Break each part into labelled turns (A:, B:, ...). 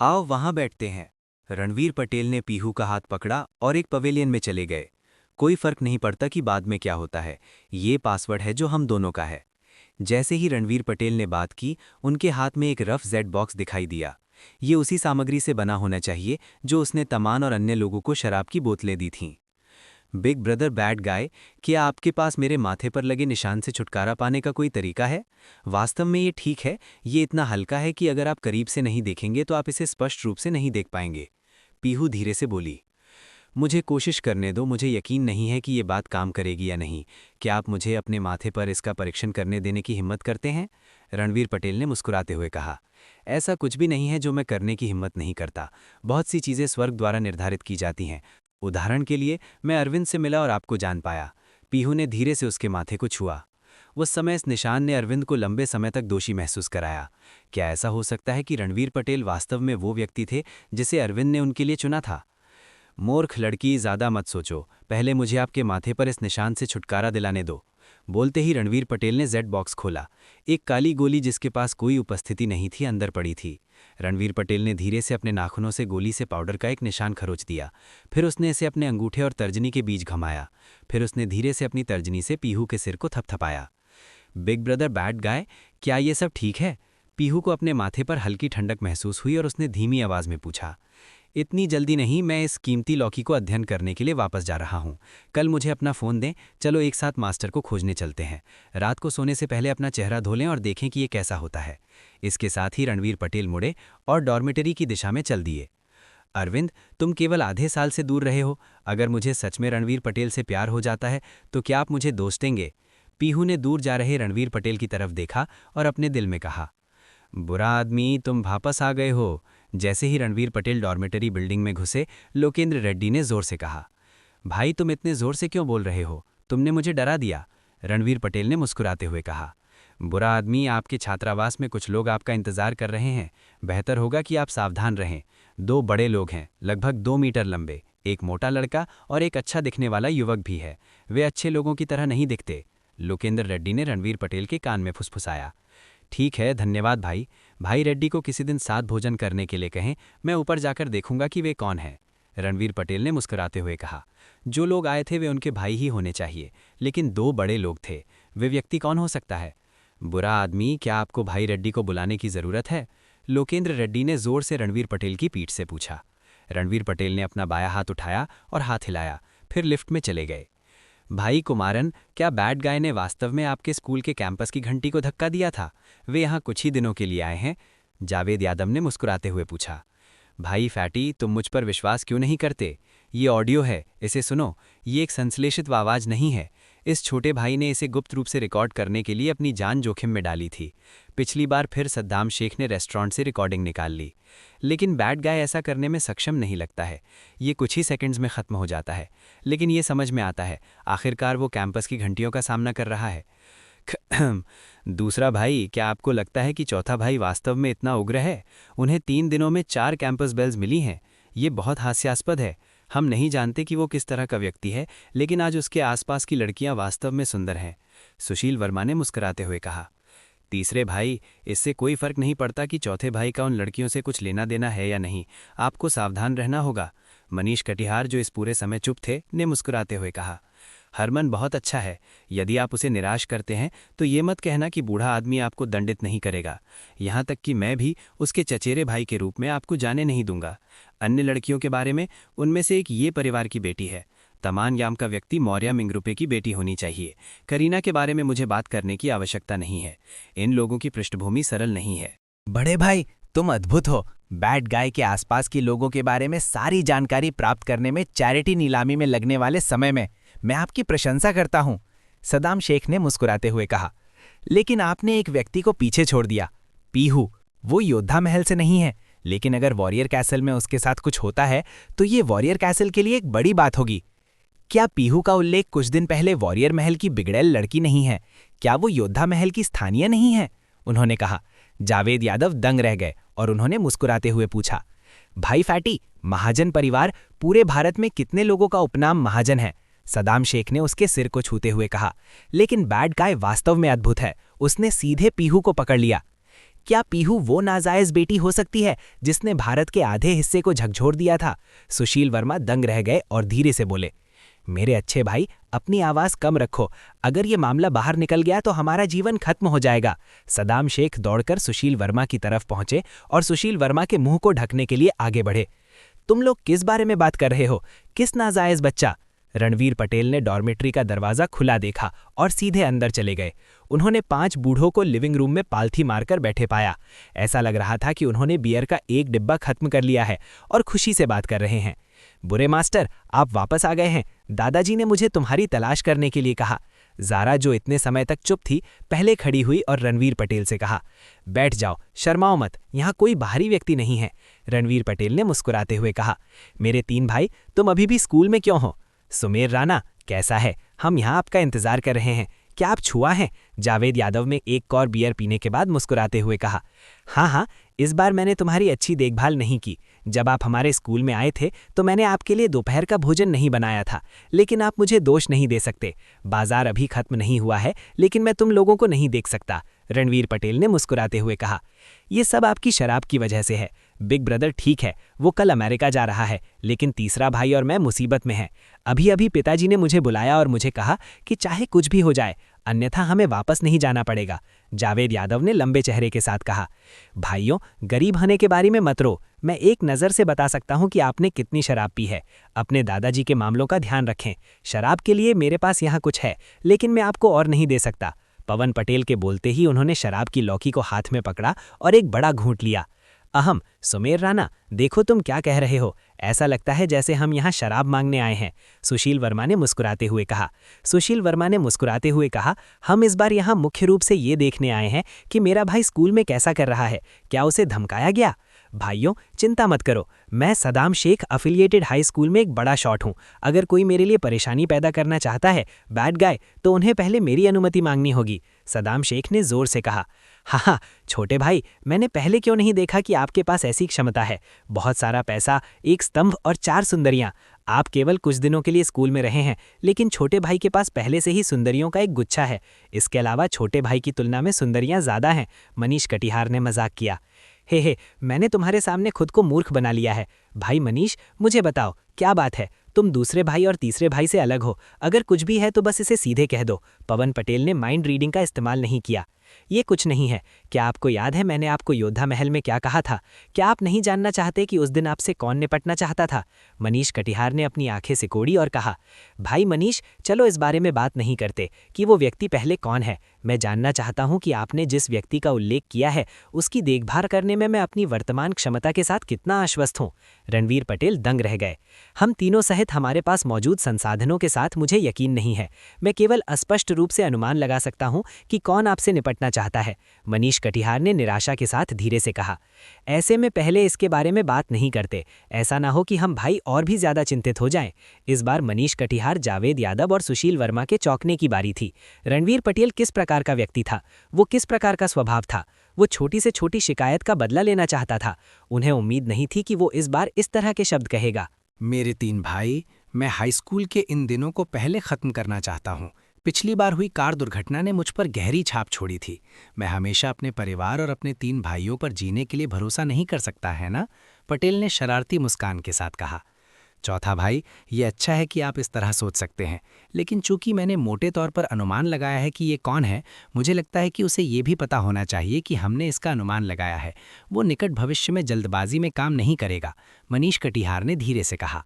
A: आओ वहां बैठते हैं। रणवीर पटेल ने पीहू का हाथ पकड़ा और एक पवेलियन में चले गए। कोई फर्क नहीं पड़ता कि बाद में क्या होता है, ये पासवर्ड है जो हम दोनों का है। जैसे ही रणवीर पटेल ने बात की, उनके हाथ में एक रफ जेड बॉक्स दिखाई दिया। ये उसी सामग्री से बना होना चाहिए जो उसने तमान और अन्य लोगों को शराब की बोतलें दी थीं। बिग ब्रदर बैड गाय, क्या आपके पास मेरे माथे पर लगे निशान से छुटकारा पाने का कोई तरीका है? वास्तव में ये ठीक है, ये इतना हल्का है कि अगर आप करीब से नहीं देखेंगे तो आप इसे स्पष्ट रूप से नहीं देख पाएंगे। पीहू धीरे से बोली। मुझे कोशिश करने दो, मुझे यकीन नहीं है कि ये बात काम करेगी या नहीं। क्या आप मुझे अपने माथे पर इसका परीक्षण करने देने की हिम्मत करते हैं? रणवीर पटेल ने मुस्कुराते हुए कहा। ऐसा कुछ भी नहीं है जो मैं करने की हिम्मत नहीं करता। बहुत सी चीज़ें स्वर्ग द्वारा निर्धारित की जाती हैं। उदाहरण के लिए, मैं अरविंद से मिला और आपको जान पाया। पीहू ने धीरे से उसके माथे को छुआ। उस समय इस निशान ने अरविंद को लंबे समय तक दोषी महसूस कराया। क्या ऐसा हो सकता है कि रणवीर पटेल वास्तव में वो व्यक्ति थे जिसे अरविंद ने उनके लिए चुना था? मूर्ख लड़की, ज़्यादा मत सोचो, पहले मुझे आपके माथे पर इस निशान से छुटकारा दिलाने दो। बोलते ही रणवीर पटेल ने जेड बॉक्स खोला। एक काली गोली जिसके पास कोई उपस्थिति नहीं थी अंदर पड़ी थी। रणवीर पटेल ने धीरे से अपने नाखूनों से गोली से पाउडर का एक निशान खरोच दिया। फिर उसने इसे अपने अंगूठे और तर्जनी के बीच घुमाया। फिर उसने धीरे से अपनी तर्जनी से पीहू के सिर को थपथपाया। बिग ब्रदर बैड गाय, क्या ये सब ठीक है? पीहू को अपने माथे पर हल्की ठंडक महसूस हुई और उसने धीमी आवाज़ में पूछा। इतनी जल्दी नहीं, मैं इस कीमती लौकी को अध्ययन करने के लिए वापस जा रहा हूँ। कल मुझे अपना फ़ोन दें, चलो एक साथ मास्टर को खोजने चलते हैं। रात को सोने से पहले अपना चेहरा धो लें और देखें कि ये कैसा होता है। इसके साथ ही रणवीर पटेल मुड़े और डॉर्मेटरी की दिशा में चल दिए। अरविंद, तुम केवल आधे साल से दूर रहे हो। अगर मुझे सच में रणवीर पटेल से प्यार हो जाता है तो क्या आप मुझे दोष देंगे? पीहू ने दूर जा रहे रणवीर पटेल की तरफ देखा और अपने दिल में कहा, बुरा आदमी, तुम वापस आ गए हो। जैसे ही रणवीर पटेल डॉर्मेटरी बिल्डिंग में घुसे, लोकेंद्र रेड्डी ने जोर से कहा, भाई तुम इतने जोर से क्यों बोल रहे हो? तुमने मुझे डरा दिया। रणवीर पटेल ने मुस्कुराते हुए कहा, बुरा आदमी, आपके छात्रावास में कुछ लोग आपका इंतजार कर रहे हैं। बेहतर होगा कि आप सावधान रहें। दो बड़े लोग हैं, लगभग 2 मीटर लंबे, एक मोटा लड़का और एक अच्छा दिखने वाला युवक भी है। वे अच्छे लोगों की तरह नहीं दिखते। लोकेंद्र रेड्डी ने रणवीर पटेल के कान में फुसफुसाया। ठीक है, धन्यवाद भाई। भाई रेड्डी को किसी दिन साथ भोजन करने के लिए कहें, मैं ऊपर जाकर देखूंगा कि वे कौन हैं। रणवीर पटेल ने मुस्कुराते हुए कहा। जो लोग आए थे वे उनके भाई ही होने चाहिए, लेकिन दो बड़े लोग थे। वे व्यक्ति कौन हो सकता है? बुरा आदमी, क्या आपको भाई रेड्डी को बुलाने की ज़रूरत है? लोकेंद्र रेड्डी ने जोर से रणवीर पटेल की पीठ से पूछा। रणवीर पटेल ने अपना बायां हाथ उठाया और हाथ हिलाया, फिर लिफ्ट में चले गए। भाई कुमारन, क्या बैड गाय ने वास्तव में आपके स्कूल के कैंपस की घंटी को धक्का दिया था? वे यहाँ कुछ ही दिनों के लिए आए हैं। जावेद यादव ने मुस्कुराते हुए पूछा। भाई फैटी, तुम मुझ पर विश्वास क्यों नहीं करते? ये ऑडियो है, इसे सुनो। ये एक संश्लेषित आवाज़ नहीं है। इस छोटे भाई ने इसे गुप्त रूप से रिकॉर्ड करने के लिए अपनी जान जोखिम में डाली थी। पिछली बार फिर सद्दाम शेख ने रेस्टोरेंट से रिकॉर्डिंग निकाल ली, लेकिन बैड गाय ऐसा करने में सक्षम नहीं लगता है। ये कुछ ही सेकंड्स में ख़त्म हो जाता है। लेकिन ये समझ में आता है, आखिरकार वो कैंपस की घंटियों का सामना कर रहा है। दूसरा भाई, क्या आपको लगता है कि चौथा भाई वास्तव में इतना उग्र है? उन्हें 3 दिनों में 4 कैंपस बेल्स मिली हैं। ये बहुत हास्यास्पद है। हम नहीं जानते कि वो किस तरह का व्यक्ति है, लेकिन आज उसके आसपास की लड़कियां वास्तव में सुंदर हैं। सुशील वर्मा ने मुस्कुराते हुए कहा। तीसरे भाई, इससे कोई फर्क नहीं पड़ता कि चौथे भाई का उन लड़कियों से कुछ लेना देना है या नहीं। आपको सावधान रहना होगा। मनीष कटिहार, जो इस पूरे समय चुप थे, ने मुस्कुराते हुए कहा। हरमन बहुत अच्छा है। यदि आप उसे निराश करते हैं तो ये मत कहना कि बूढ़ा आदमी आपको दंडित नहीं करेगा। यहाँ तक कि मैं भी उसके चचेरे भाई के रूप में आपको जाने नहीं दूंगा। अन्य लड़कियों के बारे में, उनमें से एक ये परिवार की बेटी है। तमान याम का व्यक्ति मौर्य मिंगरुपे की बेटी होनी चाहिए। करीना के बारे में मुझे बात करने की आवश्यकता नहीं है। इन लोगों की पृष्ठभूमि सरल नहीं है।
B: बड़े भाई, तुम अद्भुत हो। बैड गाय के आसपास के लोगों के बारे में सारी जानकारी प्राप्त करने में चैरिटी नीलामी में लगने वाले समय में मैं आपकी प्रशंसा करता हूं। सद्दाम शेख ने मुस्कुराते हुए कहा। लेकिन आपने एक व्यक्ति को पीछे छोड़ दिया, पीहू। वो योद्धा महल से नहीं है, लेकिन अगर वॉरियर कैसल में उसके साथ कुछ होता है तो ये वॉरियर कैसल के लिए एक बड़ी बात होगी। क्या पीहू का उल्लेख कुछ दिन पहले वॉरियर महल की बिगड़ैल लड़की नहीं है? क्या वो योद्धा महल की स्थानीय नहीं है? उन्होंने कहा। जावेद यादव दंग रह गए और उन्होंने मुस्कुराते हुए पूछा, भाई फैटी, महाजन परिवार पूरे भारत में कितने लोगों का उपनाम महाजन है? सद्दाम शेख ने उसके सिर को छूते हुए कहा। लेकिन बैड गाय वास्तव में अद्भुत है। उसने सीधे पीहू को पकड़ लिया। क्या पीहू वो नाजायज बेटी हो सकती है जिसने भारत के आधे हिस्से को झकझोर दिया था? सुशील वर्मा दंग रह गए और धीरे से बोले, मेरे अच्छे भाई, अपनी आवाज कम रखो। अगर ये मामला बाहर निकल गया तो हमारा जीवन खत्म हो जाएगा। सदाम शेख दौड़कर सुशील वर्मा की तरफ पहुंचे और सुशील वर्मा के मुंह को ढकने के लिए आगे बढ़े। तुम लोग किस बारे में बात कर रहे हो? किस नाजायज बच्चा? रणवीर पटेल ने डॉर्मेट्री का दरवाजा खुला देखा और सीधे अंदर चले गए। उन्होंने 5 बूढ़ों को लिविंग रूम में पालथी मारकर बैठे पाया। ऐसा लग रहा था कि उन्होंने बियर का एक डिब्बा खत्म कर लिया है और खुशी से बात कर रहे हैं। बुरे मास्टर, आप वापस आ गए हैं। दादाजी ने मुझे तुम्हारी तलाश करने के लिए कहा। ज़ारा, जो इतने समय तक चुप थी, पहले खड़ी हुई और रणवीर पटेल से कहा, बैठ जाओ, शर्माओ मत, यहाँ कोई बाहरी व्यक्ति नहीं है। रणवीर पटेल ने मुस्कुराते हुए कहा, मेरे 3 भाई, तुम अभी भी स्कूल में क्यों हो? सुमेर राणा, कैसा है? हम यहाँ आपका इंतजार कर रहे हैं। क्या आप छुआ हैं? जावेद यादव ने एक और बियर पीने के बाद मुस्कुराते हुए कहा, हाँ, इस बार मैंने तुम्हारी अच्छी देखभाल नहीं की। जब आप हमारे स्कूल में आए थे तो मैंने आपके लिए दोपहर का भोजन नहीं बनाया था, लेकिन आप मुझे दोष नहीं दे सकते। बाजार अभी खत्म नहीं हुआ है, लेकिन मैं तुम लोगों को नहीं देख सकता। रणवीर पटेल ने मुस्कुराते हुए कहा, ये सब आपकी शराब की वजह से है। बिग ब्रदर ठीक है, वो कल अमेरिका जा रहा है, लेकिन तीसरा भाई और मैं मुसीबत में हैं। अभी पिताजी ने मुझे बुलाया और मुझे कहा कि चाहे कुछ भी हो जाए, अन्यथा हमें वापस नहीं जाना पड़ेगा। जावेद यादव ने लंबे चेहरे के साथ कहा, भाइयों, गरीब होने के बारे में मत रो। मैं एक नज़र से बता सकता हूं कि आपने कितनी शराब पी है। अपने दादाजी के मामलों का ध्यान रखें। शराब के लिए मेरे पास यहाँ कुछ है, लेकिन मैं आपको और नहीं दे सकता। पवन पटेल के बोलते ही उन्होंने शराब की लौकी को हाथ में पकड़ा और एक बड़ा घूंट लिया। अहम, सुमेर राणा, देखो तुम क्या कह रहे हो। ऐसा लगता है जैसे हम यहाँ शराब मांगने आए हैं। सुशील वर्मा ने मुस्कुराते हुए कहा, हम इस बार यहाँ मुख्य रूप से ये देखने आए हैं कि मेरा भाई स्कूल में कैसा कर रहा है। क्या उसे धमकाया गया? भाइयों, चिंता मत करो, मैं Saddam Sheikh affiliated high school में एक बड़ा शॉट हूँ। अगर कोई मेरे लिए परेशानी पैदा करना चाहता है, बैड गाय, तो उन्हें पहले मेरी अनुमति मांगनी होगी। सदाम शेख ने जोर से कहा, हाँ, छोटे भाई, मैंने पहले क्यों नहीं देखा कि आपके पास ऐसी क्षमता है। बहुत सारा पैसा, एक स्तंभ और 4 सुंदरियां। आप केवल कुछ दिनों के लिए स्कूल में रहे हैं, लेकिन छोटे भाई के पास पहले से ही सुंदरियों का एक गुच्छा है। इसके अलावा छोटे भाई की तुलना में सुंदरियां ज़्यादा हैं। मनीष कटिहार ने मजाक किया। हे, मैंने तुम्हारे सामने खुद को मूर्ख बना लिया है। भाई मनीष, मुझे बताओ, क्या बात है? तुम दूसरे भाई और तीसरे भाई से अलग हो। अगर कुछ भी है तो बस इसे सीधे कह दो। पवन पटेल ने माइंड रीडिंग का इस्तेमाल नहीं किया। ये कुछ नहीं है। क्या आपको याद है मैंने आपको योद्धा महल में क्या कहा था? क्या आप नहीं जानना चाहते कि उस दिन आपसे कौन निपटना चाहता था? मनीष कटिहार ने अपनी आंखें सिकोड़ी और कहा, भाई मनीष, चलो इस बारे में बात नहीं करते कि वो व्यक्ति पहले कौन है। मैं जानना चाहता हूं कि आपने जिस व्यक्ति का उल्लेख किया है उसकी देखभाल करने में मैं अपनी वर्तमान क्षमता के साथ कितना आश्वस्त हूं। रणवीर पटेल दंग रह गए। हम तीनों सहित हमारे पास मौजूद संसाधनों के साथ मुझे यकीन नहीं है। मैं केवल अस्पष्ट रूप से अनुमान लगा सकता हूं कि कौन आपसे निपटना चाहता है। मनीष कटिहार ने निराशा के साथ धीरे से कहा, ऐसे में पहले इसके बारे में बात नहीं करते। ऐसा ना हो कि हम भाई और भी ज्यादा चिंतित हो जाएं। इस बार मनीष कटिहार, जावेद यादव और सुशील वर्मा के चौंकने की बारी थी। रणवीर पटेल किस प्रकार का व्यक्ति था? वो किस प्रकार का स्वभाव था? वो छोटी से छोटी शिकायत का बदला लेना चाहता था। उन्हें उम्मीद नहीं थी कि वो इस बार इस तरह के शब्द कहेगा।
C: मेरे 3 भाई, मैं हाई स्कूल के इन दिनों को पहले ख़त्म करना चाहता हूँ। पिछली बार हुई कार दुर्घटना ने मुझ पर गहरी छाप छोड़ी थी। मैं हमेशा अपने परिवार और अपने 3 भाइयों पर जीने के लिए भरोसा नहीं कर सकता, है ना? पटेल ने शरारती मुस्कान के साथ कहा। चौथा भाई, ये अच्छा है कि आप इस तरह सोच सकते हैं, लेकिन चूंकि मैंने मोटे तौर पर अनुमान लगाया है कि ये कौन है, मुझे लगता है कि उसे ये भी पता होना चाहिए कि हमने इसका अनुमान लगाया है। वो निकट भविष्य में जल्दबाजी में काम नहीं करेगा। मनीष कटिहार ने धीरे से कहा,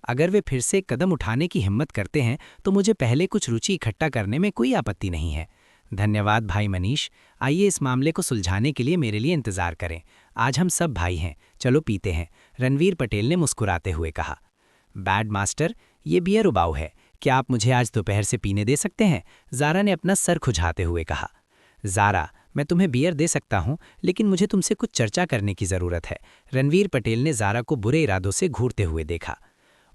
C: अगर वे फिर से कदम उठाने की हिम्मत करते हैं तो मुझे पहले कुछ रुचि इकट्ठा करने में कोई आपत्ति नहीं है। धन्यवाद भाई मनीष। आइए इस मामले को सुलझाने के लिए मेरे लिए इंतजार करें। आज हम सब भाई हैं, चलो पीते हैं। रणवीर पटेल ने मुस्कुराते हुए कहा। बैड मास्टर, ये बियर उबाऊ है। क्या आप मुझे आज दोपहर से पीने दे सकते हैं? ज़ारा ने अपना सर खुजाते हुए कहा। ज़ारा, मैं तुम्हें बियर दे सकता हूँ, लेकिन मुझे तुमसे कुछ चर्चा करने की ज़रूरत है। रणवीर पटेल ने ज़ारा को बुरे इरादों से घूरते हुए देखा।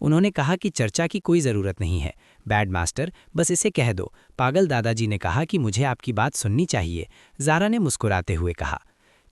C: उन्होंने कहा कि चर्चा की कोई ज़रूरत नहीं है बैड मास्टर, बस इसे कह दो। पागल दादाजी ने कहा कि मुझे आपकी बात सुननी चाहिए। ज़ारा ने मुस्कुराते हुए कहा,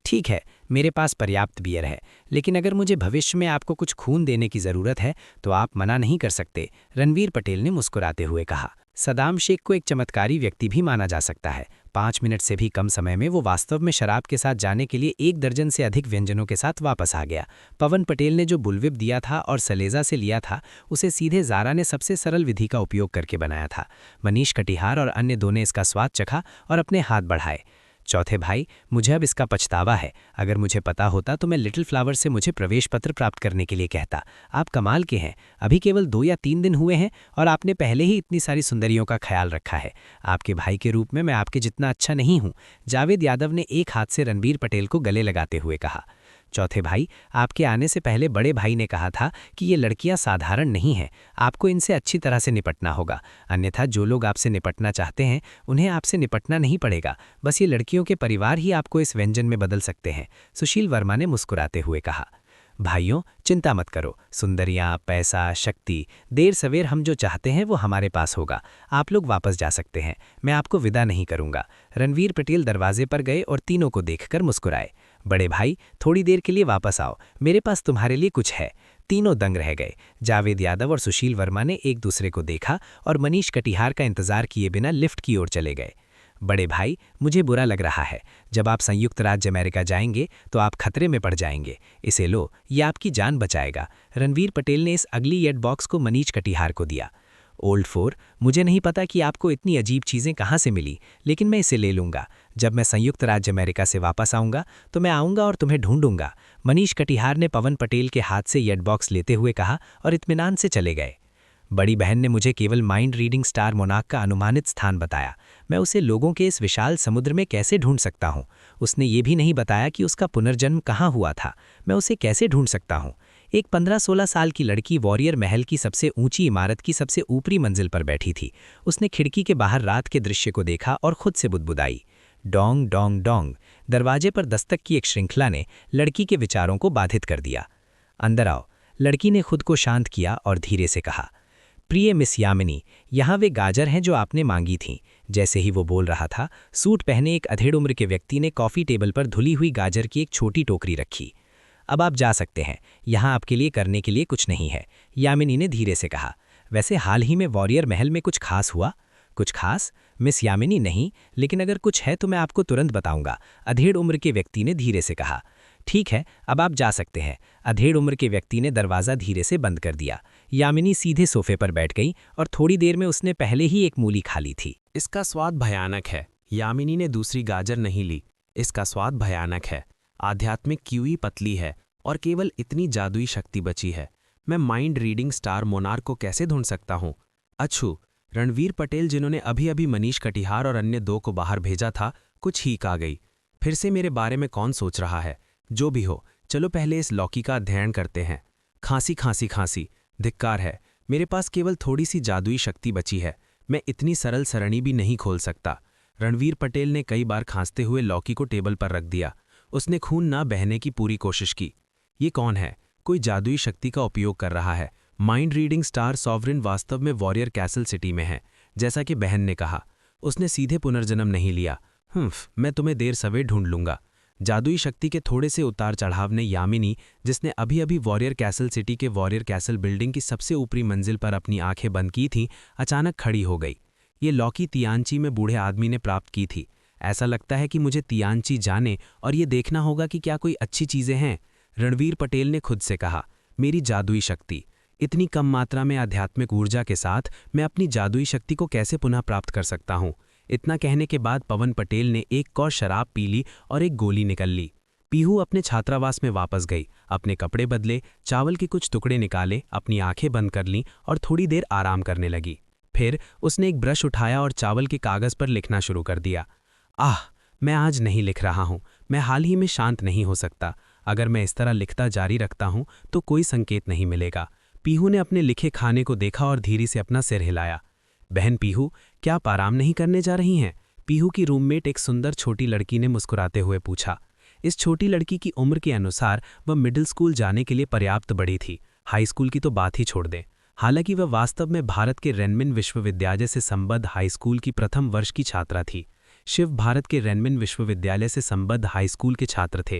C: ठीक है, मेरे पास पर्याप्त बियर है, लेकिन अगर मुझे भविष्य में आपको कुछ खून देने की ज़रूरत है तो आप मना नहीं कर सकते। रणवीर पटेल ने मुस्कुराते हुए कहा। सदाम शेख को एक चमत्कारी व्यक्ति भी माना जा सकता है। 5 मिनट से भी कम समय में वो वास्तव में शराब के साथ जाने के लिए 1 दर्जन से अधिक व्यंजनों के साथ वापस आ गया। पवन पटेल ने जो बुलविप दिया था और सलेजा से लिया था, उसे सीधे ज़ारा ने सबसे सरल विधि का उपयोग करके बनाया था। मनीष कटिहार और अन्य दो ने इसका स्वाद चखा और अपने हाथ बढ़ाए। चौथे भाई, मुझे अब इसका पछतावा है। अगर मुझे पता होता तो मैं लिटिल फ्लावर से मुझे प्रवेश पत्र प्राप्त करने के लिए कहता। आप कमाल के हैं, अभी केवल 2 या 3 दिन हुए हैं और आपने पहले ही इतनी सारी सुंदरियों का ख्याल रखा है। आपके भाई के रूप में मैं आपके जितना अच्छा नहीं हूँ, जावेद यादव ने एक हाथ से रणबीर पटेल को गले लगाते हुए कहा। चौथे भाई, आपके आने से पहले बड़े भाई ने कहा था कि ये लड़कियां साधारण नहीं हैं, आपको इनसे अच्छी तरह से निपटना होगा, अन्यथा जो लोग आपसे निपटना चाहते हैं उन्हें आपसे निपटना नहीं पड़ेगा, बस ये लड़कियों के परिवार ही आपको इस व्यंजन में बदल सकते हैं, सुशील वर्मा ने मुस्कुराते हुए कहा। भाइयों, चिंता मत करो, सुंदरियां, पैसा, शक्ति, देर सवेर हम जो चाहते हैं वो हमारे पास होगा। आप लोग वापस जा सकते हैं, मैं आपको विदा नहीं करूंगा। रणवीर पटेल दरवाजे पर गए और तीनों को देखकर मुस्कुराए। बड़े भाई, थोड़ी देर के लिए वापस आओ, मेरे पास तुम्हारे लिए कुछ है। तीनों दंग रह गए। जावेद यादव और सुशील वर्मा ने एक दूसरे को देखा और मनीष कटिहार का इंतजार किए बिना लिफ्ट की ओर चले गए। बड़े भाई, मुझे बुरा लग रहा है, जब आप संयुक्त राज्य अमेरिका जाएंगे तो आप खतरे में पड़ जाएंगे। इसे लो, ये आपकी जान बचाएगा। रणवीर पटेल ने इस अगली येट बॉक्स को मनीष कटिहार को दिया। ओल्ड 4, मुझे नहीं पता कि आपको इतनी अजीब चीज़ें कहाँ से मिली, लेकिन मैं इसे ले लूँगा। जब मैं संयुक्त राज्य अमेरिका से वापस आऊँगा तो मैं आऊँगा और तुम्हें ढूंढूंगा। मनीष कटिहार ने पवन पटेल के हाथ से येट बॉक्स लेते हुए कहा और इत्मीनान से चले गए। बड़ी बहन ने मुझे केवल माइंड रीडिंग स्टार मोनार्क का अनुमानित स्थान बताया। मैं उसे लोगों के इस विशाल समुद्र में कैसे ढूंढ सकता हूँ? उसने ये भी नहीं बताया कि उसका पुनर्जन्म कहाँ हुआ था। मैं उसे कैसे ढूंढ सकता हूँ? एक 15-16 साल की लड़की वॉरियर महल की सबसे ऊंची इमारत की सबसे ऊपरी मंजिल पर बैठी थी। उसने खिड़की के बाहर रात के दृश्य को देखा और खुद से बुदबुदाई। Dong Dong Dong. दरवाजे पर दस्तक की एक श्रृंखला ने लड़की के विचारों को बाधित कर दिया। अंदर आओ। लड़की ने खुद को शांत किया और धीरे से कहा, प्रिय मिस यामिनी, यहाँ वे गाजर हैं जो आपने मांगी थीं। जैसे ही वो बोल रहा था, सूट पहने एक अधेड़ उम्र के व्यक्ति ने कॉफ़ी टेबल पर धुली हुई गाजर की एक छोटी टोकरी रखी। अब आप जा सकते हैं, यहाँ आपके लिए करने के लिए कुछ नहीं है, यामिनी ने धीरे से कहा। वैसे हाल ही में वॉरियर महल में कुछ खास हुआ? कुछ खास? मिस यामिनी, नहीं, लेकिन अगर कुछ है तो मैं आपको तुरंत बताऊंगा, अधेड़ उम्र के व्यक्ति ने धीरे से कहा। ठीक है, अब आप जा सकते हैं। अधेड़ उम्र के व्यक्ति ने दरवाज़ा धीरे से बंद कर दिया। यामिनी सीधे सोफे पर बैठ गई और थोड़ी देर में उसने पहले ही एक मूली खा ली थी।
D: इसका स्वाद भयानक है। यामिनी ने दूसरी गाजर नहीं ली। इसका स्वाद भयानक है। आध्यात्मिक क्यूई पतली है और केवल इतनी जादुई शक्ति बची है। मैं माइंड रीडिंग स्टार मोनार्क को कैसे ढूंढ सकता हूँ? अच्छू, रणवीर पटेल जिन्होंने अभी अभी मनीष कटिहार और अन्य 2 को बाहर भेजा था, कुछ हीक आ गई। फिर से मेरे बारे में कौन सोच रहा है? जो भी हो, चलो पहले इस लौकी का अध्ययन करते हैं। खांसी खांसी खांसी। धिक्कार है, मेरे पास केवल थोड़ी सी जादुई शक्ति बची है। मैं इतनी सरल सरणी भी नहीं खोल सकता। रणवीर पटेल ने कई बार खांसते हुए लौकी को टेबल पर रख दिया। उसने खून ना बहने की पूरी कोशिश की। ये कौन है? कोई जादुई शक्ति का उपयोग कर रहा है। माइंड रीडिंग स्टार सॉवरिन वास्तव में वॉरियर कैसल सिटी में है, जैसा कि बहन ने कहा। उसने सीधे पुनर्जन्म नहीं लिया। मैं तुम्हें देर सवेर ढूंढ लूंगा। जादुई शक्ति के थोड़े से उतार चढ़ाव ने यामिनी, जिसने अभी अभी वॉरियर कैसल सिटी के वॉरियर कैसल बिल्डिंग की सबसे ऊपरी मंजिल पर अपनी आंखें बंद की थीं, अचानक खड़ी हो गई। ये लौकी तियानची में बूढ़े आदमी ने प्राप्त की थी। ऐसा लगता है कि मुझे तियानची जाने और ये देखना होगा कि क्या कोई अच्छी चीज़ें हैं। रणवीर पटेल ने खुद से कहा, मेरी जादुई शक्ति। इतनी कम मात्रा में आध्यात्मिक ऊर्जा के साथ मैं अपनी जादुई शक्ति को कैसे पुनः प्राप्त कर सकता हूँ? इतना कहने के बाद पवन पटेल ने एक और शराब पी ली और एक गोली निकल ली। पीहू अपने छात्रावास में वापस गई, अपने कपड़े बदले, चावल के कुछ टुकड़े निकाले, अपनी आंखें बंद कर लीं और थोड़ी देर आराम करने लगी। फिर उसने एक ब्रश उठाया और चावल के कागज़ पर लिखना शुरू कर दिया। मैं आज नहीं लिख रहा हूँ। मैं हाल ही में शांत नहीं हो सकता। अगर मैं इस तरह लिखता जारी रखता हूँ तो कोई संकेत नहीं मिलेगा। पीहू ने अपने लिखे खाने को देखा और धीरे से अपना सिर हिलाया। बहन पीहू, क्या आप आराम नहीं करने जा रही हैं? पीहू की रूममेट एक सुंदर छोटी लड़की ने मुस्कुराते हुए पूछा। इस छोटी लड़की की उम्र के अनुसार वह मिडिल स्कूल जाने के लिए पर्याप्त बड़ी थी। हाई स्कूल की तो बात ही छोड़ दें। हालांकि वह वास्तव में भारत के रेनमिन विश्वविद्यालय से संबद्ध हाई स्कूल की प्रथम वर्ष की छात्रा थी। शिव भारत के रेनमिन विश्वविद्यालय से संबद्ध हाई स्कूल के छात्र थे।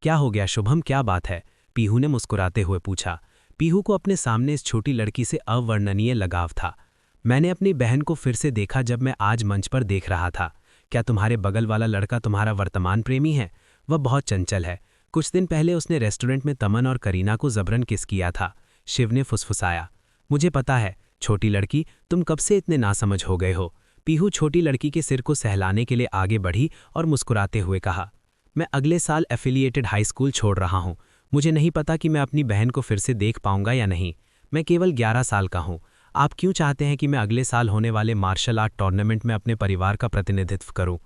D: क्या हो गया शुभम, क्या बात है? पीहू ने मुस्कुराते हुए पूछा। पीहू को अपने सामने इस छोटी लड़की से अवर्णनीय लगाव था। मैंने अपनी बहन को फिर से देखा जब मैं आज मंच पर देख रहा था। क्या तुम्हारे बगल वाला लड़का तुम्हारा वर्तमान प्रेमी है? वह बहुत चंचल है। कुछ दिन पहले उसने रेस्टोरेंट में तमन और करीना को जबरन किस किया था। शिव ने फुसफुसाया। मुझे पता है छोटी लड़की, तुम कब से इतने नासमझ हो गए हो। पीहू छोटी लड़की के सिर को सहलाने के लिए आगे बढ़ी और मुस्कुराते हुए कहा, मैं अगले साल एफिलिएटेड हाई स्कूल छोड़ रहा हूँ। मुझे नहीं पता कि मैं अपनी बहन को फिर से देख पाऊंगा या नहीं। मैं केवल 11 साल का हूँ। आप क्यों चाहते हैं कि मैं अगले साल होने वाले मार्शल आर्ट टूर्नामेंट में अपने परिवार का प्रतिनिधित्व करूं?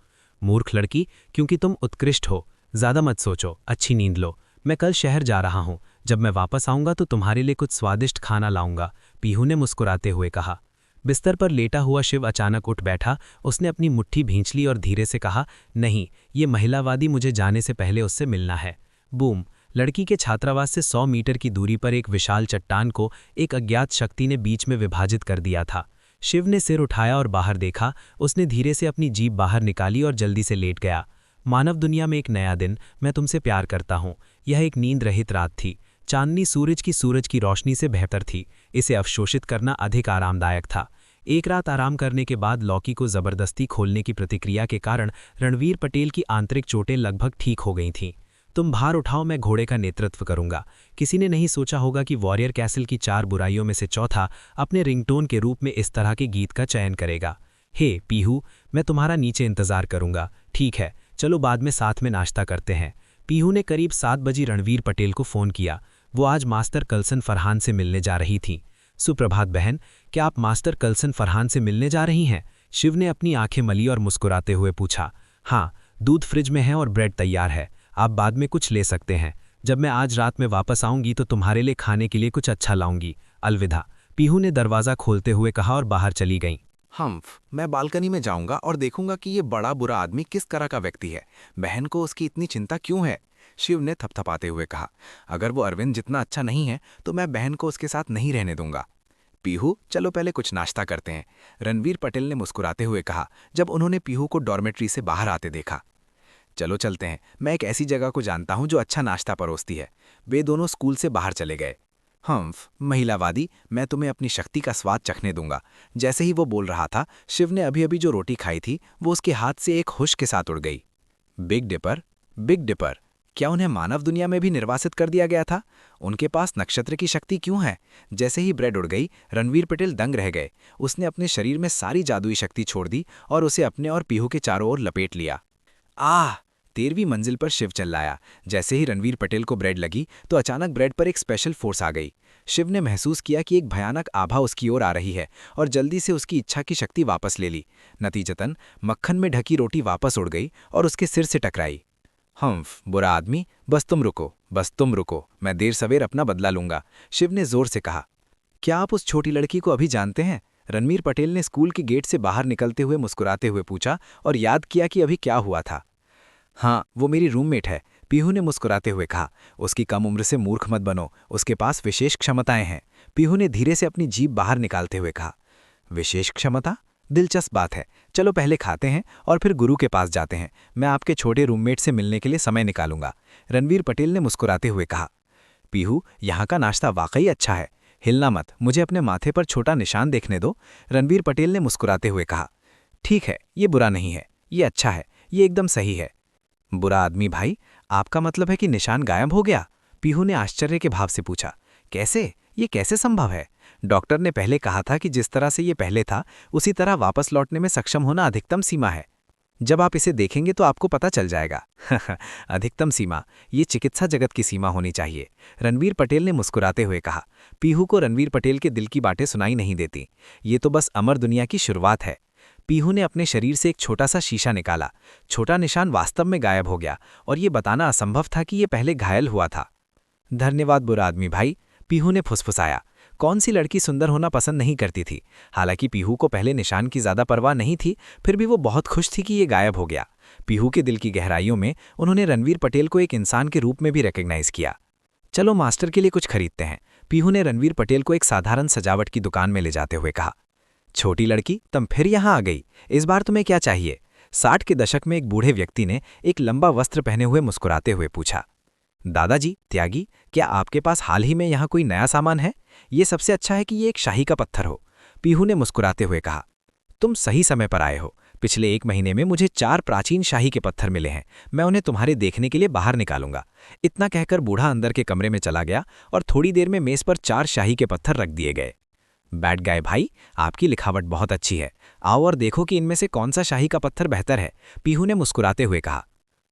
D: मूर्ख लड़की, क्योंकि तुम उत्कृष्ट हो। ज़्यादा मत सोचो, अच्छी नींद लो। मैं कल शहर जा रहा हूं। जब मैं वापस आऊंगा तो तुम्हारे लिए कुछ स्वादिष्ट खाना लाऊंगा, पीहू ने मुस्कुराते हुए कहा। बिस्तर पर लेटा हुआ शिव अचानक उठ बैठा। उसने अपनी मुट्ठी भींच ली और धीरे से कहा, नहीं, ये महिलावादी मुझे जाने से पहले उससे मिलना है। बूम! लड़की के छात्रावास से 100 मीटर की दूरी पर एक विशाल चट्टान को एक अज्ञात शक्ति ने बीच में विभाजित कर दिया था। शिव ने सिर उठाया और बाहर देखा। उसने धीरे से अपनी जीभ बाहर निकाली और जल्दी से लेट गया। मानव दुनिया में एक नया दिन, मैं तुमसे प्यार करता हूँ। यह एक नींद रहित रात थी। चांदनी सूरज की रोशनी से बेहतर थी। इसे अवशोषित करना अधिक आरामदायक था। एक रात आराम करने के बाद लौकी को जबरदस्ती खोलने की प्रतिक्रिया के कारण रणवीर पटेल की आंतरिक चोटें लगभग ठीक हो गई थीं। तुम भार उठाओ, मैं घोड़े का नेतृत्व करूंगा। किसी ने नहीं सोचा होगा कि वॉरियर कैसल की 4 बुराइयों में से चौथा अपने रिंगटोन के रूप में इस तरह के गीत का चयन करेगा। हे पीहू, मैं तुम्हारा नीचे इंतजार करूंगा। ठीक है, चलो बाद में साथ में नाश्ता करते हैं। पीहू ने करीब 7 बजे रणवीर पटेल को फ़ोन किया। वो आज मास्टर कल्सन फरहान से मिलने जा रही थी। सुप्रभात बहन, क्या आप मास्टर कल्सन फरहान से मिलने जा रही हैं? शिव ने अपनी आंखें मली और मुस्कुराते हुए पूछा। हाँ, दूध फ्रिज में है और ब्रेड तैयार है। आप बाद में कुछ ले सकते हैं। जब मैं आज रात में वापस आऊंगी तो तुम्हारे लिए खाने के लिए कुछ अच्छा लाऊंगी। अलविदा, पीहू ने दरवाज़ा खोलते हुए कहा और बाहर चली गईं।
E: मैं बालकनी में जाऊंगा और देखूंगा कि ये बड़ा बुरा आदमी किस तरह का व्यक्ति है। बहन को उसकी इतनी चिंता क्यों है? शिव ने थपथपाते हुए कहा। अगर वो अरविंद जितना अच्छा नहीं है तो मैं बहन को उसके साथ नहीं रहने दूंगा। पीहू, चलो पहले कुछ नाश्ता करते हैं, रणवीर पटेल ने मुस्कुराते हुए कहा जब उन्होंने पीहू को डॉर्मेट्री से बाहर आते देखा। चलो चलते हैं, मैं एक ऐसी जगह को जानता हूं जो अच्छा नाश्ता परोसती है। वे दोनों स्कूल से बाहर चले गए। महिलावादी, मैं तुम्हें अपनी शक्ति का स्वाद चखने दूंगा। जैसे ही वो बोल रहा था, शिव ने अभी अभी जो रोटी खाई थी वो उसके हाथ से एक हुश के साथ उड़ गई। बिग डिपर, क्या उन्हें मानव दुनिया में भी निर्वासित कर दिया गया था? उनके पास नक्षत्र की शक्ति क्यों है? जैसे ही ब्रेड उड़ गई, रणवीर पटेल दंग रह गए। उसने अपने शरीर में सारी जादुई शक्ति छोड़ दी और उसे अपने और पीहू के चारों ओर लपेट लिया। 13वीं मंजिल पर शिव चिल्लाया। जैसे ही रणवीर पटेल को ब्रेड लगी तो अचानक ब्रेड पर एक स्पेशल फोर्स आ गई। शिव ने महसूस किया कि एक भयानक आभा उसकी ओर आ रही है और जल्दी से उसकी इच्छा की शक्ति वापस ले ली। नतीजतन मक्खन में ढकी रोटी वापस उड़ गई और उसके सिर से टकराई। बुरा आदमी, बस तुम रुको, मैं देर सवेर अपना बदला लूंगा, शिव ने जोर से कहा। क्या आप उस छोटी लड़की को अभी जानते हैं? रणवीर पटेल ने स्कूल के गेट से बाहर निकलते हुए मुस्कुराते हुए पूछा और याद किया कि अभी क्या हुआ था। हाँ, वो मेरी रूममेट है, पीहू ने मुस्कुराते हुए कहा। उसकी कम उम्र से मूर्ख मत बनो, उसके पास विशेष क्षमताएं हैं, पीहू ने धीरे से अपनी जीभ बाहर निकालते हुए कहा। विशेष क्षमता? दिलचस्प बात है। चलो पहले खाते हैं और फिर गुरु के पास जाते हैं। मैं आपके छोटे रूममेट से मिलने के लिए समय निकालूंगा, रणवीर पटेल ने मुस्कुराते हुए कहा। पीहू, यहाँ का नाश्ता वाकई अच्छा है। हिलना मत, मुझे अपने माथे पर छोटा निशान देखने दो, रणवीर पटेल ने मुस्कुराते हुए कहा। ठीक है, ये बुरा नहीं है, ये अच्छा है, ये एकदम सही है। बुरा आदमी भाई, आपका मतलब है कि निशान गायब हो गया? पीहू ने आश्चर्य के भाव से पूछा। कैसे? ये कैसे संभव है? डॉक्टर ने पहले कहा था कि जिस तरह से ये पहले था उसी तरह वापस लौटने में सक्षम होना अधिकतम सीमा है। जब आप इसे देखेंगे तो आपको पता चल जाएगा। अधिकतम सीमा, ये चिकित्सा जगत की सीमा होनी चाहिए, रणवीर पटेल ने मुस्कुराते हुए कहा। पीहू को रणवीर पटेल के दिल की बातें सुनाई नहीं देती। ये तो बस अमर दुनिया की शुरुआत है। पीहू ने अपने शरीर से एक छोटा सा शीशा निकाला। छोटा निशान वास्तव में गायब हो गया और ये बताना असंभव था कि ये पहले घायल हुआ था। धन्यवाद बुरा आदमी भाई, पीहू ने फुसफुसाया। कौन सी लड़की सुंदर होना पसंद नहीं करती थी? हालांकि पीहू को पहले निशान की ज्यादा परवाह नहीं थी, फिर भी वो बहुत खुश थी कि ये गायब हो गया। पीहू के दिल की गहराइयों में उन्होंने रणवीर पटेल को एक इंसान के रूप में भी रिकॉग्नाइज किया। चलो मास्टर के लिए कुछ खरीदते हैं, पीहू ने रणवीर पटेल को एक साधारण सजावट की दुकान में ले जाते हुए कहा। छोटी लड़की, तुम फिर यहाँ आ गई। इस बार तुम्हें क्या चाहिए? 60 के दशक में एक बूढ़े व्यक्ति ने एक लंबा वस्त्र पहने हुए मुस्कुराते हुए पूछा। दादाजी, त्यागी, क्या आपके पास हाल ही में यहाँ कोई नया सामान है? ये सबसे अच्छा है कि ये एक शाही का पत्थर हो।
C: पीहू ने मुस्कुराते हुए कहा, तुम सही समय पर आए हो। पिछले 1 महीने में मुझे 4 प्राचीन शाही के पत्थर मिले हैं। मैं उन्हें तुम्हारे देखने के लिए बाहर निकालूंगा। इतना कहकर बूढ़ा अंदर के कमरे में चला गया और थोड़ी देर में मेज पर 4 शाही के पत्थर रख दिए गए। बैड गाय भाई, आपकी लिखावट बहुत अच्छी है। आओ और देखो कि इनमें से कौन सा शाही का पत्थर बेहतर है, पीहू ने मुस्कुराते हुए कहा।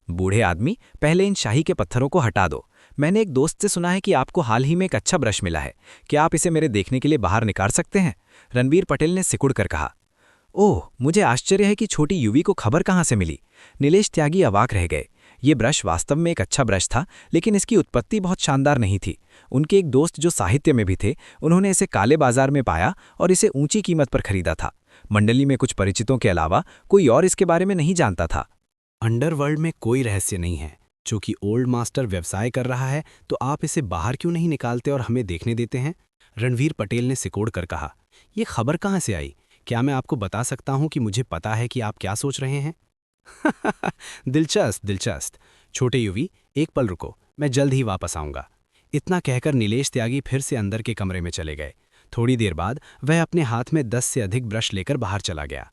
C: बूढ़े आदमी, पहले इन शाही के पत्थरों को हटा दो। मैंने एक दोस्त से सुना है कि आपको हाल ही में एक अच्छा ब्रश मिला है। क्या आप इसे मेरे देखने के लिए बाहर निकाल सकते हैं? रणवीर पटेल ने सिकुड़ कर कहा। ओह, मुझे आश्चर्य है कि छोटी युवी को खबर कहाँ से मिली। नीलेश त्यागी अवाक रह गए। ये ब्रश वास्तव में एक अच्छा ब्रश था, लेकिन इसकी उत्पत्ति बहुत शानदार नहीं थी। उनके एक दोस्त जो साहित्य में भी थे, उन्होंने इसे काले बाजार में पाया और इसे ऊंची कीमत पर खरीदा था। मंडली में कुछ परिचितों के अलावा कोई और इसके बारे में नहीं जानता था।
E: अंडरवर्ल्ड में कोई रहस्य नहीं है। चूंकि ओल्ड मास्टर व्यवसाय कर रहा है, तो आप इसे बाहर क्यों नहीं निकालते और हमें देखने देते हैं? रणवीर पटेल ने सिकोड़ कर कहा। ये खबर कहाँ से आई? क्या मैं आपको बता सकता हूं कि मुझे पता है कि आप क्या सोच रहे हैं? दिलचस्प, दिलचस्प। छोटे युवी, एक पल रुको, मैं जल्द ही वापस आऊंगा। इतना कहकर नीलेश त्यागी फिर से अंदर के कमरे में चले गए। थोड़ी देर बाद वह अपने हाथ में 10 से अधिक ब्रश लेकर बाहर चला गया।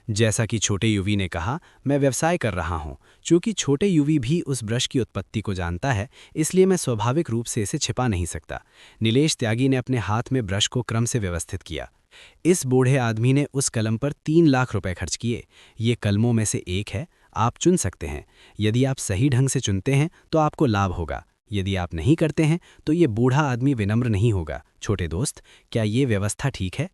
E: जैसा कि छोटे युवी ने कहा, मैं व्यवसाय कर रहा हूं। चूंकि छोटे युवी भी उस ब्रश की उत्पत्ति को जानता है, इसलिए मैं स्वाभाविक रूप से इसे छिपा नहीं सकता। नीलेश त्यागी ने अपने हाथ में ब्रश को क्रम से व्यवस्थित किया। इस बूढ़े आदमी ने उस कलम पर 3 लाख रुपए खर्च किए। ये कलमों में से एक है, आप चुन सकते हैं। यदि आप सही ढंग से चुनते हैं तो आपको लाभ होगा। यदि आप नहीं करते हैं तो ये बूढ़ा आदमी विनम्र नहीं होगा। छोटे दोस्त, क्या ये व्यवस्था ठीक है?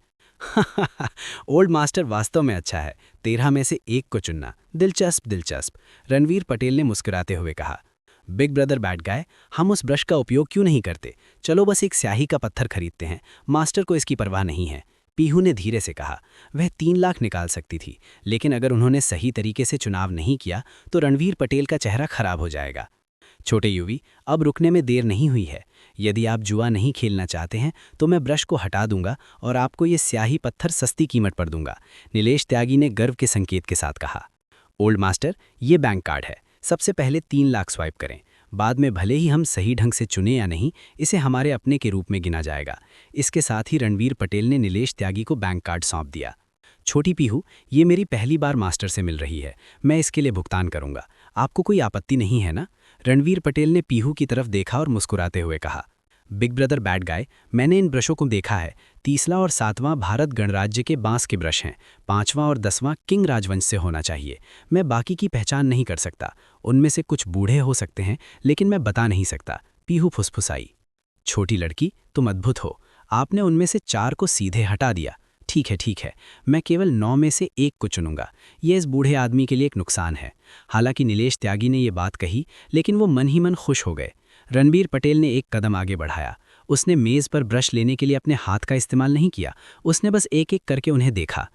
E: ओल्ड मास्टर वास्तव में अच्छा है। 13 में से एक को चुनना। दिलचस्प, दिलचस्प। रणवीर पटेल ने मुस्कुराते हुए कहा। बिग ब्रदर बैड गाय, हम उस ब्रश का उपयोग क्यों नहीं करते? चलो बस एक स्याही का पत्थर खरीदते हैं। मास्टर को इसकी परवाह नहीं है, पीहू ने धीरे से कहा। वह 3 लाख निकाल सकती थी, लेकिन अगर उन्होंने सही तरीके से चुनाव नहीं किया तो रणवीर पटेल का चेहरा खराब हो जाएगा। छोटे युवी, अब रुकने में देर नहीं हुई है। यदि आप जुआ नहीं खेलना चाहते हैं तो मैं ब्रश को हटा दूंगा और आपको ये स्याही पत्थर सस्ती कीमत पर दूंगा, नीलेश त्यागी ने गर्व के संकेत के साथ कहा। ओल्ड मास्टर, ये बैंक कार्ड है। सबसे पहले 3 लाख स्वाइप करें। बाद में भले ही हम सही ढंग से चुने या नहीं, इसे हमारे अपने के रूप में गिना जाएगा। इसके साथ ही रणवीर पटेल ने नीलेश त्यागी को बैंक कार्ड सौंप दिया। छोटी पीहू, ये मेरी पहली बार मास्टर से मिल रही है। मैं इसके लिए भुगतान करूंगा। आपको कोई आपत्ति नहीं है ना? रणवीर पटेल ने पीहू की तरफ देखा और मुस्कुराते हुए कहा। बिग ब्रदर बैड गाय, मैंने इन ब्रशों को देखा है। 30वां और 7वां भारत गणराज्य के बांस के ब्रश हैं। 5वां और 10वां किंग राजवंश से होना चाहिए। मैं बाकी की पहचान नहीं कर सकता। उनमें से कुछ बूढ़े हो सकते हैं, लेकिन मैं बता नहीं सकता, पीहू फुसफुसाई। छोटी लड़की, तुम अद्भुत हो। आपने उनमें से 4 को सीधे हटा दिया। ठीक है, ठीक है, मैं केवल 9 में से 1 को चुनूंगा। ये इस बूढ़े आदमी के लिए एक नुकसान है। हालांकि नीलेश त्यागी ने ये बात कही, लेकिन वो मन ही मन खुश हो गए। रणवीर पटेल ने एक कदम आगे बढ़ाया। उसने मेज़ पर ब्रश लेने के लिए अपने हाथ का इस्तेमाल नहीं किया, उसने बस एक एक करके उन्हें देखा।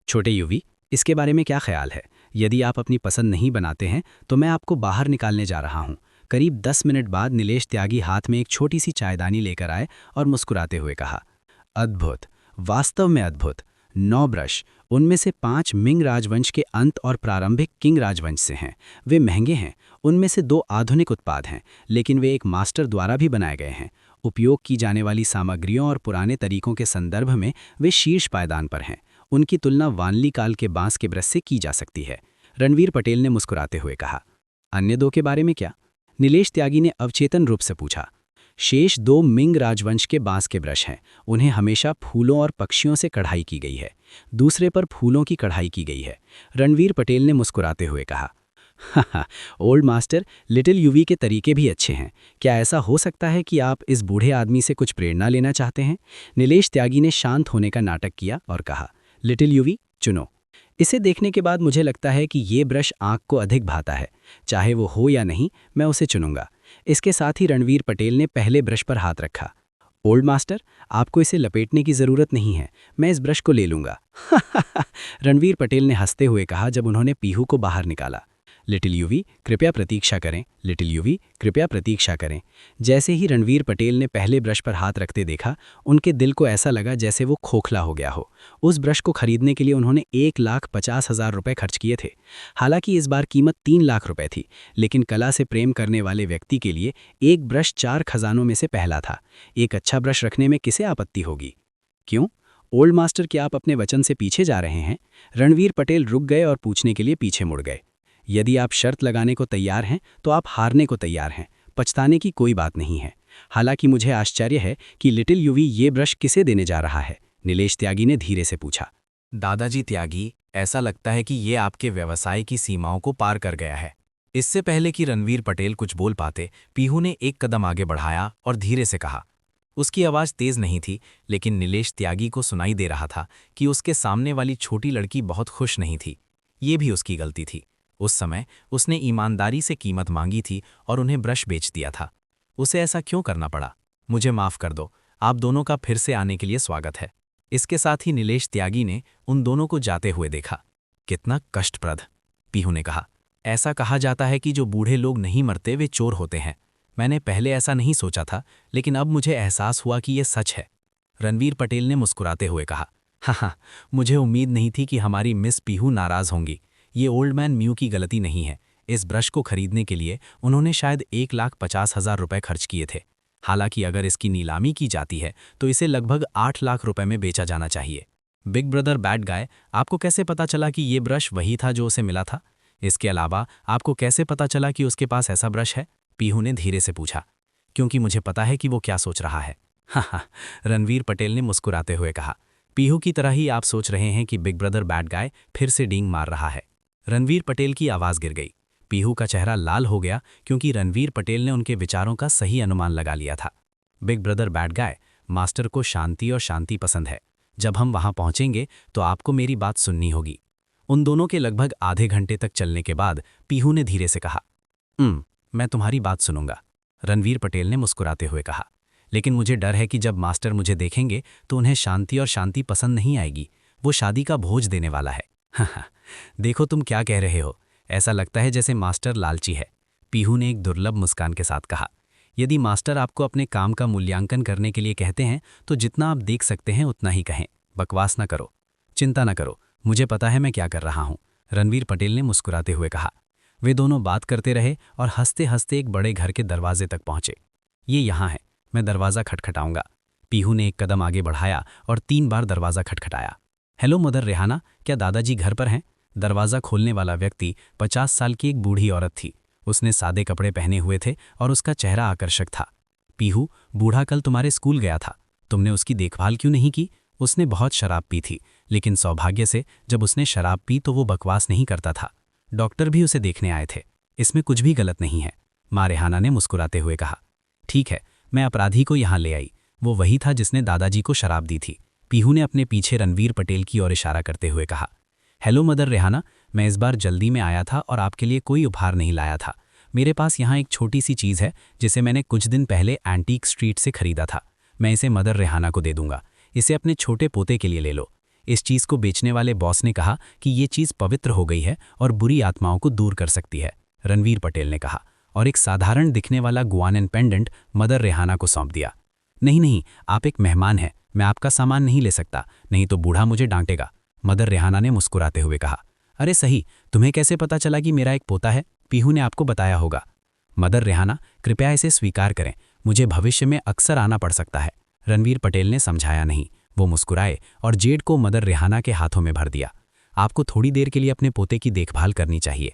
E: छोटे युवी, इसके बारे में क्या ख्याल है? यदि आप अपनी पसंद नहीं बनाते हैं तो मैं आपको बाहर निकालने जा रहा हूँ। करीब 10 मिनट बाद नीलेश त्यागी हाथ में एक छोटी सी चायदानी लेकर आए और मुस्कुराते हुए कहा। अद्भुत, वास्तव में अद्भुत। 9 ब्रश, उनमें से 5 मिंग राजवंश के अंत और प्रारंभिक किंग राजवंश से हैं। वे महंगे हैं। उनमें से 2 आधुनिक उत्पाद हैं, लेकिन वे एक मास्टर द्वारा भी बनाए गए हैं। उपयोग की जाने वाली सामग्रियों और पुराने तरीकों के संदर्भ में वे शीर्ष पायदान पर हैं। उनकी तुलना वानली काल के बांस के ब्रश से की जा सकती है। रणवीर पटेल ने मुस्कुराते हुए कहा। अन्य 2 के बारे में क्या? नीलेश त्यागी ने अवचेतन रूप से पूछा। शेष 2 मिंग राजवंश के बांस के ब्रश हैं। उन्हें हमेशा फूलों और पक्षियों से कढ़ाई की गई है। दूसरे पर फूलों की कढ़ाई की गई है। रणवीर पटेल ने मुस्कुराते हुए कहा। हा, ओल्ड मास्टर, लिटिल युवी के तरीके भी अच्छे हैं। क्या ऐसा हो सकता है कि आप इस बूढ़े आदमी से कुछ प्रेरणा लेना चाहते हैं? नीलेश त्यागी ने शांत होने का नाटक किया और कहा। लिटिल युवी, चुनो। इसे देखने के बाद मुझे लगता है कि ये ब्रश आंख को अधिक भाता है। चाहे वो हो या नहीं, मैं उसे चुनूंगा। इसके साथ ही रणवीर पटेल ने पहले ब्रश पर हाथ रखा। ओल्ड मास्टर, आपको इसे लपेटने की जरूरत नहीं है, मैं इस ब्रश को ले लूंगा। रणवीर पटेल ने हंसते हुए कहा जब उन्होंने पीहू को बाहर निकाला। लिटिल युवी, कृपया प्रतीक्षा करें। लिटिल युवी, कृपया प्रतीक्षा करें। जैसे ही रणवीर पटेल ने पहले ब्रश पर हाथ रखते देखा, उनके दिल को ऐसा लगा जैसे वो खोखला हो गया हो। उस ब्रश को खरीदने के लिए उन्होंने 1,50,000 रुपए खर्च किए थे। हालांकि इस बार कीमत 3 लाख रुपए थी, लेकिन कला से प्रेम करने वाले व्यक्ति के लिए एक ब्रश 4 खजानों में से पहला था। एक अच्छा ब्रश रखने में किसे आपत्ति होगी? क्यों?
C: ओल्ड मास्टर, क्या आप अपने वचन से पीछे जा रहे हैं? रणवीर पटेल रुक गए और पूछने के लिए पीछे मुड़ गए। यदि आप शर्त लगाने को तैयार हैं तो आप हारने को तैयार हैं। पछताने की कोई बात नहीं है। हालांकि मुझे आश्चर्य है कि लिटिल यूवी ये ब्रश किसे देने जा रहा है, नीलेश त्यागी ने धीरे से पूछा।
E: दादाजी त्यागी, ऐसा लगता है कि ये आपके व्यवसाय की सीमाओं को पार कर गया है। इससे पहले कि रणवीर पटेल कुछ बोल पाते, पीहू ने एक कदम आगे बढ़ाया और धीरे से कहा। उसकी आवाज़ तेज नहीं थी, लेकिन नीलेश त्यागी को सुनाई दे रहा था कि उसके सामने वाली छोटी लड़की बहुत खुश नहीं थी। ये भी उसकी गलती थी। उस समय उसने ईमानदारी से कीमत मांगी थी और उन्हें ब्रश बेच दिया था। उसे ऐसा क्यों करना पड़ा? मुझे माफ़ कर दो, आप दोनों का फिर से आने के लिए स्वागत है। इसके साथ ही नीलेश त्यागी ने उन दोनों को जाते हुए देखा। कितना कष्टप्रद, पीहू ने कहा। ऐसा कहा जाता है कि जो बूढ़े लोग नहीं मरते वे चोर होते हैं। मैंने पहले ऐसा नहीं सोचा था, लेकिन अब मुझे एहसास हुआ कि ये सच है। रणवीर पटेल ने मुस्कुराते हुए कहा। हाँ, मुझे उम्मीद नहीं थी कि हमारी मिस पीहू नाराज़ होंगी। ये ओल्ड मैन म्यू की गलती नहीं है। इस ब्रश को खरीदने के लिए उन्होंने शायद 1,50,000 रुपये खर्च किए थे। हालांकि अगर इसकी नीलामी की जाती है तो इसे लगभग 8 लाख रुपए में बेचा जाना चाहिए। बिग ब्रदर बैड गाय, आपको कैसे पता चला कि ये ब्रश वही था जो उसे मिला था? इसके अलावा आपको कैसे पता चला कि उसके पास ऐसा ब्रश है? पीहू ने धीरे से पूछा। क्योंकि मुझे पता है कि वो क्या सोच रहा है। हाँ, रणवीर पटेल ने मुस्कुराते हुए कहा। पीहू की तरह ही आप सोच रहे हैं कि बिग ब्रदर बैड गाय फिर से डींग मार रहा है। रणवीर पटेल की आवाज़ गिर गई। पीहू का चेहरा लाल हो गया क्योंकि रणवीर पटेल ने उनके विचारों का सही अनुमान लगा लिया था। Big brother bad guy, master को शांति और शांति पसंद है। जब हम वहां पहुंचेंगे तो आपको मेरी बात सुननी होगी। उन दोनों के लगभग आधे घंटे तक चलने के बाद पीहू ने धीरे से कहा। मैं तुम्हारी बात सुनूंगा, रणवीर पटेल ने मुस्कुराते हुए कहा। लेकिन मुझे डर है कि जब मास्टर मुझे देखेंगे तो उन्हें शांति और शांति पसंद नहीं आएगी। वो शादी का भोज देने वाला है। हाँ, देखो तुम क्या कह रहे हो। ऐसा लगता है जैसे मास्टर लालची है, पीहू ने एक दुर्लभ मुस्कान के साथ कहा। यदि मास्टर आपको अपने काम का मूल्यांकन करने के लिए कहते हैं तो जितना आप देख सकते हैं उतना ही कहें। बकवास न करो, चिंता न करो, मुझे पता है मैं क्या कर रहा हूं, रणवीर पटेल ने मुस्कुराते हुए कहा। वे दोनों बात करते रहे और हंसते हंसते एक बड़े घर के दरवाजे तक पहुंचे। ये यहाँ है, मैं दरवाज़ा खटखटाऊंगा। पीहू ने एक कदम आगे बढ़ाया और 3 बार दरवाज़ा खटखटाया। हेलो मदर रेहाना, क्या दादाजी घर पर हैं? दरवाज़ा खोलने वाला व्यक्ति 50 साल की एक बूढ़ी औरत थी। उसने सादे कपड़े पहने हुए थे और उसका चेहरा आकर्षक था। पीहू, बूढ़ा कल तुम्हारे स्कूल गया था, तुमने उसकी देखभाल क्यों नहीं की? उसने बहुत शराब पी थी, लेकिन सौभाग्य से जब उसने शराब पी तो वो बकवास नहीं करता था। डॉक्टर भी उसे देखने आए थे। इसमें कुछ भी गलत नहीं है, माँ रेहाना ने मुस्कुराते हुए कहा। ठीक है, मैं अपराधी को यहाँ ले आई। वो वही था जिसने दादाजी को शराब दी थी, पीहू ने अपने पीछे रणवीर पटेल की ओर इशारा करते हुए कहा। हेलो मदर रेहाना, मैं इस बार जल्दी में आया था और आपके लिए कोई उपहार नहीं लाया था। मेरे पास यहाँ एक छोटी सी चीज़ है जिसे मैंने कुछ दिन पहले एंटीक स्ट्रीट से खरीदा था। मैं इसे मदर रेहाना को दे दूंगा। इसे अपने छोटे पोते के लिए ले लो। इस चीज़ को बेचने वाले बॉस ने कहा कि ये चीज़ पवित्र हो गई है और बुरी आत्माओं को दूर कर सकती है, रणवीर पटेल ने कहा, और एक साधारण दिखने वाला गुआनन पेंडेंट मदर रेहाना को सौंप दिया। नहीं, आप एक मेहमान हैं, मैं आपका सामान नहीं ले सकता, नहीं तो बूढ़ा मुझे डांटेगा, मदर रेहाना ने मुस्कुराते हुए कहा। अरे सही, तुम्हें कैसे पता चला कि मेरा एक पोता है? पीहू ने आपको बताया होगा। मदर रेहाना, कृपया इसे स्वीकार करें, मुझे भविष्य में अक्सर आना पड़ सकता है, रणवीर पटेल ने समझाया नहीं। वो मुस्कुराए और जेड को मदर रेहाना के हाथों में भर दिया। आपको थोड़ी देर के लिए अपने पोते की देखभाल करनी चाहिए।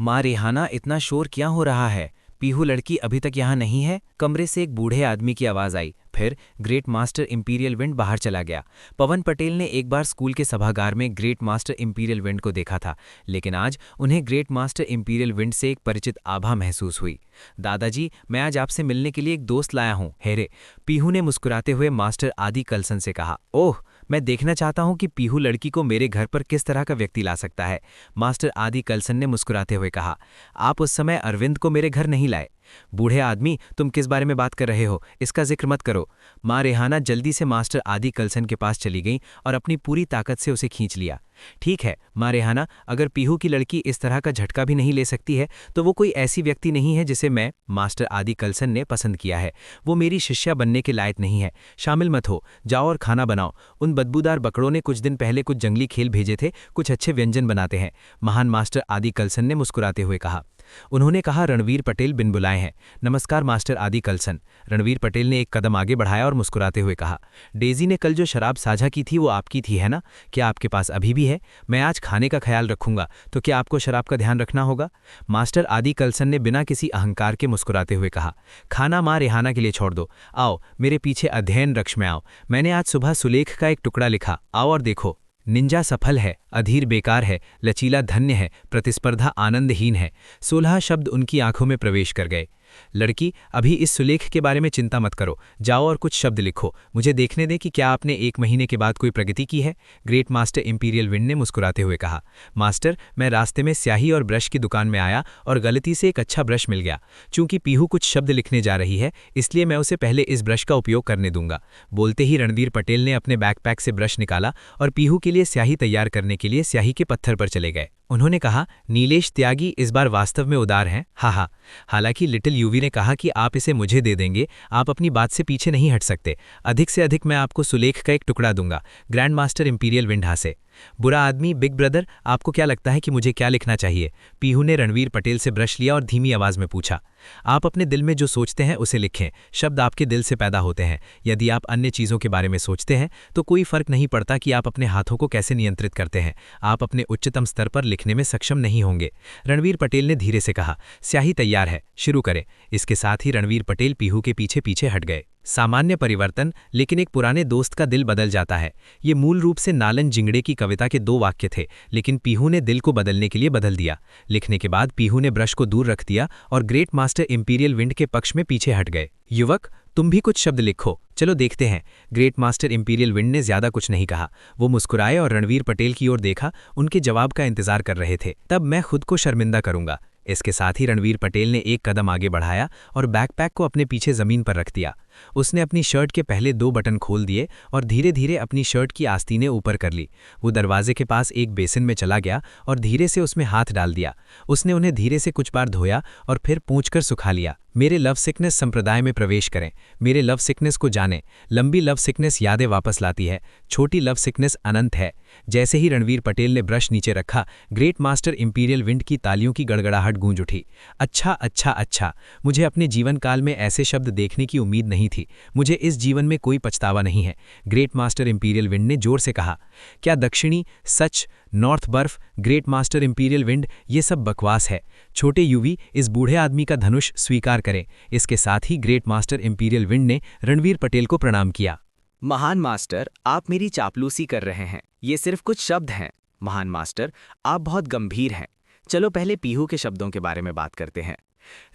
B: माँ रेहाना, इतना शोर क्या हो रहा है? पीहू लड़की अभी तक यहाँ नहीं है? कमरे से एक बूढ़े आदमी की आवाज़ आई। फिर ग्रेट मास्टर इंपीरियल विंड बाहर चला गया। पवन पटेल ने एक बार स्कूल के सभागार में ग्रेट मास्टर इंपीरियल विंड को देखा था, लेकिन आज उन्हें ग्रेट मास्टर इंपीरियल विंड से एक परिचित आभा महसूस हुई। दादाजी, मैं आज आपसे मिलने के लिए एक दोस्त लाया हूँ, हेरे, पीहू ने मुस्कुराते हुए मास्टर आदि कलसन से कहा। ओह, मैं देखना चाहता हूँ कि पीहू लड़की को मेरे घर पर किस तरह का व्यक्ति ला सकता है, मास्टर आदि कलसन ने मुस्कुराते हुए कहा। आप उस समय अरविंद को मेरे घर नहीं लाए। बूढ़े आदमी, तुम किस बारे में बात कर रहे हो? इसका जिक्र मत करो। माँ रेहाना जल्दी से मास्टर आदि कलसन के पास चली गई और अपनी पूरी ताकत से उसे खींच लिया। ठीक है माँ रेहाना, अगर पीहू की लड़की इस तरह का झटका भी नहीं ले सकती है तो वो कोई ऐसी व्यक्ति नहीं है जिसे मैं, मास्टर आदि कलसन ने पसंद किया है। वो मेरी शिष्या बनने के लायक नहीं है। शामिल मत हो, जाओ और खाना बनाओ। उन बदबूदार बकरों ने कुछ दिन पहले कुछ जंगली खेल भेजे थे, कुछ अच्छे व्यंजन बनाते हैं, महान मास्टर आदि कलसन ने मुस्कुराते हुए कहा। उन्होंने कहा, रणवीर पटेल बिन बुलाए हैं। नमस्कार मास्टर आदि कलसन। रणवीर पटेल ने एक कदम आगे बढ़ाया और मुस्कुराते हुए कहा, डेजी ने कल जो शराब साझा की थी वो आपकी थी, है ना? क्या आपके पास अभी भी है? मैं आज खाने का ख्याल रखूंगा, तो क्या आपको शराब का ध्यान रखना होगा? मास्टर आदि कलसन ने बिना किसी अहंकार के मुस्कुराते हुए कहा, खाना माँ रेहाना के लिए छोड़ दो। आओ मेरे पीछे अध्ययन रक्ष में आओ। मैंने आज सुबह सुलेख का एक टुकड़ा लिखा, आओ और देखो। निंजा सफल है, अधीर बेकार है, लचीला धन्य है, प्रतिस्पर्धा आनंदहीन है। 16 शब्द उनकी आंखों में प्रवेश कर गए। लड़की, अभी इस सुलेख के बारे में चिंता मत करो, जाओ और कुछ शब्द लिखो। मुझे देखने दे कि क्या आपने 1 महीने के बाद कोई प्रगति की है। ग्रेट मास्टर इंपीरियल विंड ने मुस्कुराते हुए कहा, मास्टर, मैं रास्ते में स्याही और ब्रश की दुकान में आया और गलती से एक अच्छा ब्रश मिल गया। चूंकि पीहू कुछ शब्द लिखने जा रही है, इसलिए मैं उसे पहले इस ब्रश का उपयोग करने दूंगा। बोलते ही रणवीर पटेल ने अपने बैकपैक से ब्रश निकाला और पीहू के लिए स्याही तैयार करने के लिए स्याही के पत्थर पर चले गए। उन्होंने कहा, नीलेश त्यागी इस बार वास्तव में उदार हैं। हा। हालांकि लिटिल यूवी ने कहा कि आप इसे मुझे दे देंगे, आप अपनी बात से पीछे नहीं हट सकते। अधिक से अधिक मैं आपको सुलेख का एक टुकड़ा दूंगा। ग्रैंड मास्टर इंपीरियल विंड हासे। बुरा आदमी, बिग ब्रदर, आपको क्या लगता है कि मुझे क्या लिखना चाहिए? पीहू ने रणवीर पटेल से ब्रश लिया और धीमी आवाज में पूछा। आप अपने दिल में जो सोचते हैं उसे लिखें। शब्द आपके दिल से पैदा होते हैं। यदि आप अन्य चीज़ों के बारे में सोचते हैं तो कोई फर्क नहीं पड़ता कि आप अपने हाथों को कैसे नियंत्रित करते हैं। आप अपने उच्चतम स्तर पर लिखने में सक्षम नहीं होंगे। रणवीर पटेल ने धीरे से कहा, स्याही तैयार है, शुरू करें। इसके साथ ही रणवीर पटेल पीहू के पीछे पीछे हट गए। सामान्य परिवर्तन, लेकिन एक पुराने दोस्त का दिल बदल जाता है। ये मूल रूप से नालन जिंगड़े की कविता के 2 वाक्य थे, लेकिन पीहू ने दिल को बदलने के लिए बदल दिया। लिखने के बाद पीहू ने ब्रश को दूर रख दिया और ग्रेट मास्टर इंपीरियल विंड के पक्ष में पीछे हट गए। युवक, तुम भी कुछ शब्द लिखो, चलो देखते हैं। ग्रेट मास्टर इंपीरियल विंड ने ज्यादा कुछ नहीं कहा। वो मुस्कुराए और रणवीर पटेल की ओर देखा, उनके जवाब का इंतजार कर रहे थे। तब मैं खुद को शर्मिंदा करूंगा। इसके साथ ही रणवीर पटेल ने एक कदम आगे बढ़ाया और बैकपैक को अपने पीछे जमीन पर रख दिया। उसने अपनी शर्ट के पहले 2 बटन खोल दिए और धीरे धीरे अपनी शर्ट की आस्तीनें ऊपर कर ली। वो दरवाजे के पास एक बेसिन में चला गया और धीरे से उसमें हाथ डाल दिया। उसने उन्हें धीरे से कुछ बार धोया और फिर पोंछकर सुखा लिया। मेरे लव सिकनेस संप्रदाय में प्रवेश करें। मेरे लव सिकनेस को जानें। लंबी लव सिकनेस यादें वापस लाती है, छोटी लव सिकनेस अनंत है। जैसे ही रणवीर पटेल ने ब्रश नीचे रखा, ग्रेट मास्टर इंपीरियल विंड की तालियों की गड़गड़ाहट गूंज उठी। अच्छा अच्छा अच्छा, मुझे अपने जीवन काल में ऐसे शब्द देखने की उम्मीद नहीं थी। मुझे इस जीवन में कोई पछतावा नहीं है। ग्रेट मास्टर इंपीरियल विंड ने जोर से कहा। क्या दक्षिणी, सच, नॉर्थ बर्फ, ग्रेट मास्टर इंपीरियल विंड, ये सब बकवास है। छोटे यूवी, इस बूढ़े आदमी का धनुष स्वीकार करें। इसके साथ ही ग्रेट मास्टर इंपीरियल विंड ने रणवीर पटेल को प्रणाम किया।
F: महान मास्टर, आप मेरी चापलूसी कर रहे हैं। ये सिर्फ कुछ शब्द हैं। महान मास्टर, आप बहुत गंभीर हैं। चलो पहले पीहू के शब्दों के बारे में बात करते हैं।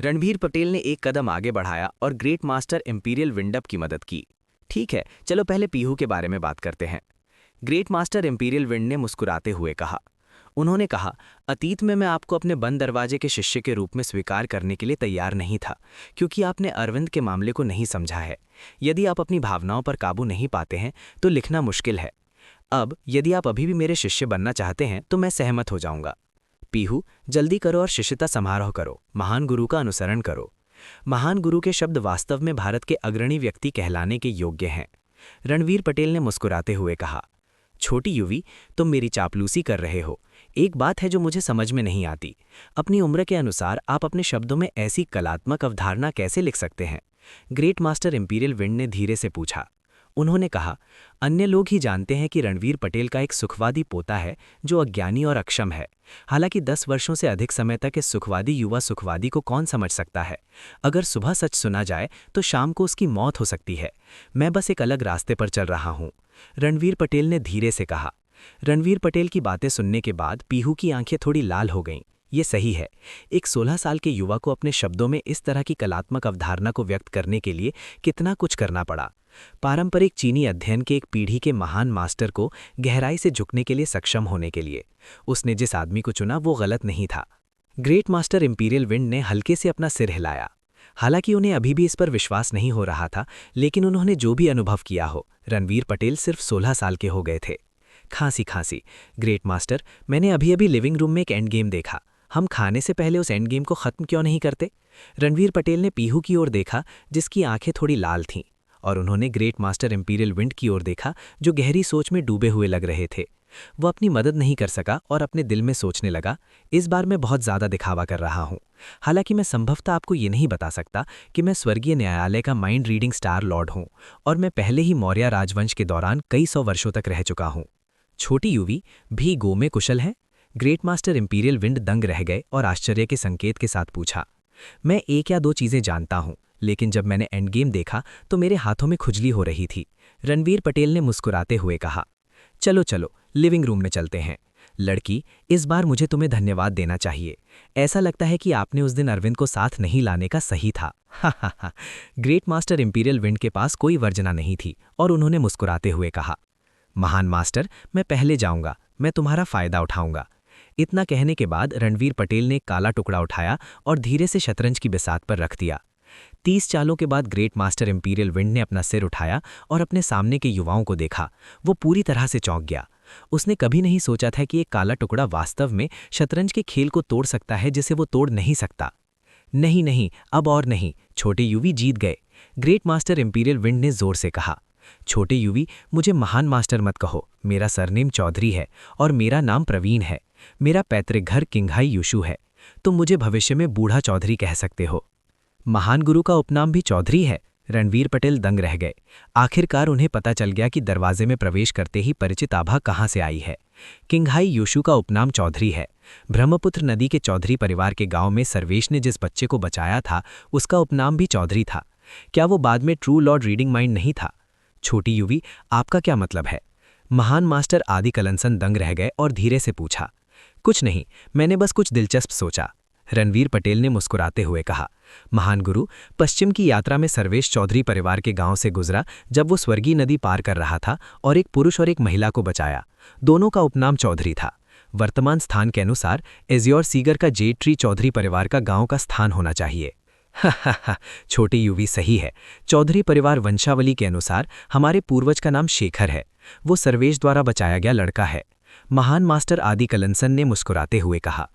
F: रणवीर पटेल ने एक कदम आगे बढ़ाया और ग्रेट मास्टर इंपीरियल विंडअप की मदद की। ठीक है, चलो पहले पीहू के बारे में बात करते हैं। ग्रेट मास्टर इंपीरियल विंड ने मुस्कुराते हुए कहा। उन्होंने कहा, अतीत में मैं आपको अपने बंद दरवाजे के शिष्य के रूप में स्वीकार करने के लिए तैयार नहीं था, क्योंकि आपने अरविंद के मामले को नहीं समझा है। यदि आप अपनी भावनाओं पर काबू नहीं पाते हैं तो लिखना मुश्किल है। अब यदि आप अभी भी मेरे शिष्य बनना चाहते हैं तो मैं सहमत हो जाऊंगा। पीहू, जल्दी करो और शिष्यता समारोह करो। महान गुरु का अनुसरण करो। महान गुरु के शब्द वास्तव में भारत के अग्रणी व्यक्ति कहलाने के योग्य हैं। रणवीर पटेल ने मुस्कुराते हुए कहा। छोटी युवी, तुम मेरी चापलूसी कर रहे हो। एक बात है जो मुझे समझ में नहीं आती। अपनी उम्र के अनुसार आप अपने शब्दों में ऐसी कलात्मक अवधारणा कैसे लिख सकते हैं? ग्रेट मास्टर इंपीरियल विंड ने धीरे से पूछा। उन्होंने कहा, अन्य लोग ही जानते हैं कि रणवीर पटेल का एक सुखवादी पोता है जो अज्ञानी और अक्षम है। हालांकि 10 वर्षों से अधिक समय तक इस सुखवादी युवा सुखवादी को कौन समझ सकता है? अगर सुबह सच सुना जाए तो शाम को उसकी मौत हो सकती है। मैं बस एक अलग रास्ते पर चल रहा हूँ, रणवीर पटेल ने धीरे से कहा। रणवीर पटेल की बातें सुनने के बाद पीहू की आंखें थोड़ी लाल हो गईं। ये सही है, एक 16 साल के युवा को अपने शब्दों में इस तरह की कलात्मक अवधारणा को व्यक्त करने के लिए कितना कुछ करना पड़ा। पारंपरिक चीनी अध्ययन के एक पीढ़ी के महान मास्टर को गहराई से झुकने के लिए सक्षम होने के लिए उसने जिस आदमी को चुना वो गलत नहीं था। ग्रेट मास्टर इंपीरियल विंड ने हल्के से अपना सिर हिलाया। हालांकि उन्हें अभी भी इस पर विश्वास नहीं हो रहा था, लेकिन उन्होंने जो भी अनुभव किया हो, रणवीर पटेल सिर्फ 16 साल के हो गए थे। खांसी, ग्रेट मास्टर, मैंने अभी अभी लिविंग रूम में एक एंड गेम देखा। हम खाने से पहले उस एंड गेम को खत्म क्यों नहीं करते? रणवीर पटेल ने पीहू की ओर देखा, जिसकी आंखें थोड़ी लाल थीं, और उन्होंने ग्रेट मास्टर इंपीरियल विंड की ओर देखा, जो गहरी सोच में डूबे हुए लग रहे थे। वो अपनी मदद नहीं कर सका और अपने दिल में सोचने लगा, इस बार मैं बहुत ज़्यादा दिखावा कर रहा हूँ। हालांकि मैं संभवतः आपको ये नहीं बता सकता कि मैं स्वर्गीय न्यायालय का माइंड रीडिंग स्टार लॉर्ड हूँ और मैं पहले ही मौर्य राजवंश के दौरान कई 100 वर्षों तक रह चुका हूँ। छोटी यूवी भी गो में कुशल है? ग्रेट मास्टर इंपीरियल विंड दंग रह गए और आश्चर्य के संकेत के साथ पूछा। मैं एक या दो चीज़ें जानता हूँ, लेकिन जब मैंने एंड गेम देखा तो मेरे हाथों में खुजली हो रही थी। रणवीर पटेल ने मुस्कुराते हुए कहा, चलो चलो लिविंग रूम में चलते हैं। लड़की, इस बार मुझे तुम्हें धन्यवाद देना चाहिए। ऐसा लगता है कि आपने उस दिन अरविंद को साथ नहीं लाने का सही था। हा हा हा। ग्रेट मास्टर इंपीरियल विंड के पास कोई वर्जना नहीं थी और उन्होंने मुस्कुराते हुए कहा, महान मास्टर, मैं पहले जाऊंगा, मैं तुम्हारा फायदा उठाऊंगा। इतना कहने के बाद रणवीर पटेल ने एक काला टुकड़ा उठाया और धीरे से शतरंज की बिसात पर रख दिया। 30 चालों के बाद ग्रेट मास्टर इंपीरियल विंड ने अपना सिर उठाया और अपने सामने के युवाओं को देखा। वो पूरी तरह से चौंक गया। उसने कभी नहीं सोचा था कि एक काला टुकड़ा वास्तव में शतरंज के खेल को तोड़ सकता है जिसे वो तोड़ नहीं सकता। नहीं नहीं, अब और नहीं, छोटे यूवी जीत गए। ग्रेट मास्टर इंपीरियल विंड ने जोर से कहा। छोटे यूवी, मुझे महान मास्टर मत कहो। मेरा सरनेम चौधरी है और मेरा नाम प्रवीण है। मेरा पैतृक घर किंघाई यूशु है। तुम मुझे भविष्य में बूढ़ा चौधरी कह सकते हो। महान गुरु का उपनाम भी चौधरी है? रणवीर पटेल दंग रह गए। आखिरकार उन्हें पता चल गया कि दरवाजे में प्रवेश करते ही परिचित आभा कहाँ से आई है। किंघाई यूशु का उपनाम चौधरी है। ब्रह्मपुत्र नदी के चौधरी परिवार के गांव में सर्वेश ने जिस बच्चे को बचाया था उसका उपनाम भी चौधरी था। क्या वो बाद में ट्रू लॉर्ड रीडिंग माइंड नहीं था? छोटी यूवी, आपका क्या मतलब है? महान मास्टर आदि कलंसन दंग रह गए और धीरे से पूछा। कुछ नहीं, मैंने बस कुछ दिलचस्प सोचा। रणवीर पटेल ने मुस्कुराते हुए कहा, महान गुरु, पश्चिम की यात्रा में सर्वेश चौधरी परिवार के गांव से गुजरा जब वो स्वर्गीय नदी पार कर रहा था और एक पुरुष और एक महिला को बचाया। दोनों का उपनाम चौधरी था। वर्तमान स्थान के अनुसार एज्योर सीगर का जेड ट्री चौधरी परिवार का गांव का स्थान होना चाहिए। हा, छोटी यूवी सही है। चौधरी परिवार वंशावली के अनुसार हमारे पूर्वज का नाम शेखर है। वो सर्वेश द्वारा बचाया गया लड़का है। महान मास्टर आदि कलंसन ने मुस्कुराते हुए कहा।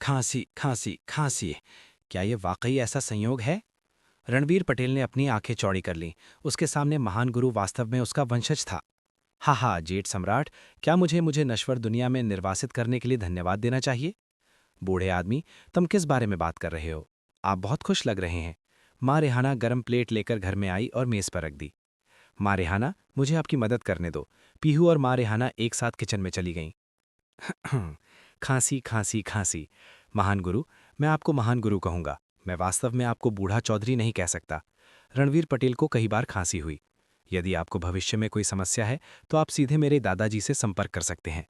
C: खांसी खांसी खांसी, क्या ये वाकई ऐसा संयोग है? रणवीर पटेल ने अपनी आंखें चौड़ी कर लीं। उसके सामने महान गुरु वास्तव में उसका वंशज था। हा, जेठ सम्राट, क्या मुझे नश्वर दुनिया में निर्वासित करने के लिए धन्यवाद देना चाहिए? बूढ़े आदमी, तुम किस बारे में बात कर रहे हो? आप बहुत खुश लग रहे हैं। माँ रेहाना गर्म प्लेट लेकर घर में आई और मेज पर रख दी। माँ रेहाना, मुझे आपकी मदद करने दो। पीहू और माँ रेहाना एक साथ किचन में चली गईं। खांसी खांसी खांसी। महान गुरु, मैं आपको महान गुरु कहूंगा। मैं वास्तव में आपको बूढ़ा चौधरी नहीं कह सकता। रणवीर पटेल को कई बार खांसी हुई। यदि आपको भविष्य में कोई समस्या है तो आप सीधे मेरे दादाजी से संपर्क कर सकते हैं।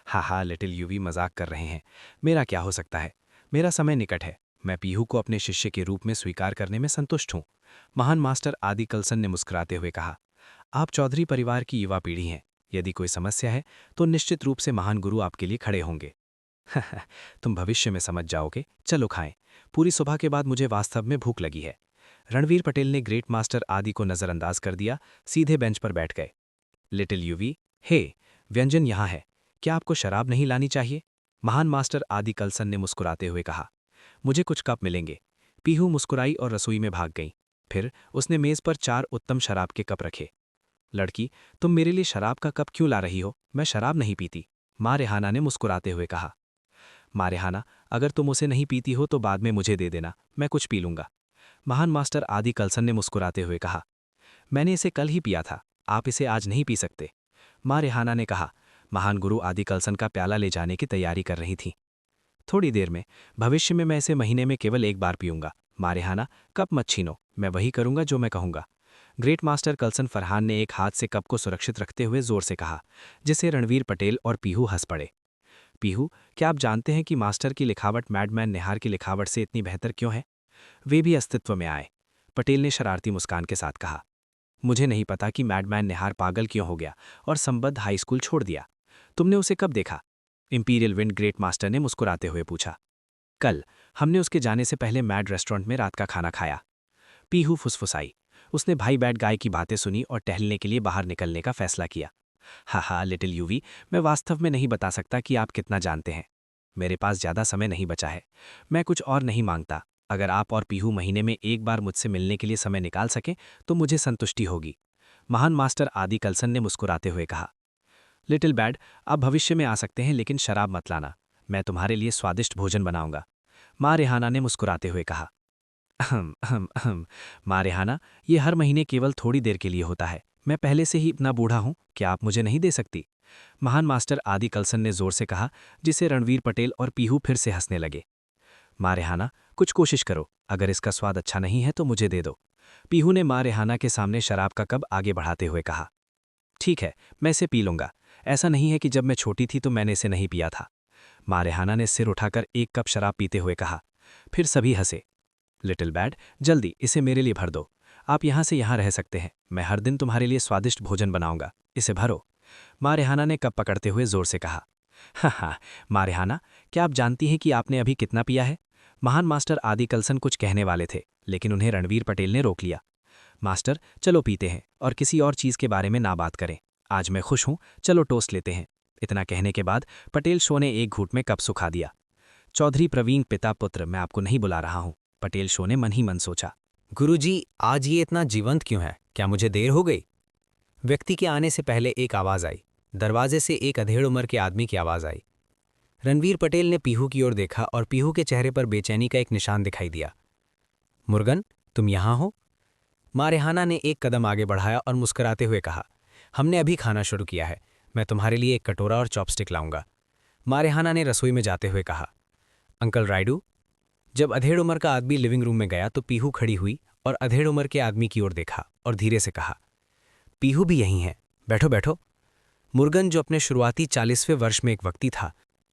C: हा, लिटिल यूवी मजाक कर रहे हैं। मेरा क्या हो सकता है? मेरा समय निकट है। मैं पीहू को अपने शिष्य के रूप में स्वीकार करने में संतुष्ट हूँ। महान मास्टर आदि कलसन ने मुस्कुराते हुए कहा, आप चौधरी परिवार की युवा पीढ़ी हैं। यदि कोई समस्या है तो निश्चित रूप से महान गुरु आपके लिए खड़े होंगे। तुम भविष्य में समझ जाओगे। चलो खाएं। पूरी सुबह के बाद मुझे वास्तव में भूख लगी है। रणवीर पटेल ने ग्रेट मास्टर आदि को नजरअंदाज कर दिया, सीधे बेंच पर बैठ गए। लिटिल यूवी, हे, व्यंजन यहाँ है। क्या आपको शराब नहीं लानी चाहिए? महान मास्टर आदि कलसन ने मुस्कुराते हुए कहा। मुझे कुछ कप मिलेंगे। पीहू मुस्कुराई और रसोई में भाग गई। फिर उसने मेज पर 4 उत्तम शराब के कप रखे। लड़की, तुम मेरे लिए शराब का कप क्यों ला रही हो? मैं शराब नहीं पीती। माँ रेहाना ने मुस्कुराते हुए कहा। माँ रेहाना, अगर तुम उसे नहीं पीती हो तो बाद में मुझे दे देना, मैं कुछ पी लूंगा। महान मास्टर आदि कलसन ने मुस्कुराते हुए कहा। मैंने इसे कल ही पिया था, आप इसे आज नहीं पी सकते। माँ रेहाना ने कहा। महान गुरु आदि कलसन का प्याला ले जाने की तैयारी कर रही थी। थोड़ी देर में, भविष्य में मैं इसे महीने में केवल एक बार पीऊंगा। माँ रेहाना, कप मत छीनो, मैं वही करूंगा जो मैं कहूंगा। ग्रेट मास्टर कलसन फरहान ने एक हाथ से कप को सुरक्षित रखते हुए जोर से कहा, जिसे रणवीर पटेल और पीहू हंस पड़े। पीहू, क्या आप जानते हैं कि मास्टर की लिखावट मैडमैन निहार की लिखावट से इतनी बेहतर क्यों है? वे भी अस्तित्व में आए। पटेल ने शरारती मुस्कान के साथ कहा। मुझे नहीं पता कि मैडमैन निहार पागल क्यों हो गया और संबद्ध हाई स्कूल छोड़ दिया। तुमने उसे कब देखा? इंपीरियल विंड ग्रेट मास्टर ने मुस्कुराते हुए पूछा। कल, हमने उसके जाने से पहले मैड रेस्टोरेंट में रात का खाना खाया। पीहू फुसफुसाई। उसने भाई बैड गाय की बातें सुनी और टहलने के लिए बाहर निकलने का फैसला किया। हा, लिटिल यूवी, मैं वास्तव में नहीं बता सकता कि आप कितना जानते हैं। मेरे पास ज़्यादा समय नहीं बचा है। मैं कुछ और नहीं मांगता। अगर आप और पीहू महीने में एक बार मुझसे मिलने के लिए समय निकाल सकें तो मुझे संतुष्टि होगी। महान मास्टर आदि कलसन ने मुस्कुराते हुए कहा।
D: लिटिल बैड, आप भविष्य में आ सकते हैं लेकिन शराब मत लाना। मैं तुम्हारे लिए स्वादिष्ट भोजन बनाऊंगा। माँ रेहाना ने मुस्कुराते हुए कहा। माँ रेहाना, ये हर महीने केवल थोड़ी देर के लिए होता है। मैं पहले से ही इतना बूढ़ा हूँ, क्या आप मुझे नहीं दे सकती? महान मास्टर आदि कलसन ने जोर से कहा, जिसे रणवीर पटेल और पीहू फिर से हंसने लगे। माँ रेहाना, कुछ कोशिश करो, अगर इसका स्वाद अच्छा नहीं है तो मुझे दे दो। पीहू ने माँ रेहाना के सामने शराब का कप आगे बढ़ाते हुए कहा। ठीक है, मैं इसे पी लूंगा। ऐसा नहीं है कि जब मैं छोटी थी तो मैंने इसे नहीं पिया था। माँ रेहाना ने सिर उठाकर एक कप शराब पीते हुए कहा। फिर सभी हंसे। लिटिल बैड, जल्दी इसे मेरे लिए भर दो। आप यहाँ से यहाँ रह सकते हैं। मैं हर दिन तुम्हारे लिए स्वादिष्ट भोजन बनाऊंगा। इसे भरो। माँ रेहाना ने कप पकड़ते हुए जोर से कहा। हाँ, माँ रेहाना, क्या आप जानती हैं कि आपने अभी कितना पिया है? महान मास्टर आदि कलसन कुछ कहने वाले थे, लेकिन उन्हें रणवीर पटेल ने रोक लिया। मास्टर, चलो पीते हैं और किसी और चीज़ के बारे में ना बात करें। आज मैं खुश हूँ, चलो टोस्ट लेते हैं। इतना कहने के बाद पटेल शो ने एक घूंट में कप सुखा दिया। चौधरी प्रवीण पिता पुत्र, मैं आपको नहीं बुला रहा हूँ, पटेल शो ने मन ही मन सोचा।
B: गुरुजी, आज ये इतना जीवंत क्यों है? क्या मुझे देर हो गई? व्यक्ति के आने से पहले एक आवाज़ आई। दरवाजे से एक अधेड़ उम्र के आदमी की आवाज़ आई। रणवीर पटेल ने पीहू की ओर देखा और पीहू के चेहरे पर बेचैनी का एक निशान दिखाई दिया। मुर्गन, तुम यहाँ हो? माँ रेहाना ने एक कदम आगे बढ़ाया और मुस्कुराते हुए कहा। हमने अभी खाना शुरू किया है। मैं तुम्हारे लिए एक कटोरा और चॉपस्टिक लाऊंगा। माँ रेहाना ने रसोई में जाते हुए कहा। अंकल राइडू। जब अधेड़ उम्र का आदमी लिविंग रूम में गया तो पीहू खड़ी हुई और अधेड़ उम्र के आदमी की ओर देखा और धीरे से कहा। पीहू भी यहीं है, बैठो बैठो। मुर्गन, जो अपने शुरुआती 40वें वर्ष में एक व्यक्ति था,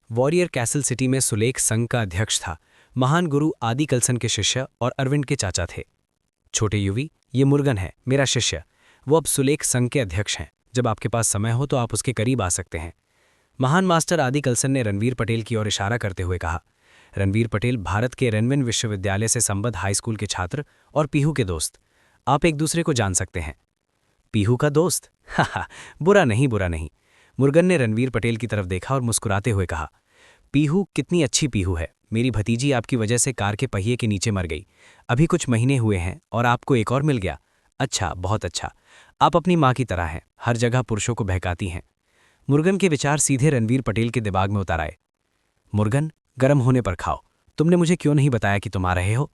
B: वॉरियर कैसल सिटी में सुलेख संघ का अध्यक्ष था, महान गुरु आदि कलसन के शिष्य और अरविंद के चाचा थे। छोटे युवी, ये मुर्गन है, मेरा शिष्य। वो अब सुलेख संघ के अध्यक्ष हैं। जब आपके पास समय हो तो आप उसके करीब आ सकते हैं। महान मास्टर आदि कलसन ने रणवीर पटेल की ओर इशारा करते हुए कहा। रणवीर पटेल भारत के रेनविन विश्वविद्यालय से संबद्ध हाई स्कूल के छात्र और पीहू के दोस्त। आप एक दूसरे को जान सकते हैं। पीहू का दोस्त? हा, बुरा नहीं, बुरा नहीं। मुर्गन ने रणवीर पटेल की तरफ देखा और मुस्कुराते हुए कहा। पीहू, कितनी अच्छी पीहू है। मेरी भतीजी आपकी वजह से कार के पहिए के नीचे मर गई। अभी कुछ महीने हुए हैं और आपको एक और मिल गया। अच्छा, बहुत अच्छा। आप अपनी माँ की तरह हैं, हर जगह पुरुषों को बहकाती हैं। मुर्गन के विचार सीधे रणवीर पटेल के दिमाग में उतर आए। मुर्गन, गर्म होने पर खाओ। तुमने मुझे क्यों नहीं बताया कि तुम आ रहे हो?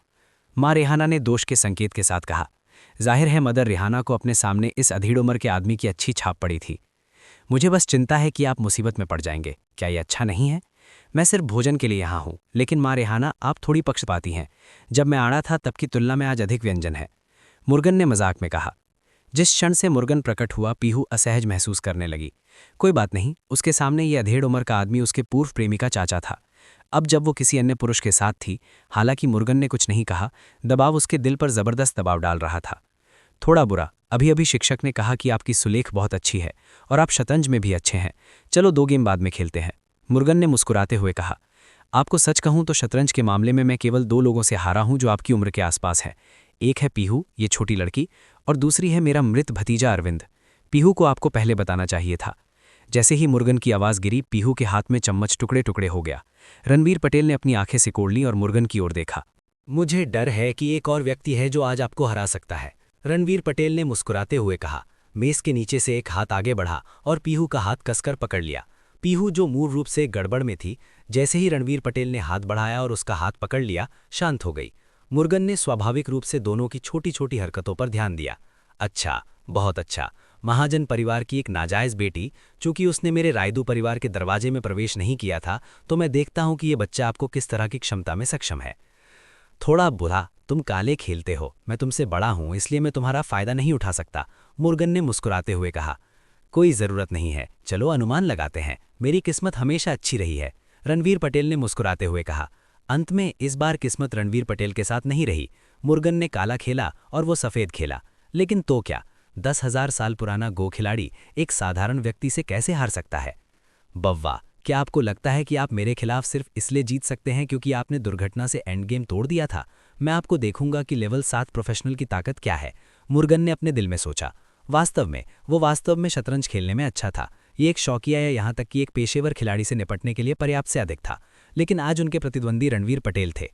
B: माँ रेहाना ने दोष के संकेत के साथ कहा। जाहिर है मदर रेहाना को अपने सामने इस अधीड़ उम्र के आदमी की अच्छी छाप पड़ी थी। मुझे बस चिंता है कि आप मुसीबत में पड़ जाएंगे। क्या ये अच्छा नहीं है? मैं सिर्फ भोजन के लिए यहाँ हूँ, लेकिन माँ रेहाना, आप थोड़ी पक्षपाती हैं। जब मैं आड़ा था तब की तुलना में आज अधिक व्यंजन है। मुर्गन ने मजाक में कहा। जिस क्षण से मुर्गन प्रकट हुआ, पीहू असहज महसूस करने लगी। कोई बात नहीं, उसके सामने ये अधेड़ उम्र का आदमी उसके पूर्व प्रेमी का चाचा था। अब जब वो किसी अन्य पुरुष के साथ थी, हालांकि मुर्गन ने कुछ नहीं कहा, दबाव उसके दिल पर जबरदस्त दबाव डाल रहा था। थोड़ा बुरा, अभी अभी शिक्षक ने कहा कि आपकी सुलेख बहुत अच्छी है और आप शतरंज में भी अच्छे हैं। चलो 2 गेम बाद में खेलते हैं। मुर्गन ने मुस्कुराते हुए कहा। आपको सच कहूं तो शतरंज के मामले में मैं केवल 2 लोगों से हारा हूं जो आपकी उम्र के आसपास है। एक है पीहू, ये छोटी लड़की, और दूसरी है मेरा मृत भतीजा अरविंद। पीहू को आपको पहले बताना चाहिए था। जैसे ही मुर्गन की आवाज़ गिरी, पीहू के हाथ में चम्मच टुकड़े टुकड़े हो गया। रणवीर पटेल ने अपनी आंखें सिकोड़ लीं और मुर्गन की ओर देखा। मुझे डर है कि एक और व्यक्ति है जो आज आपको हरा सकता है, रणवीर पटेल ने मुस्कुराते हुए कहा। मेज के नीचे से एक हाथ आगे बढ़ा और पीहू का हाथ कसकर पकड़ लिया। पीहू, जो मूल रूप से गड़बड़ में थी, जैसे ही रणवीर पटेल ने हाथ बढ़ाया और उसका हाथ पकड़ लिया, शांत हो गई। मुर्गन ने स्वाभाविक रूप से दोनों की छोटी छोटी हरकतों पर ध्यान दिया। अच्छा, बहुत अच्छा। महाजन परिवार की एक नाजायज बेटी, चूंकि उसने मेरे रायदू परिवार के दरवाजे में प्रवेश नहीं किया था, तो मैं देखता हूं कि ये बच्चा आपको किस तरह की क्षमता में सक्षम है। थोड़ा बुरा, तुम काले खेलते हो। मैं तुमसे बड़ा हूं, इसलिए मैं तुम्हारा फायदा नहीं उठा सकता, मुर्गन ने मुस्कुराते हुए कहा। कोई जरूरत नहीं है, चलो अनुमान लगाते हैं। मेरी किस्मत हमेशा अच्छी रही है, रणवीर पटेल ने मुस्कुराते हुए कहा। अंत में इस बार किस्मत रणवीर पटेल के साथ नहीं रही। मुर्गन ने काला खेला और वो सफ़ेद खेला, लेकिन तो क्या, 10,000 साल पुराना गो खिलाड़ी एक साधारण व्यक्ति से कैसे हार सकता है? बव्वा, क्या आपको लगता है कि आप मेरे खिलाफ सिर्फ इसलिए जीत सकते हैं क्योंकि आपने दुर्घटना से एंड गेम तोड़ दिया था? मैं आपको देखूंगा कि लेवल 7 प्रोफेशनल की ताकत क्या है, मुर्गन ने अपने दिल में सोचा। वास्तव में शतरंज खेलने में अच्छा था। ये एक शौकिया या यहाँ तक कि एक पेशेवर खिलाड़ी से निपटने के लिए पर्याप्त से अधिक था, लेकिन आज उनके प्रतिद्वंदी रणवीर पटेल थे।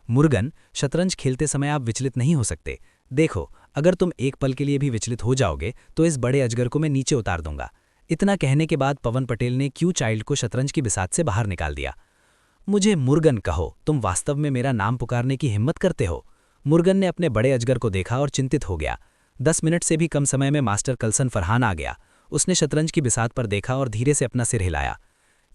B: मुर्गन, शतरंज खेलते समय आप विचलित नहीं हो सकते। देखो, अगर तुम एक पल के लिए भी विचलित हो जाओगे तो इस बड़े अजगर को मैं नीचे उतार दूंगा। इतना कहने के बाद पवन पटेल ने क्यू चाइल्ड को शतरंज की बिसात से बाहर निकाल दिया। मुझे मुर्गन कहो, तुम वास्तव में मेरा नाम पुकारने की हिम्मत करते हो? मुर्गन ने अपने बड़े अजगर को देखा और चिंतित हो गया। 10 मिनट से भी कम समय में मास्टर कल्सन फरहान आ गया। उसने शतरंज की बिसात पर देखा और धीरे से अपना सिर हिलाया।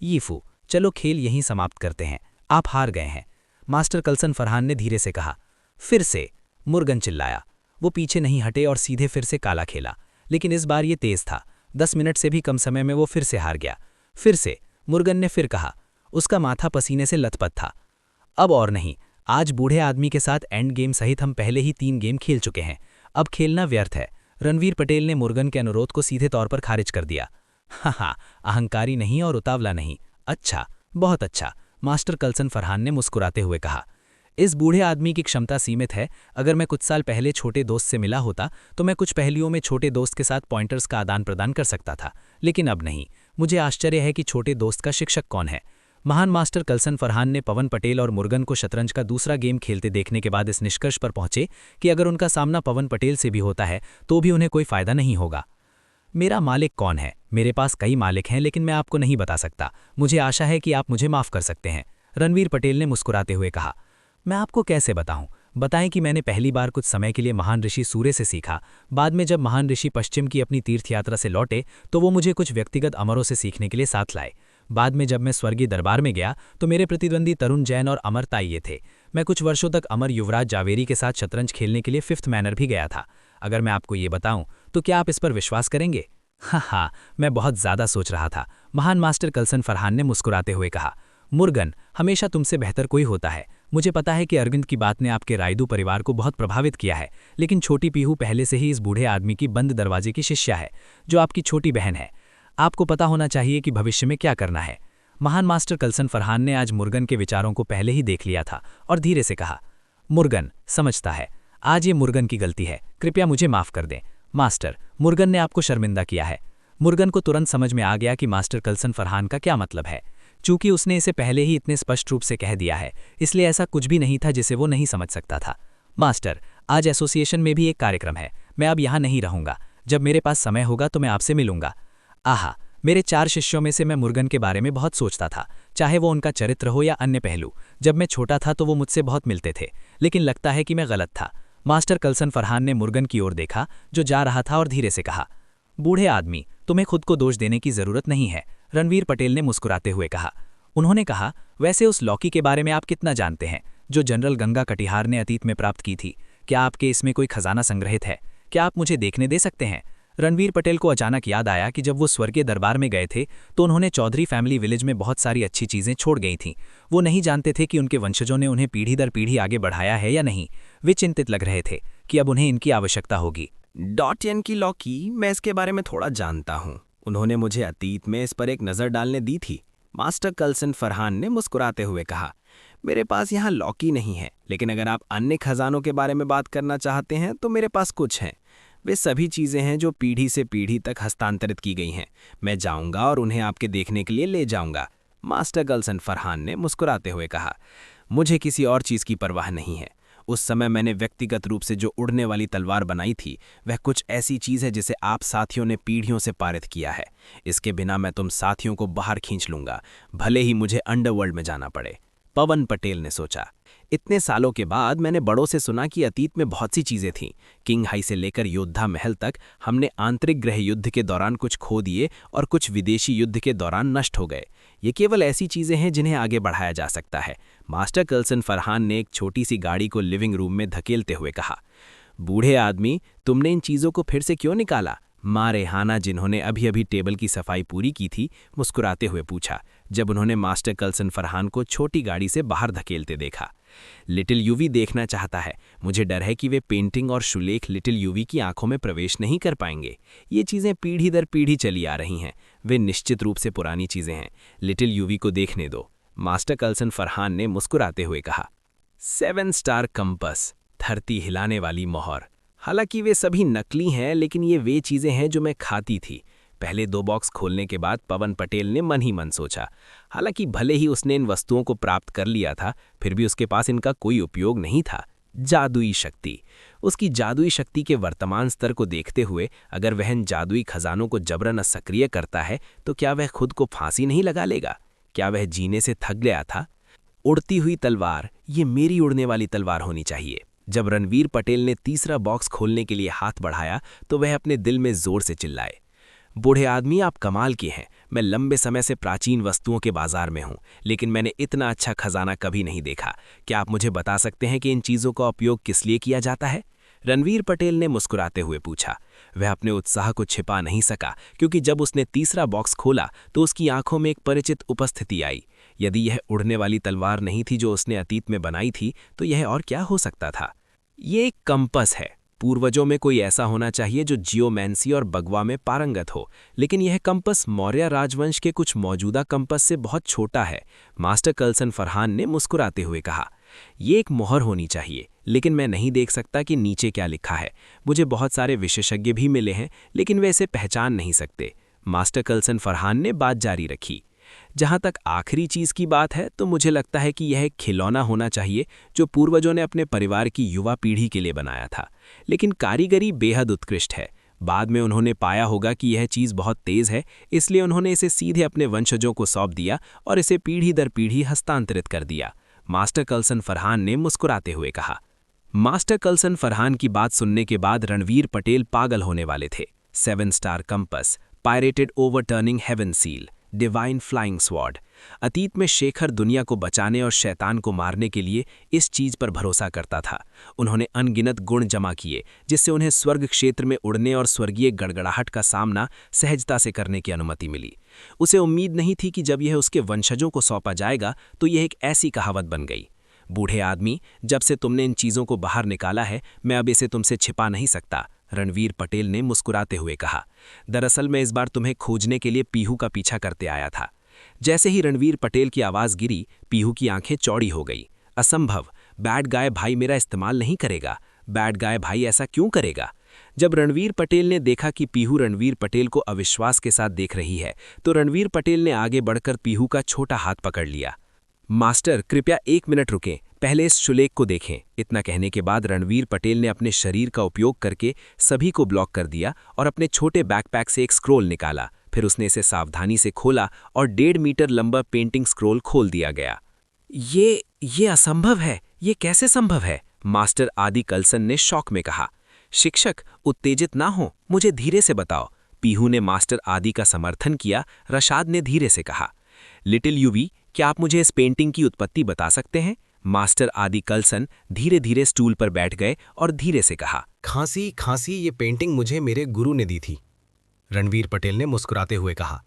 B: यीफू, चलो खेल यहीं समाप्त करते हैं, आप हार गए हैं, मास्टर कल्सन फरहान ने धीरे से कहा। फिर से, मुर्गन चिल्लाया। वो पीछे नहीं हटे और सीधे फिर से काला खेला, लेकिन इस बार ये तेज था। 10 मिनट से भी कम समय में वो फिर से हार गया। फिर से, मुर्गन ने फिर कहा। उसका माथा पसीने से लथपथ था। अब और नहीं, आज बूढ़े आदमी के साथ एंड गेम सहित हम पहले ही 3 गेम खेल चुके हैं, अब खेलना व्यर्थ है। रणवीर पटेल ने मुर्गन के अनुरोध को सीधे तौर पर खारिज कर दिया। हाँ, अहंकारी नहीं और उतावला नहीं। अच्छा, बहुत अच्छा, मास्टर कल्सन फरहान ने मुस्कुराते हुए कहा। इस बूढ़े आदमी की क्षमता सीमित है। अगर मैं कुछ साल पहले छोटे दोस्त से मिला होता तो मैं कुछ पहलुओं में छोटे दोस्त के साथ पॉइंटर्स का आदान प्रदान कर सकता था, लेकिन अब नहीं। मुझे आश्चर्य है कि छोटे दोस्त का शिक्षक कौन है। महान मास्टर कल्सन फरहान ने पवन पटेल और मुर्गन को शतरंज का दूसरा गेम खेलते देखने के बाद इस निष्कर्ष पर पहुंचे कि अगर उनका सामना पवन पटेल से भी होता है तो भी उन्हें कोई फायदा नहीं होगा। मेरा मालिक कौन है? मेरे पास कई मालिक हैं, लेकिन मैं आपको नहीं बता सकता। मुझे आशा है कि आप मुझे माफ कर सकते हैं, रणवीर पटेल ने मुस्कुराते हुए कहा। मैं आपको कैसे बताऊं? बताएं कि मैंने पहली बार कुछ समय के लिए महान ऋषि सूर्य से सीखा। बाद में जब महान ऋषि पश्चिम की अपनी तीर्थ यात्रा से लौटे तो वो मुझे कुछ व्यक्तिगत अमरों से सीखने के लिए साथ लाए। बाद में जब मैं स्वर्गीय दरबार में गया तो मेरे प्रतिद्वंदी तरुण जैन और अमर ताइये थे। मैं कुछ वर्षों तक अमर युवराज जावेरी के साथ शतरंज खेलने के लिए 5th मैनर भी गया था। अगर मैं आपको ये बताऊं तो क्या आप इस पर विश्वास करेंगे? हाँ, मैं बहुत ज़्यादा सोच रहा था, महान मास्टर कल्सन फरहान ने मुस्कुराते हुए कहा। मुर्गन, हमेशा तुमसे बेहतर कोई होता है। मुझे पता है कि अरविंद की बात ने आपके रायदू परिवार को बहुत प्रभावित किया है, लेकिन छोटी पीहू पहले से ही इस बूढ़े आदमी की बंद दरवाजे की शिष्या है, जो आपकी छोटी बहन है। आपको पता होना चाहिए कि भविष्य में क्या करना है। महान मास्टर कल्सन फरहान ने आज मुर्गन के विचारों को पहले ही देख लिया था और धीरे से कहा। मुर्गन समझता है, आज ये मुर्गन की गलती है, कृपया मुझे माफ कर दें। मास्टर, मुर्गन ने आपको शर्मिंदा किया है। मुर्गन को तुरंत समझ में आ गया कि मास्टर कल्सन फरहान का क्या मतलब है। चूंकि उसने इसे पहले ही इतने स्पष्ट रूप से कह दिया है, इसलिए ऐसा कुछ भी नहीं था जिसे वो नहीं समझ सकता था। मास्टर, आज एसोसिएशन में भी एक कार्यक्रम है, मैं अब यहाँ नहीं रहूँगा। जब मेरे पास समय होगा तो मैं आपसे मिलूंगा। आहा, मेरे 4 शिष्यों में से मैं मुर्गन के बारे में बहुत सोचता था, चाहे वो उनका चरित्र हो या अन्य पहलू। जब मैं छोटा था तो वो मुझसे बहुत मिलते थे, लेकिन लगता है कि मैं गलत था। मास्टर कल्सन फरहान ने मुर्गन की ओर देखा जो जा रहा था और धीरे से कहा। बूढ़े आदमी, तुम्हें खुद को दोष देने की जरूरत नहीं है, रणवीर पटेल ने मुस्कुराते हुए कहा। उन्होंने कहा, वैसे उस लौकी के बारे में आप कितना जानते हैं जो जनरल गंगा कटिहार ने अतीत में प्राप्त की थी? क्या आपके इसमें कोई खजाना संग्रहित है? क्या आप मुझे देखने दे सकते हैं? रणवीर पटेल को अचानक याद आया कि जब वो स्वर्गीय दरबार में गए थे तो उन्होंने चौधरी फैमिली विलेज में बहुत सारी अच्छी चीजें छोड़ गई थीं। वो नहीं जानते थे कि उनके वंशजों ने उन्हें पीढ़ी दर पीढ़ी आगे बढ़ाया है या नहीं। वे चिंतित लग रहे थे कि अब उन्हें इनकी आवश्यकता होगी।
F: डॉट की लौकी, मैं इसके बारे में थोड़ा जानता हूँ। उन्होंने मुझे अतीत में इस पर एक नज़र डालने दी थी। मास्टर कल्सन फरहान ने मुस्कुराते हुए कहा। मेरे पास यहाँ लौकी नहीं है, लेकिन अगर आप अन्य खजानों के बारे में बात करना चाहते हैं तो मेरे पास कुछ हैं। वे सभी चीज़ें हैं जो पीढ़ी से पीढ़ी तक हस्तांतरित की गई हैं। मैं जाऊंगा और उन्हें आपके देखने के लिए ले जाऊंगा, मास्टर कल्सन फरहान ने मुस्कुराते हुए कहा। मुझे किसी और चीज़ की परवाह नहीं है। उस समय मैंने व्यक्तिगत रूप से जो उड़ने वाली तलवार बनाई थी वह कुछ ऐसी चीज़ है जिसे आप साथियों ने पीढ़ियों से पारित किया है। इसके बिना मैं तुम साथियों को बाहर खींच लूंगा, भले ही मुझे अंडरवर्ल्ड में जाना पड़े, पवन पटेल ने सोचा। इतने सालों के बाद मैंने बड़ों से सुना कि अतीत में बहुत सी चीज़ें थीं। किंग हाई से लेकर योद्धा महल तक हमने आंतरिक गृह युद्ध के दौरान कुछ खो दिए और कुछ विदेशी युद्ध के दौरान नष्ट हो गए। ये केवल ऐसी चीज़ें हैं जिन्हें आगे बढ़ाया जा सकता है, मास्टर कल्सन फरहान ने एक छोटी सी गाड़ी को लिविंग रूम में धकेलते हुए कहा। बूढ़े आदमी, तुमने इन चीज़ों को फिर से क्यों निकाला? माँ रेहाना, जिन्होंने अभी अभी टेबल की सफाई पूरी की थी, मुस्कुराते हुए पूछा जब उन्होंने मास्टर कल्सन फरहान को छोटी गाड़ी से बाहर धकेलते देखा। लिटिल यूवी देखना चाहता है। मुझे डर है कि वे पेंटिंग और शुलेख लिटिल यूवी की आंखों में प्रवेश नहीं कर पाएंगे। ये चीज़ें पीढ़ी दर पीढ़ी चली आ रही हैं, वे निश्चित रूप से पुरानी चीज़ें हैं। लिटिल यूवी को देखने दो, मास्टर कल्सन फरहान ने मुस्कुराते हुए कहा। 7 स्टार कंपस, धरती हिलाने वाली मोहर। हालांकि वे सभी नकली हैं, लेकिन ये वे चीज़ें हैं जो मैं खाती थी। पहले 2 बॉक्स खोलने के बाद पवन पटेल ने मन ही मन सोचा। हालांकि भले ही उसने इन वस्तुओं को प्राप्त कर लिया था, फिर भी उसके पास इनका कोई उपयोग नहीं था।
D: जादुई शक्ति। उसकी जादुई शक्ति के वर्तमान स्तर को देखते हुए अगर वह इन जादुई खजानों को जबरन सक्रिय करता है तो क्या वह खुद को फांसी नहीं लगा लेगा? क्या वह जीने से थक गया था? उड़ती हुई तलवार, ये मेरी उड़ने वाली तलवार होनी चाहिए। जब रणवीर पटेल ने तीसरा बॉक्स खोलने के लिए हाथ बढ़ाया तो वह अपने दिल में जोर से चिल्लाए, बूढ़े आदमी आप कमाल के हैं। मैं लंबे समय से प्राचीन वस्तुओं के बाजार में हूं, लेकिन मैंने इतना अच्छा खजाना कभी नहीं देखा। क्या आप मुझे बता सकते हैं कि इन चीज़ों का उपयोग किस लिए किया जाता है? रणवीर पटेल ने मुस्कुराते हुए पूछा। वह अपने उत्साह को छिपा नहीं सका, क्योंकि जब उसने तीसरा बॉक्स खोला तो उसकी आंखों में एक परिचित उपस्थिति आई। यदि यह उड़ने वाली तलवार नहीं थी जो उसने अतीत में बनाई थी, तो यह और क्या हो सकता था? ये एक कंपस है। पूर्वजों में कोई ऐसा होना चाहिए जो जियोमेंसी और बगवा में पारंगत हो, लेकिन यह कंपस मौर्य राजवंश के कुछ मौजूदा कंपस से बहुत छोटा है। मास्टर कल्सन फरहान ने मुस्कुराते हुए कहा, ये एक मोहर होनी चाहिए, लेकिन मैं नहीं देख सकता कि नीचे क्या लिखा है। मुझे बहुत सारे विशेषज्ञ भी मिले हैं, लेकिन वे इसे पहचान नहीं सकते। मास्टर कल्सन फरहान ने बात जारी रखी। जहाँ तक आखिरी चीज़ की बात है तो मुझे लगता है कि यह एक खिलौना होना चाहिए जो पूर्वजों ने अपने परिवार की युवा पीढ़ी के लिए बनाया था, लेकिन कारीगरी बेहद उत्कृष्ट है। बाद में उन्होंने पाया होगा कि यह चीज़ बहुत तेज़ है, इसलिए उन्होंने इसे सीधे अपने वंशजों को सौंप दिया और इसे पीढ़ी दर पीढ़ी हस्तांतरित कर दिया। मास्टर कल्सन फरहान ने मुस्कुराते हुए कहा। मास्टर कल्सन फरहान की बात सुनने के बाद रणवीर पटेल पागल होने वाले थे। 7 star compass, pirated overturning heaven seal, divine flying sword. अतीत में शेखर दुनिया को बचाने और शैतान को मारने के लिए इस चीज पर भरोसा करता था। उन्होंने अनगिनत गुण जमा किए जिससे उन्हें स्वर्ग क्षेत्र में उड़ने और स्वर्गीय गड़गड़ाहट का सामना सहजता से करने की अनुमति मिली। उसे उम्मीद नहीं थी कि जब यह उसके वंशजों को सौंपा जाएगा तो यह एक ऐसी कहावत बन गई, बूढ़े आदमी, जब से तुमने इन चीज़ों को बाहर निकाला है मैं अब इसे तुमसे छिपा नहीं सकता, रणवीर पटेल ने मुस्कुराते हुए कहा। दरअसल मैं इस बार तुम्हें खोजने के लिए पीहू का पीछा करते आया था। जैसे ही रणवीर पटेल की आवाज़ गिरी, पीहू की आंखें चौड़ी हो गई। असंभव, बैड गाय भाई मेरा इस्तेमाल नहीं करेगा। बैड गाय भाई ऐसा क्यों करेगा? जब रणवीर पटेल ने देखा कि पीहू रणवीर पटेल को अविश्वास के साथ देख रही है तो रणवीर पटेल ने आगे बढ़कर पीहू का छोटा हाथ पकड़ लिया। मास्टर, कृपया 1 मिनट रुकें, पहले इस शुलेख को देखें। इतना कहने के बाद रणवीर पटेल ने अपने शरीर का उपयोग करके सभी को ब्लॉक कर दिया और अपने छोटे बैकपैक से एक स्क्रोल निकाला। फिर उसने इसे सावधानी से खोला और 1.5 मीटर लंबा पेंटिंग स्क्रोल खोल दिया गया। ये असंभव है, ये कैसे संभव है? मास्टर आदि कल्सन ने शौक में कहा। शिक्षक, उत्तेजित ना हो, मुझे धीरे से बताओ। पीहू ने मास्टर आदि का समर्थन किया। रशाद ने धीरे से कहा, लिटिल यूवी, क्या आप मुझे इस पेंटिंग की उत्पत्ति बता सकते हैं? मास्टर आदि कल्सन धीरे धीरे स्टूल पर बैठ गए और धीरे से कहा,
C: खांसी ये पेंटिंग मुझे मेरे गुरु ने दी थी। रणवीर पटेल ने मुस्कुराते हुए कहा।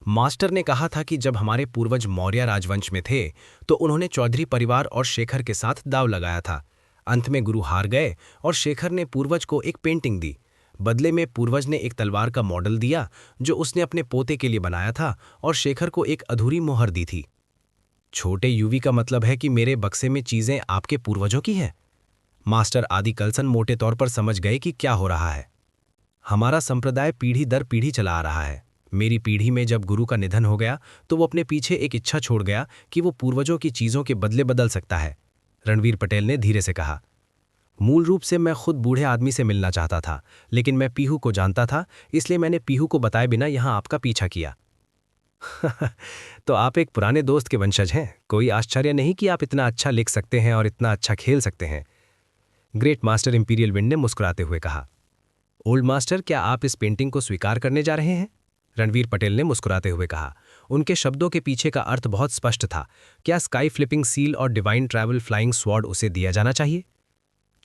C: मास्टर ने कहा था कि जब हमारे पूर्वज मौर्य राजवंश में थे तो उन्होंने चौधरी परिवार और शेखर के साथ दांव लगाया था। अंत में गुरु हार गए और शेखर ने पूर्वज को एक पेंटिंग दी। बदले में पूर्वज ने एक तलवार का मॉडल दिया जो उसने अपने पोते के लिए बनाया था और शेखर को एक अधूरी मोहर दी थी। छोटे यूवी का मतलब है कि मेरे बक्से में चीजें आपके पूर्वजों की हैं। मास्टर आदि कल्सन मोटे तौर पर समझ गए कि क्या हो रहा है। हमारा संप्रदाय पीढ़ी दर पीढ़ी चला आ रहा है। मेरी पीढ़ी में जब गुरु का निधन हो गया तो वो अपने पीछे एक इच्छा छोड़ गया कि वो पूर्वजों की चीजों के बदले बदल सकता है। रणवीर पटेल ने धीरे से कहा, मूल रूप से मैं खुद बूढ़े आदमी से मिलना चाहता था, लेकिन मैं पीहू को जानता था, इसलिए मैंने पीहू को बताए बिना यहाँ आपका पीछा किया। तो आप एक पुराने दोस्त के वंशज हैं। कोई आश्चर्य नहीं कि आप इतना अच्छा लिख सकते हैं और इतना अच्छा खेल सकते हैं। ग्रेट मास्टर इंपीरियल विंड ने मुस्कुराते हुए कहा। ओल्ड मास्टर, क्या आप इस पेंटिंग को स्वीकार करने जा रहे हैं? रणवीर पटेल ने मुस्कुराते हुए कहा। उनके शब्दों के पीछे का अर्थ बहुत स्पष्ट था। क्या स्काई फ्लिपिंग सील और डिवाइन ट्रैवल फ्लाइंग स्वॉर्ड उसे दिया जाना चाहिए?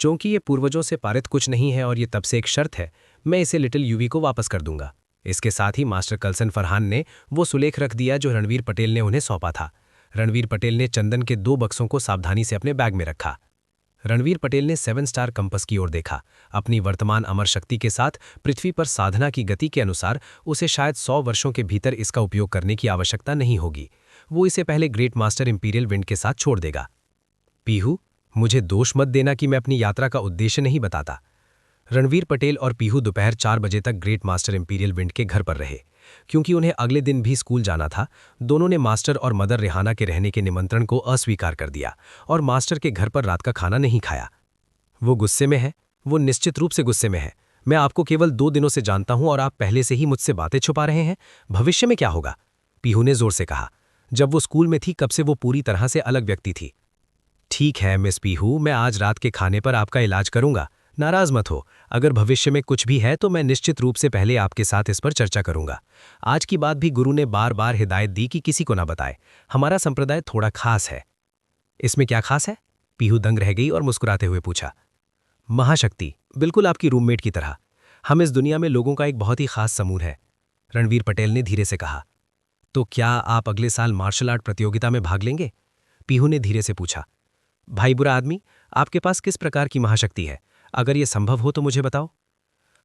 C: चूंकि ये पूर्वजों से पारित कुछ नहीं है और ये तब से एक शर्त है, मैं इसे लिटिल यूवी को वापस कर दूंगा। इसके साथ ही मास्टर कल्सन फरहान ने वो सुलेख रख दिया जो रणवीर पटेल ने उन्हें सौंपा था। रणवीर पटेल ने चंदन के 2 बक्सों को सावधानी से अपने बैग में रखा। रणवीर पटेल ने 7 स्टार कंपस की ओर देखा। अपनी वर्तमान अमर शक्ति के साथ पृथ्वी पर साधना की गति के अनुसार उसे शायद 100 वर्षों के भीतर इसका उपयोग करने की आवश्यकता नहीं होगी। वो इसे पहले ग्रेट मास्टर इंपीरियल विंड के साथ छोड़ देगा। पीहू, मुझे दोष मत देना कि मैं अपनी यात्रा का उद्देश्य नहीं बताता। रणवीर पटेल और पीहू दोपहर 4 बजे तक ग्रेट मास्टर इंपीरियल विंड के घर पर रहे। क्योंकि उन्हें अगले दिन भी स्कूल जाना था, दोनों ने मास्टर और मदर रेहाना के रहने के निमंत्रण को अस्वीकार कर दिया और मास्टर के घर पर रात का खाना नहीं खाया।
G: वो गुस्से में है, वो निश्चित रूप से गुस्से में है। मैं आपको केवल 2 दिनों से जानता हूं और आप पहले से ही मुझसे बातें छुपा रहे हैं। भविष्य में क्या होगा? पीहू ने जोर से कहा। जब वो स्कूल में थी कब से वो पूरी तरह से अलग व्यक्ति थी। ठीक है मिस पीहू, मैं आज रात के खाने पर आपका इलाज करूंगा। नाराज मत हो। अगर भविष्य में कुछ भी है तो मैं निश्चित रूप से पहले आपके साथ इस पर चर्चा करूंगा। आज की बात भी गुरु ने बार बार हिदायत दी कि किसी को ना बताए। हमारा संप्रदाय थोड़ा खास है। इसमें क्या खास है? पीहू दंग रह गई और मुस्कुराते हुए पूछा। महाशक्ति, बिल्कुल आपकी रूममेट की तरह। हम इस दुनिया में लोगों का एक बहुत ही खास समूह है। रणवीर पटेल ने धीरे से कहा। तो क्या आप अगले साल मार्शल आर्ट प्रतियोगिता में भाग लेंगे? पीहू ने धीरे से पूछा। भाई बुरा आदमी, आपके पास किस प्रकार की महाशक्ति है? अगर यह संभव हो तो मुझे बताओ।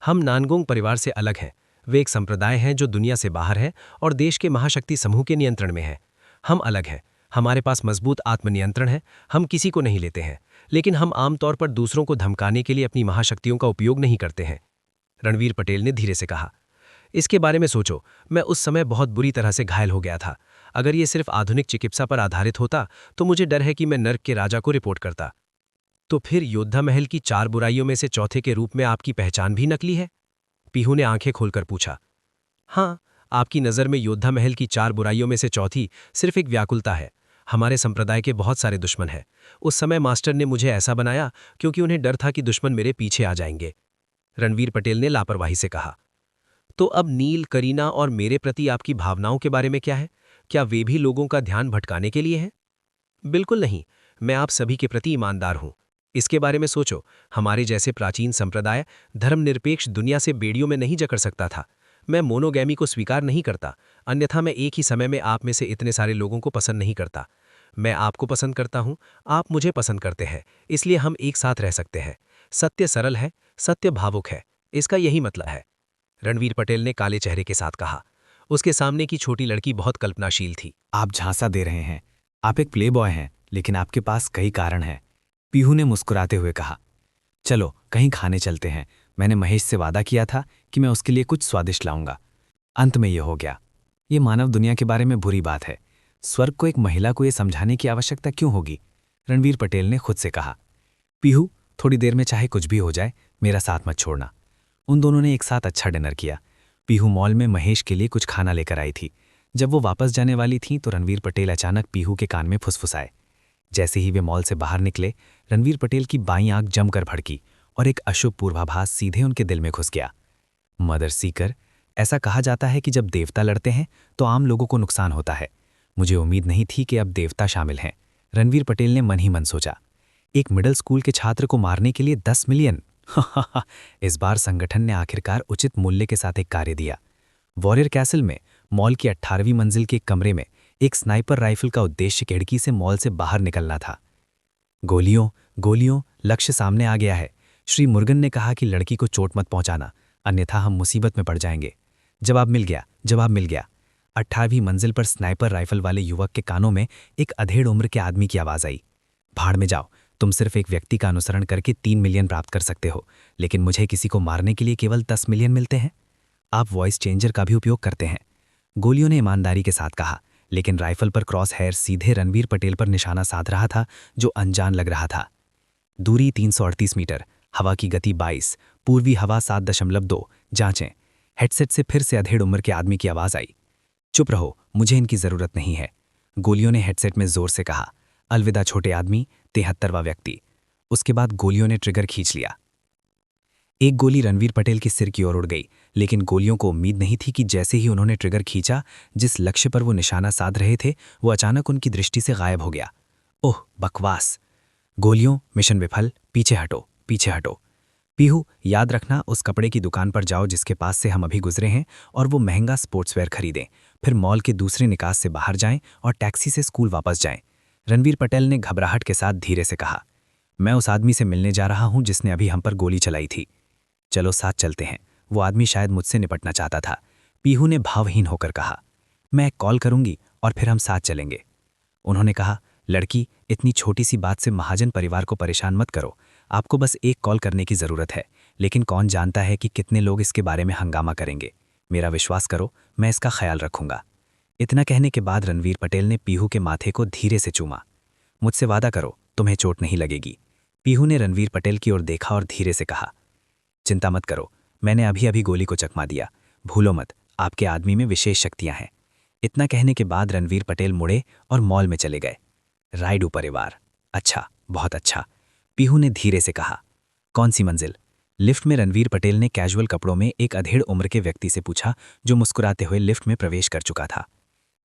G: हम नानगोंग परिवार से अलग हैं। वे एक संप्रदाय हैं जो दुनिया से बाहर है और देश के महाशक्ति समूह के नियंत्रण में है। हम अलग हैं। हमारे पास मजबूत आत्मनियंत्रण है। हम किसी को नहीं लेते हैं, लेकिन हम आमतौर पर दूसरों को धमकाने के लिए अपनी महाशक्तियों का उपयोग नहीं करते हैं। रणवीर पटेल ने धीरे से कहा। इसके बारे में सोचो। मैं उस समय बहुत बुरी तरह से घायल हो गया था। अगर ये सिर्फ आधुनिक चिकित्सा पर आधारित होता तो मुझे डर है कि मैं नर्क के राजा को रिपोर्ट करता। तो फिर योद्धा महल की 4 बुराइयों में से चौथे के रूप में आपकी पहचान भी नकली है? पीहू ने आंखें खोलकर पूछा। हाँ, आपकी नज़र में योद्धा महल की 4 बुराइयों में से चौथी सिर्फ एक व्याकुलता है। हमारे संप्रदाय के बहुत सारे दुश्मन हैं। उस समय मास्टर ने मुझे ऐसा बनाया क्योंकि उन्हें डर था कि दुश्मन मेरे पीछे आ जाएंगे। रणवीर पटेल ने लापरवाही से कहा। तो अब नील, करीना और मेरे प्रति आपकी भावनाओं के बारे में क्या है? क्या वे भी लोगों का ध्यान भटकाने के लिए हैं? बिल्कुल नहीं। मैं आप सभी के प्रति ईमानदार हूं। इसके बारे में सोचो। हमारे जैसे प्राचीन संप्रदाय धर्मनिरपेक्ष दुनिया से बेड़ियों में नहीं जकड़ सकता था। मैं मोनोगैमी को स्वीकार नहीं करता, अन्यथा मैं एक ही समय में आप में से इतने सारे लोगों को पसंद नहीं करता। मैं आपको पसंद करता हूं, आप मुझे पसंद करते हैं, इसलिए हम एक साथ रह सकते हैं। सत्य सरल है, सत्य भावुक है, इसका यही मतलब है। रणवीर पटेल ने काले चेहरे के साथ कहा। उसके सामने की छोटी लड़की बहुत कल्पनाशील थी।
C: आप झांसा दे रहे हैं। आप एक प्लेबॉय हैं, लेकिन आपके पास कई कारण हैं। पीहू ने मुस्कुराते हुए कहा। चलो कहीं खाने चलते हैं। मैंने महेश से वादा किया था कि मैं उसके लिए कुछ स्वादिष्ट लाऊंगा। अंत में यह हो गया। ये मानव दुनिया के बारे में बुरी बात है। स्वर्ग को एक महिला को यह समझाने की आवश्यकता क्यों होगी? रणवीर पटेल ने खुद से कहा। पीहू, थोड़ी देर में चाहे कुछ भी हो जाए, मेरा साथ मत छोड़ना। उन दोनों ने एक साथ अच्छा डिनर किया। पीहू मॉल में महेश के लिए कुछ खाना लेकर आई थी। जब वो वापस जाने वाली थीं तो रणवीर पटेल अचानक पीहू के कान में फुसफुसाए। जैसे ही वे मॉल से बाहर निकले, रणवीर पटेल की बाईं आंख जमकर भड़की और एक अशुभ पूर्वाभास सीधे उनके दिल में घुस गया। मदर सीकर, ऐसा कहा जाता है कि जब देवता लड़ते हैं तो आम लोगों को नुकसान होता है। मुझे उम्मीद नहीं थी कि अब देवता शामिल हैं। रणवीर पटेल ने मन ही मन सोचा। एक मिडिल स्कूल के छात्र को मारने के लिए 10 मिलियन। इस बार संगठन ने आखिरकार उचित मूल्य के साथ एक कार्य दिया। वॉरियर कैसल में मॉल की 18वीं मंजिल के एक कमरे में एक स्नाइपर राइफल का उद्देश्य खिड़की से मॉल से बाहर निकलना था। गोलियों गोलियों, लक्ष्य सामने आ गया है। श्री मुर्गन ने कहा कि लड़की को चोट मत पहुंचाना, अन्यथा हम मुसीबत में पड़ जाएंगे। जवाब मिल गया, जवाब मिल गया। 18वीं मंजिल पर स्नाइपर राइफल वाले युवक के कानों में एक अधेड़ उम्र के आदमी की आवाज आई। भाड़ में जाओ, तुम सिर्फ एक व्यक्ति का अनुसरण करके 3 मिलियन प्राप्त कर सकते हो, लेकिन मुझे किसी को मारने के लिए केवल 10 मिलियन मिलते हैं। आप वॉइस चेंजर का भी उपयोग करते हैं। गोलियों ने ईमानदारी के साथ कहा, लेकिन राइफल पर क्रॉस हेयर सीधे रणवीर पटेल पर निशाना साध रहा था, जो अनजान लग रहा था। दूरी 338 मीटर, हवा की गति 22, पूर्वी हवा 7.2। जांचें। हेडसेट से फिर से अधेड़ उम्र के आदमी की आवाज आई। चुप रहो, मुझे इनकी जरूरत नहीं है। गोलियों ने हेडसेट में जोर से कहा। अलविदा छोटे आदमी, 73वां व्यक्ति। उसके बाद गोलियों ने ट्रिगर खींच लिया। एक गोली रणवीर पटेल के सिर की ओर उड़ गई, लेकिन गोलियों को उम्मीद नहीं थी कि जैसे ही उन्होंने ट्रिगर खींचा, जिस लक्ष्य पर वो निशाना साध रहे थे वो अचानक उनकी दृष्टि से गायब हो गया। ओह बकवास! गोलियों, मिशन विफल, पीछे हटो, पीछे हटो। पीहू, याद रखना, उस कपड़े की दुकान पर जाओ जिसके पास से हम अभी गुजरे हैं और वो महंगा स्पोर्ट्सवेयर खरीदें। फिर मॉल के दूसरे निकास से बाहर जाएं और टैक्सी से स्कूल वापस जाएं। रणवीर पटेल ने घबराहट के साथ धीरे से कहा। मैं उस आदमी से मिलने जा रहा हूं जिसने अभी हम पर गोली चलाई थी। चलो साथ चलते हैं। वो आदमी शायद मुझसे निपटना चाहता था। पीहू ने भावहीन होकर कहा। मैं एक कॉल करूंगी और फिर हम साथ चलेंगे। उन्होंने कहा, लड़की, इतनी छोटी सी बात से महाजन परिवार को परेशान मत करो। आपको बस एक कॉल करने की ज़रूरत है, लेकिन कौन जानता है कि कितने लोग इसके बारे में हंगामा करेंगे। मेरा विश्वास करो, मैं इसका ख्याल रखूंगा। इतना कहने के बाद रणवीर पटेल ने पीहू के माथे को धीरे से चूमा। मुझसे वादा करो, तुम्हें चोट नहीं लगेगी।
A: पीहू ने रणवीर पटेल की ओर देखा और धीरे से कहा, चिंता मत करो, मैंने अभी अभी गोली को चकमा दिया, भूलो मत, आपके आदमी में विशेष शक्तियां हैं। इतना कहने के बाद रणवीर पटेल मुड़े और मॉल में चले गए। रायडू परिवार, अच्छा, बहुत अच्छा, पीहू ने धीरे से कहा। कौन सी मंजिल? लिफ्ट में रणवीर पटेल ने कैजुअल कपड़ों में एक अधेड़ उम्र के व्यक्ति से पूछा, जो मुस्कुराते हुए लिफ्ट में प्रवेश कर चुका था।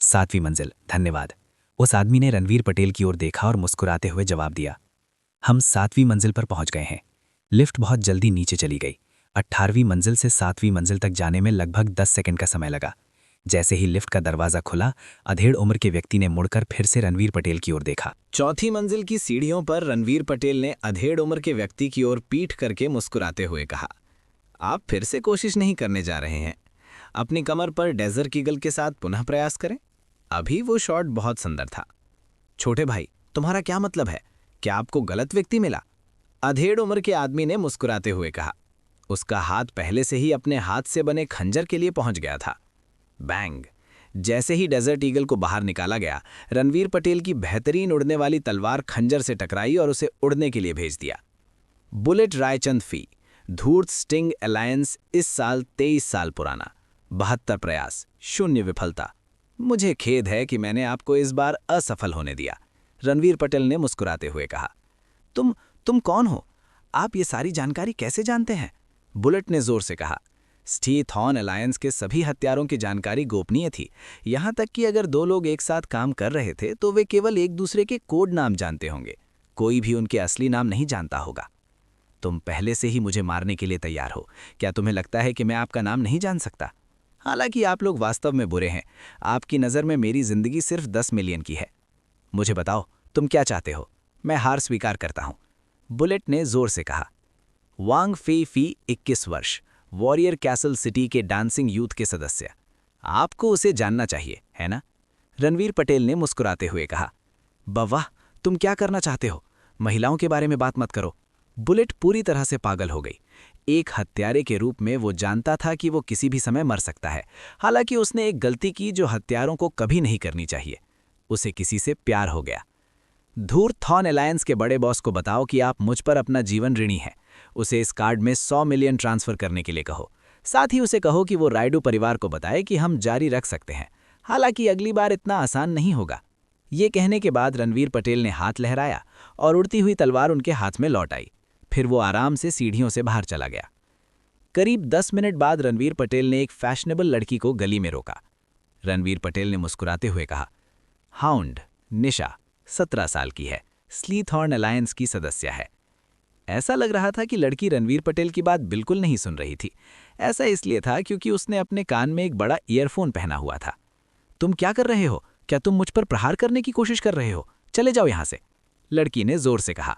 A: 7वीं मंजिल, धन्यवाद। उस आदमी ने रणवीर पटेल की ओर देखा और मुस्कुराते हुए जवाब दिया। हम 7वीं मंजिल पर पहुंच गए हैं। लिफ्ट बहुत जल्दी नीचे चली गई। 18वीं मंजिल से 7वीं मंजिल तक जाने में लगभग 10 सेकंड का समय लगा। जैसे ही लिफ्ट का दरवाजा खुला, अधेड़ उम्र के व्यक्ति ने मुड़कर फिर से रणवीर पटेल की ओर देखा।
F: 4थी मंजिल की सीढ़ियों पर रणवीर पटेल ने अधेड़ उम्र के व्यक्ति की ओर पीठ करके मुस्कुराते हुए कहा, आप फिर से कोशिश नहीं करने जा रहे हैं। अपनी कमर पर डेजर्ट ईगल के साथ पुनः प्रयास करें। अभी वो शॉट बहुत सुंदर था। छोटे भाई, तुम्हारा क्या मतलब है? क्या आपको गलत व्यक्ति मिला? अधेड़ उम्र के आदमी ने मुस्कुराते हुए कहा। उसका हाथ पहले से ही अपने हाथ से बने खंजर के लिए पहुंच गया था। बैंग! जैसे ही डेजर्ट ईगल को बाहर निकाला गया, रणवीर पटेल की बेहतरीन उड़ने वाली तलवार खंजर से टकराई और उसे उड़ने के लिए भेज दिया। बुलेट रायचंद फी, धूर्त स्टिंग अलायंस, इस साल 23 साल पुराना, 72 प्रयास, 0 विफलता। मुझे खेद है कि मैंने आपको इस बार असफल होने दिया, रणवीर पटेल ने मुस्कुराते हुए कहा। तुम कौन हो? आप ये सारी जानकारी कैसे जानते हैं? बुलेट ने जोर से कहा। स्टीथॉन अलायंस के सभी हत्यारों की जानकारी गोपनीय थी, यहां तक कि अगर 2 लोग एक साथ काम कर रहे थे तो वे केवल एक दूसरे के कोड नाम जानते होंगे, कोई भी उनके असली नाम नहीं जानता होगा। तुम पहले से ही मुझे मारने के लिए तैयार हो। क्या तुम्हें लगता है कि मैं आपका नाम नहीं जान सकता? हालांकि आप लोग वास्तव में बुरे हैं। आपकी नज़र में मेरी जिंदगी सिर्फ 10 मिलियन की है। मुझे बताओ, तुम क्या चाहते हो? मैं हार स्वीकार करता हूं, बुलेट ने जोर से कहा। वांग फे फी, 21 वर्ष, वॉरियर कैसल सिटी के डांसिंग यूथ के सदस्य। आपको उसे जानना चाहिए, है ना? रणवीर पटेल ने मुस्कुराते हुए कहा। बवाह, तुम क्या करना चाहते हो? महिलाओं के बारे में बात मत करो। बुलेट पूरी तरह से पागल हो गई। एक हत्यारे के रूप में वो जानता था कि वो किसी भी समय मर सकता है। हालांकि उसने एक गलती की जो हत्यारों को कभी नहीं करनी चाहिए। उसे किसी से प्यार हो गया। धूर्त थॉन अलायंस के बड़े बॉस को बताओ कि आप मुझ पर अपना जीवन ऋणी हैं। उसे इस कार्ड में 100 मिलियन ट्रांसफर करने के लिए कहो। साथ ही उसे कहो कि वो रायडू परिवार को बताए कि हम जारी रख सकते हैं, हालांकि अगली बार इतना आसान नहीं होगा। ये कहने के बाद रणवीर पटेल ने हाथ लहराया और उड़ती हुई तलवार उनके हाथ में लौट आई। फिर वो आराम से सीढ़ियों से बाहर चला गया। करीब 10 मिनट बाद रणवीर पटेल ने एक फैशनेबल लड़की को गली में रोका। रणवीर पटेल ने मुस्कुराते हुए कहा, हाउंड, निशा, 17 साल की है, स्लीथॉर्न अलायंस की सदस्य है। ऐसा लग रहा था कि लड़की रणवीर पटेल की बात बिल्कुल नहीं सुन रही थी। ऐसा इसलिए था क्योंकि उसने अपने कान में एक बड़ा ईयरफोन पहना हुआ था। तुम क्या कर रहे हो? क्या तुम मुझ पर प्रहार करने की कोशिश कर रहे हो? चले जाओ यहां से, लड़की ने जोर से कहा।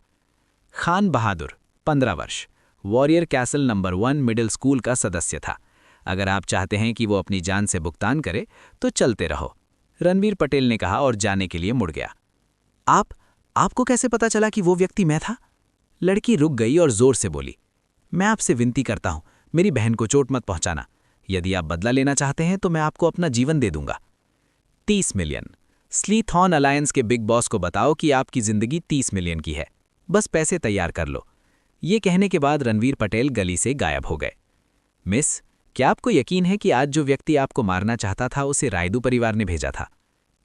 F: खान बहादुर, 15 वर्ष, warrior castle number 1 middle school का सदस्य था। अगर आप चाहते हैं कि वो अपनी जान से भुगतान करे तो चलते रहो, रणवीर पटेल ने कहा और जाने के लिए मुड़ गया। आपको कैसे पता चला कि वो व्यक्ति मैं था? लड़की रुक गई और जोर से बोली, मैं आपसे विनती करता हूं, मेरी बहन को चोट मत पहुंचाना। यदि आप बदला लेना चाहते हैं तो मैं आपको अपना जीवन दे दूंगा। 30 मिलियन, स्लीथॉन अलायंस के बिग बॉस को बताओ कि आपकी जिंदगी 30 मिलियन की है, बस पैसे तैयार कर लो। ये कहने के बाद रणवीर पटेल गली से गायब हो गए। मिस, क्या आपको यकीन है कि आज जो व्यक्ति आपको मारना चाहता था उसे रायडू परिवार ने भेजा था?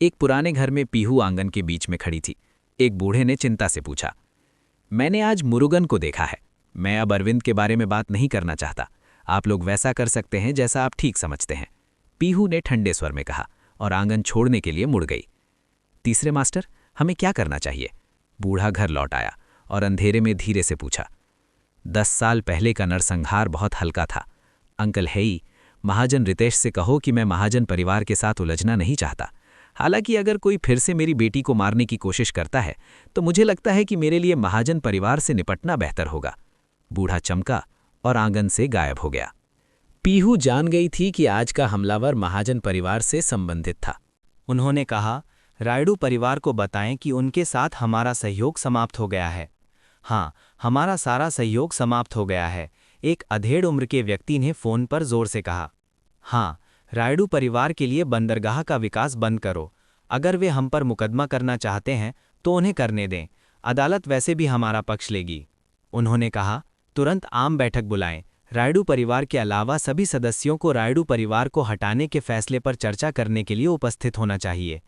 F: एक पुराने घर में पीहू आंगन के बीच में खड़ी थी। एक बूढ़े ने चिंता से पूछा। मैंने आज मुरुगन को देखा है। मैं अब अरविंद के बारे में बात नहीं करना चाहता। आप लोग वैसा कर सकते हैं जैसा आप ठीक समझते हैं, पीहू ने ठंडे स्वर में कहा और आंगन छोड़ने के लिए मुड़ गई। तीसरे मास्टर, हमें क्या करना चाहिए? बूढ़ा घर लौट आया और अंधेरे में धीरे से पूछा। 10 साल पहले का नरसंहार बहुत हल्का था। अंकल हेई, महाजन रितेश से कहो कि मैं महाजन परिवार के साथ उलझना नहीं चाहता। हालांकि अगर कोई फिर से मेरी बेटी को मारने की कोशिश करता है तो मुझे लगता है कि मेरे लिए महाजन परिवार से निपटना बेहतर होगा। बूढ़ा चमका और आंगन से गायब हो गया। पीहू जान गई थी कि आज का हमलावर महाजन परिवार से संबंधित था।
A: उन्होंने कहा, रायडू परिवार को बताएं कि उनके साथ हमारा सहयोग समाप्त हो गया है। हाँ, हमारा सारा सहयोग समाप्त हो गया है, एक अधेड़ उम्र के व्यक्ति ने फोन पर जोर से कहा। हाँ, रायडू परिवार के लिए बंदरगाह का विकास बंद करो। अगर वे हम पर मुकदमा करना चाहते हैं तो उन्हें करने दें। अदालत वैसे भी हमारा पक्ष लेगी। उन्होंने कहा, तुरंत आम बैठक बुलाएं। रायडू परिवार के अलावा सभी सदस्यों को रायडू परिवार को हटाने के फैसले पर चर्चा करने के लिए उपस्थित होना चाहिए।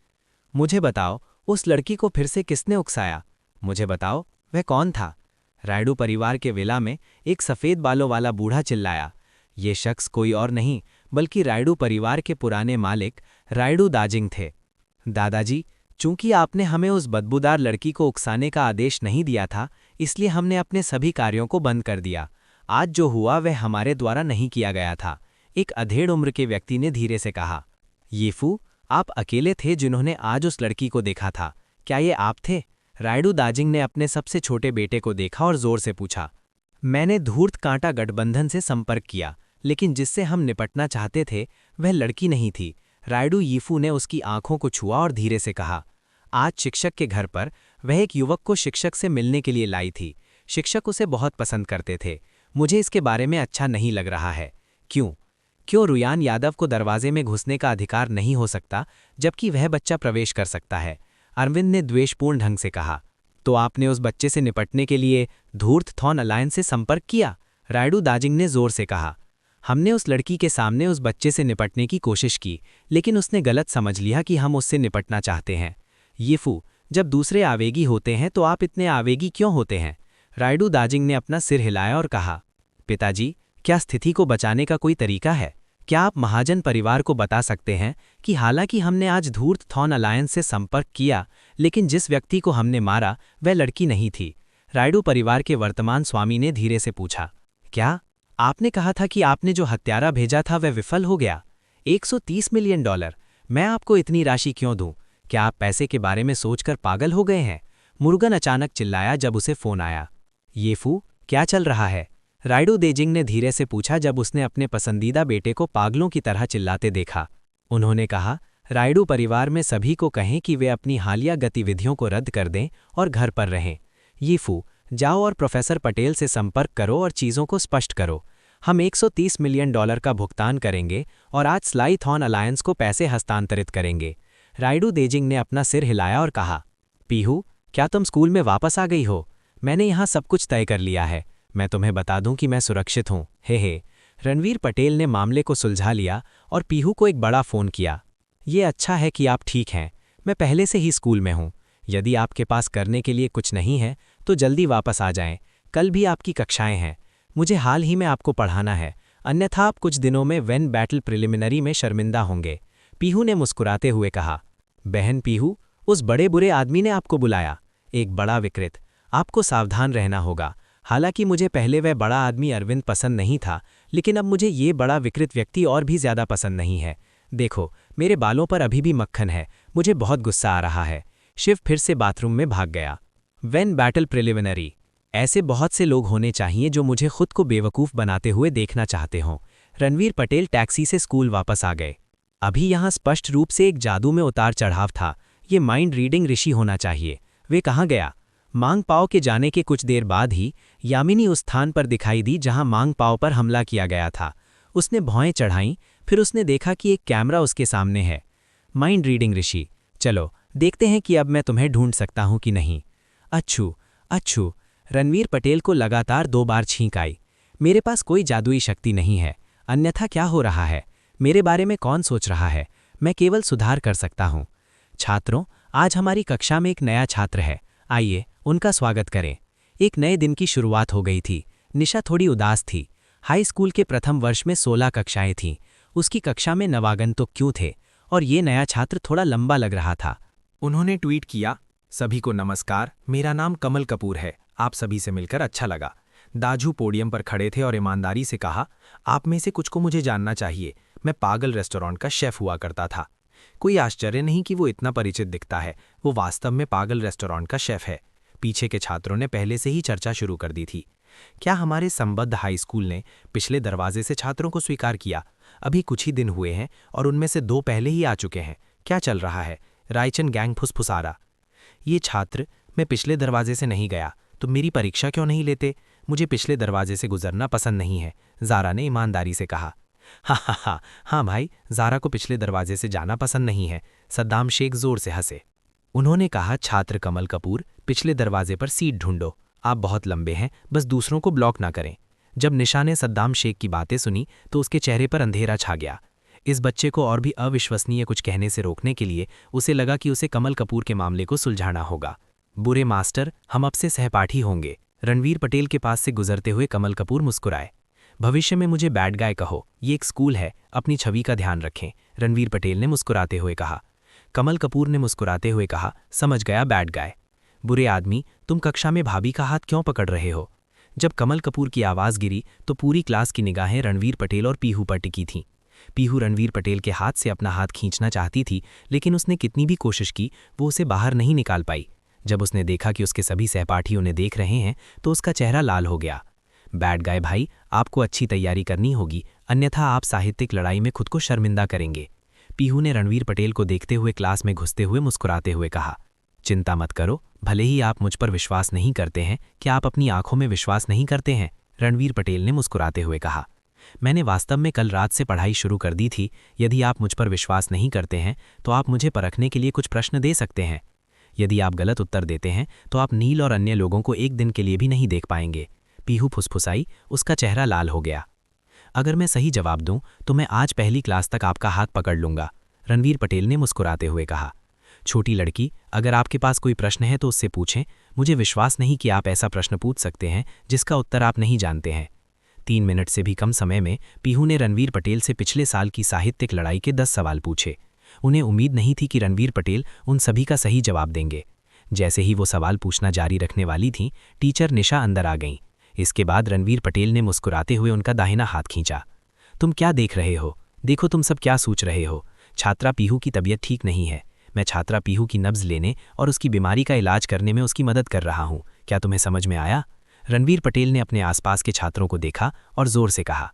A: मुझे बताओ, उस लड़की को फिर से किसने उकसाया? मुझे बताओ, वह कौन था? रायडू परिवार के विला में एक सफ़ेद बालों वाला बूढ़ा चिल्लाया। ये शख्स कोई और नहीं बल्कि रायडू परिवार के पुराने मालिक रायडू दाजिंग थे। दादाजी, चूंकि आपने हमें उस बदबूदार लड़की को उकसाने का आदेश नहीं दिया था, इसलिए हमने अपने सभी कार्यों को बंद कर दिया। आज जो हुआ वह हमारे द्वारा नहीं किया गया था, एक अधेड़ उम्र के व्यक्ति ने धीरे से कहा। येफू, आप अकेले थे जिन्होंने आज उस लड़की को देखा था, क्या ये आप थे? रायडू दाजिंग ने अपने सबसे छोटे बेटे को देखा और जोर से पूछा। मैंने धूर्त कांटा गठबंधन से संपर्क किया, लेकिन जिससे हम निपटना चाहते थे वह लड़की नहीं थी। रायडू यीफू ने उसकी आंखों को छुआ और धीरे से कहा। आज शिक्षक के घर पर वह एक युवक को शिक्षक से मिलने के लिए लाई थी। शिक्षक उसे बहुत पसंद करते थे। मुझे इसके बारे में अच्छा नहीं लग रहा है। क्यों रुयान यादव को दरवाजे में घुसने का अधिकार नहीं हो सकता, जबकि वह बच्चा प्रवेश कर सकता है? अरविंद ने द्वेषपूर्ण ढंग से कहा। तो आपने उस बच्चे से निपटने के लिए धूर्त थॉन अलायंस से संपर्क किया? रायडू दाजिंग ने जोर से कहा। हमने उस लड़की के सामने उस बच्चे से निपटने की कोशिश की, लेकिन उसने गलत समझ लिया कि हम उससे निपटना चाहते हैं। येफू, जब दूसरे आवेगी होते हैं तो आप इतने आवेगी क्यों होते हैं? रायडू दाजिंग ने अपना सिर हिलाया और कहा। पिताजी, क्या स्थिति को बचाने का कोई तरीका है? क्या आप महाजन परिवार को बता सकते हैं कि हालांकि हमने आज धूर्त थॉन अलायंस से संपर्क किया, लेकिन जिस व्यक्ति को हमने मारा वह लड़की नहीं थी? रायडू परिवार के वर्तमान स्वामी ने धीरे से पूछा। क्या आपने कहा था कि आपने जो हत्यारा भेजा था वह विफल हो गया? $130 मिलियन। मैं आपको इतनी राशि क्यों दूं? क्या आप पैसे के बारे में सोचकर पागल हो गए हैं? मुरुगन अचानक चिल्लाया जब उसे फोन आया। येफू, क्या चल रहा है? रायडू देजिंग ने धीरे से पूछा जब उसने अपने पसंदीदा बेटे को पागलों की तरह चिल्लाते देखा। उन्होंने कहा, रायडू परिवार में सभी को कहें कि वे अपनी हालिया गतिविधियों को रद्द कर दें और घर पर रहें। येफू, जाओ और प्रोफेसर पटेल से संपर्क करो और चीज़ों को स्पष्ट करो। हम $130 मिलियन का भुगतान करेंगे और आज स्लाई थॉन अलायंस को पैसे हस्तांतरित करेंगे। रायडू देजिंग ने अपना सिर हिलाया और कहा। पीहू, क्या तुम स्कूल में वापस आ गई हो? मैंने यहाँ सब कुछ तय कर लिया है। मैं तुम्हें बता दूं कि मैं सुरक्षित हूँ। हे। रणवीर पटेल ने मामले को सुलझा लिया और पीहू को एक बड़ा फ़ोन किया। ये अच्छा है कि आप ठीक हैं। मैं पहले से ही स्कूल में हूँ। यदि आपके पास करने के लिए कुछ नहीं है तो जल्दी वापस आ जाएं। कल भी आपकी कक्षाएं हैं। मुझे हाल ही में आपको पढ़ाना है, अन्यथा आप कुछ दिनों में वेन बैटल प्रिलिमिनरी में शर्मिंदा होंगे। पीहू ने मुस्कुराते हुए कहा। बहन पीहू, उस बड़े बुरे आदमी ने आपको बुलाया। एक बड़ा विकृत। आपको सावधान रहना होगा। हालांकि मुझे पहले वह बड़ा आदमी अरविंद पसंद नहीं था, लेकिन अब मुझे ये बड़ा विकृत व्यक्ति और भी ज़्यादा पसंद नहीं है। देखो, मेरे बालों पर अभी भी मक्खन है। मुझे बहुत गुस्सा आ रहा है। शिव फिर से बाथरूम में भाग गया। When battle preliminary. ऐसे बहुत से लोग होने चाहिए जो मुझे खुद को बेवकूफ़ बनाते हुए देखना चाहते हों। रणवीर पटेल टैक्सी से स्कूल वापस आ गए। अभी यहाँ स्पष्ट रूप से एक जादू में उतार चढ़ाव था। ये माइंड रीडिंग ऋषि होना चाहिए। वे कहाँ गया? मांग पाओ के जाने के कुछ देर बाद ही यामिनी उस स्थान पर दिखाई दी जहां मांग पाओ पर हमला किया गया था। उसने भौएं चढ़ाईं, फिर उसने देखा कि एक कैमरा उसके सामने है। माइंड रीडिंग ऋषि, चलो देखते हैं कि अब मैं तुम्हें ढूंढ सकता हूं कि नहीं। अच्छू। रणवीर पटेल को लगातार 2 बार छींक आई। मेरे पास कोई जादुई शक्ति नहीं है, अन्यथा क्या हो रहा है? मेरे बारे में कौन सोच रहा है? मैं केवल सुधार कर सकता हूं। छात्रों, आज हमारी कक्षा में एक नया छात्र है। आइए उनका स्वागत करें। एक नए दिन की शुरुआत हो गई थी। निशा थोड़ी उदास थी। हाई स्कूल के प्रथम वर्ष में 16 कक्षाएं थीं। उसकी कक्षा में नवागंतुक क्यों थे और ये नया छात्र थोड़ा लंबा लग रहा था।
C: उन्होंने ट्वीट किया, सभी को नमस्कार, मेरा नाम कमल कपूर है। आप सभी से मिलकर अच्छा लगा। दाजू पोडियम पर खड़े थे और ईमानदारी से कहा, आप में से कुछ को मुझे जानना चाहिए। मैं पागल रेस्टोरेंट का शेफ हुआ करता था। कोई आश्चर्य नहीं कि वो इतना परिचित दिखता है। वो वास्तव में पागल रेस्टोरेंट का शेफ है। पीछे के छात्रों ने पहले से ही चर्चा शुरू कर दी थी। क्या हमारे संबद्ध हाई स्कूल ने पिछले दरवाजे से छात्रों को स्वीकार किया? अभी कुछ ही दिन हुए हैं और उनमें से 2 पहले ही आ चुके हैं। क्या चल रहा है? रायचन गैंग फुसफुसारा। ये छात्र, मैं पिछले दरवाजे से नहीं गया तो मेरी परीक्षा क्यों नहीं लेते? मुझे पिछले दरवाजे से गुजरना पसंद नहीं है, ज़ारा ने ईमानदारी से कहा। हाँ भाई, ज़ारा को पिछले दरवाजे से जाना पसंद नहीं है। सद्दाम शेख जोर से हंसे।
B: उन्होंने कहा, छात्र कमल कपूर, पिछले दरवाजे पर सीट ढूंढो। आप बहुत लंबे हैं, बस दूसरों को ब्लॉक ना करें। जब निशा ने सद्दाम शेख की बातें सुनी तो उसके चेहरे पर अंधेरा छा गया। इस बच्चे को और भी अविश्वसनीय कुछ कहने से रोकने के लिए उसे लगा कि उसे कमल कपूर के मामले को सुलझाना होगा। बुरे मास्टर, हम अब से सहपाठी होंगे। रणवीर पटेल के पास से गुजरते हुए कमल कपूर मुस्कुराए। भविष्य में मुझे बैड गाय कहो, ये एक स्कूल है, अपनी छवि का ध्यान रखें, रणवीर पटेल ने मुस्कुराते हुए कहा। कमल कपूर ने मुस्कुराते हुए कहा, समझ गया बैड गाय। बुरे आदमी, तुम कक्षा में भाभी का हाथ क्यों पकड़ रहे हो? जब कमल कपूर की आवाज़ गिरी तो पूरी क्लास की निगाहें रणवीर पटेल और पीहू पर टिकी थीं। पीहू रणवीर पटेल के हाथ से अपना हाथ खींचना चाहती थी, लेकिन उसने कितनी भी कोशिश की वो उसे बाहर नहीं निकाल पाई। जब उसने देखा कि उसके सभी सहपाठी उन्हें देख रहे हैं तो उसका चेहरा लाल हो गया। बैड गाय भाई, आपको अच्छी तैयारी करनी होगी, अन्यथा आप साहित्यिक लड़ाई में खुद को शर्मिंदा करेंगे। पीहू ने रणवीर पटेल को देखते हुए क्लास में घुसते हुए मुस्कुराते हुए कहा। चिंता मत करो, भले ही आप मुझ पर विश्वास नहीं करते हैं, क्या आप अपनी आंखों में विश्वास नहीं करते हैं? रणवीर पटेल ने मुस्कुराते हुए कहा। मैंने वास्तव में कल रात से पढ़ाई शुरू कर दी थी। यदि आप मुझ पर विश्वास नहीं करते हैं तो आप मुझे परखने के लिए कुछ प्रश्न दे सकते हैं। यदि आप गलत उत्तर देते हैं तो आप नील और अन्य लोगों को एक दिन के लिए भी नहीं देख पाएंगे। पीहू फुसफुसाई, उसका चेहरा लाल हो गया। अगर मैं सही जवाब दूं तो मैं आज पहली क्लास तक आपका हाथ पकड़ लूंगा, रणवीर पटेल ने मुस्कुराते हुए कहा। छोटी लड़की, अगर आपके पास कोई प्रश्न है तो उससे पूछें। मुझे विश्वास नहीं कि आप ऐसा प्रश्न पूछ सकते हैं जिसका उत्तर आप नहीं जानते हैं। 3 मिनट से भी कम समय में पीहू ने रणवीर पटेल से पिछले साल की साहित्यिक लड़ाई के 10 सवाल पूछे। उन्हें उम्मीद नहीं थी कि रणवीर पटेल उन सभी का सही जवाब देंगे। जैसे ही वो सवाल पूछना जारी रखने वाली थीं, टीचर निशा अंदर आ गईं। इसके बाद रणवीर पटेल ने मुस्कुराते हुए उनका दाहिना हाथ खींचा। तुम क्या देख रहे हो? देखो तुम सब क्या सोच रहे हो। छात्रा पीहू की तबीयत ठीक नहीं है। मैं छात्रा पीहू की नब्ज लेने और उसकी बीमारी का इलाज करने में उसकी मदद कर रहा हूँ। क्या तुम्हें समझ में आया? रणवीर पटेल ने अपने आसपास के छात्रों को देखा और जोर से कहा।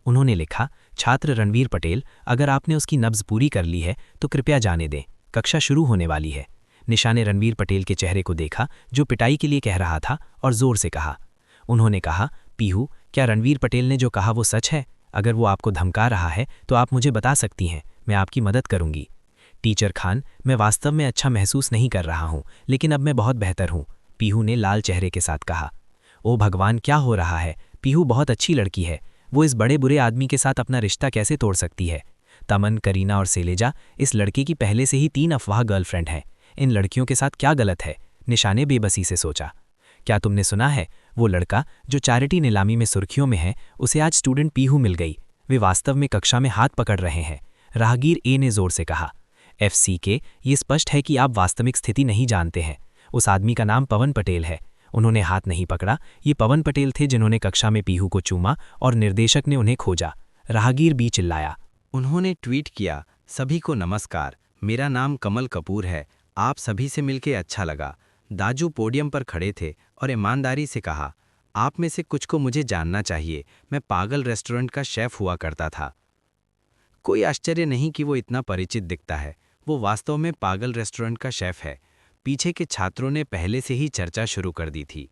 B: उन्होंने लिखा, छात्र रणवीर पटेल, अगर आपने उसकी नब्ज पूरी कर ली है तो कृपया जाने दें, कक्षा शुरू होने वाली है। निशा ने रणवीर पटेल के चेहरे को देखा जो पिटाई के लिए कह रहा था और जोर से कहा। उन्होंने कहा, पीहू, क्या रणवीर पटेल ने जो कहा वो सच है? अगर वो आपको धमका रहा है तो आप मुझे बता सकती हैं, मैं आपकी मदद करूंगी। टीचर खान, मैं वास्तव में अच्छा महसूस नहीं कर रहा हूँ, लेकिन अब मैं बहुत बेहतर हूँ, पीहू ने लाल चेहरे के साथ कहा। ओ भगवान, क्या हो रहा है? पीहू बहुत अच्छी लड़की है, वो इस बड़े बुरे आदमी के साथ अपना रिश्ता कैसे तोड़ सकती है? तमन, करीना और सेलेजा, इस लड़के की पहले से ही 3 अफवाह गर्लफ्रेंड हैं। इन लड़कियों के साथ क्या गलत है? निशा ने बेबसी से सोचा। क्या तुमने सुना है? वो लड़का जो चैरिटी नीलामी में सुर्खियों में है, उसे आज स्टूडेंट पीहू मिल गई। वे वास्तव में कक्षा में हाथ पकड़ रहे हैं, राहगीर ए ने जोर से कहा। FCK, ये स्पष्ट है कि आप वास्तविक स्थिति नहीं जानते हैं। उस आदमी का नाम पवन पटेल है। उन्होंने हाथ नहीं पकड़ा, ये पवन पटेल थे जिन्होंने कक्षा में पीहू को चूमा और निर्देशक ने उन्हें खोजा, राहगीर बी चिल्लाया।
E: उन्होंने ट्वीट किया, सभी को नमस्कार, मेरा नाम कमल कपूर है, आप सभी से मिलके अच्छा लगा। दाजू पोडियम पर खड़े थे और ईमानदारी से कहा, आप में से कुछ को मुझे जानना चाहिए, मैं पागल रेस्टोरेंट का शेफ हुआ करता था। कोई आश्चर्य नहीं कि वो इतना परिचित दिखता है, वो वास्तव में पागल रेस्टोरेंट का शेफ है। पीछे के छात्रों ने पहले से ही चर्चा शुरू कर दी थी।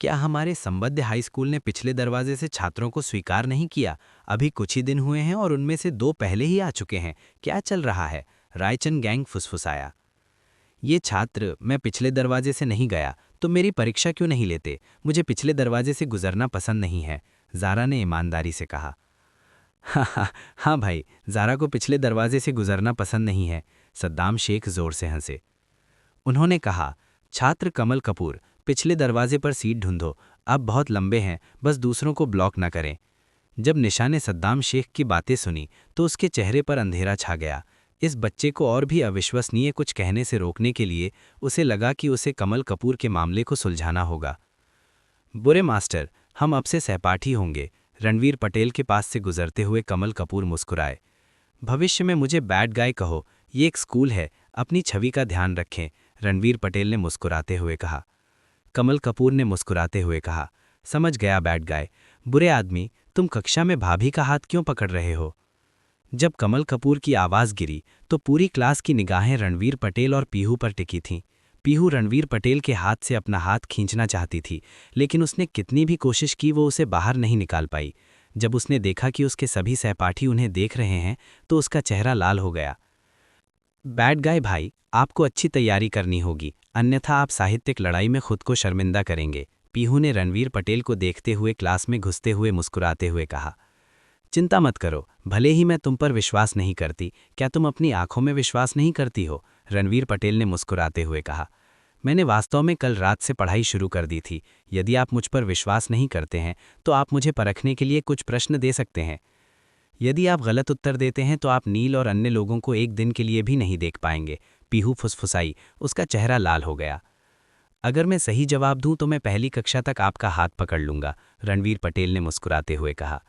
E: क्या हमारे संबद्ध हाई स्कूल ने पिछले दरवाजे से छात्रों को स्वीकार नहीं किया? अभी कुछ ही दिन हुए हैं और उनमें से 2 पहले ही आ चुके हैं। क्या चल रहा है? रायचंद गैंग फुसफुसाया। ये छात्र, मैं पिछले दरवाजे से नहीं गया तो मेरी परीक्षा क्यों नहीं लेते? मुझे पिछले दरवाजे से गुजरना पसंद नहीं है, ज़ारा ने ईमानदारी से कहा। हाँ भाई, ज़ारा को पिछले दरवाजे से गुजरना पसंद नहीं है, सद्दाम शेख जोर से हंसे। उन्होंने कहा, छात्र कमल कपूर, पिछले दरवाजे पर सीट ढूंढो, आप बहुत लंबे हैं, बस दूसरों को ब्लॉक न करें। जब निशा ने सद्दाम शेख की बातें सुनी तो उसके चेहरे पर अंधेरा छा गया। इस बच्चे को और भी अविश्वसनीय कुछ कहने से रोकने के लिए उसे लगा कि उसे कमल कपूर के मामले को सुलझाना होगा। बुरे मास्टर, हम अब से सहपाठी होंगे, रणवीर पटेल के पास से गुजरते हुए कमल कपूर मुस्कुराए। भविष्य में मुझे बैड गाय कहो, ये एक स्कूल है, अपनी छवि का ध्यान रखें, रणवीर पटेल ने मुस्कुराते हुए कहा। कमल कपूर ने मुस्कुराते हुए कहा, समझ गया बैड गाय। बुरे आदमी, तुम कक्षा में भाभी का हाथ क्यों पकड़ रहे हो? जब कमल कपूर की आवाज़ गिरी तो पूरी क्लास की निगाहें रणवीर पटेल और पीहू पर टिकी थीं। पीहू रणवीर पटेल के हाथ से अपना हाथ खींचना चाहती थी, लेकिन उसने कितनी भी कोशिश की वो उसे बाहर नहीं निकाल पाई। जब उसने देखा कि उसके सभी सहपाठी उन्हें देख रहे हैं तो उसका चेहरा लाल हो गया।
A: बैड गाय भाई, आपको अच्छी तैयारी करनी होगी, अन्यथा आप साहित्यिक लड़ाई में खुद को शर्मिंदा करेंगे, पीहू ने रणवीर पटेल को देखते हुए क्लास में घुसते हुए मुस्कुराते हुए कहा। चिंता मत करो, भले ही मैं तुम पर विश्वास नहीं करती, क्या तुम अपनी आंखों में विश्वास नहीं करती हो? रणवीर पटेल ने मुस्कुराते हुए कहा। मैंने वास्तव में कल रात से पढ़ाई शुरू कर दी थी। यदि आप मुझ पर विश्वास नहीं करते हैं तो आप मुझे परखने के लिए कुछ प्रश्न दे सकते हैं। यदि आप गलत उत्तर देते हैं तो आप नील और अन्य लोगों को एक दिन के लिए भी नहीं देख पाएंगे। पीहू फुसफुसाई, उसका चेहरा लाल हो गया। अगर मैं सही जवाब दूं तो मैं पहली कक्षा तक आपका हाथ पकड़ लूंगा, रणवीर पटेल ने मुस्कुराते हुए कहा।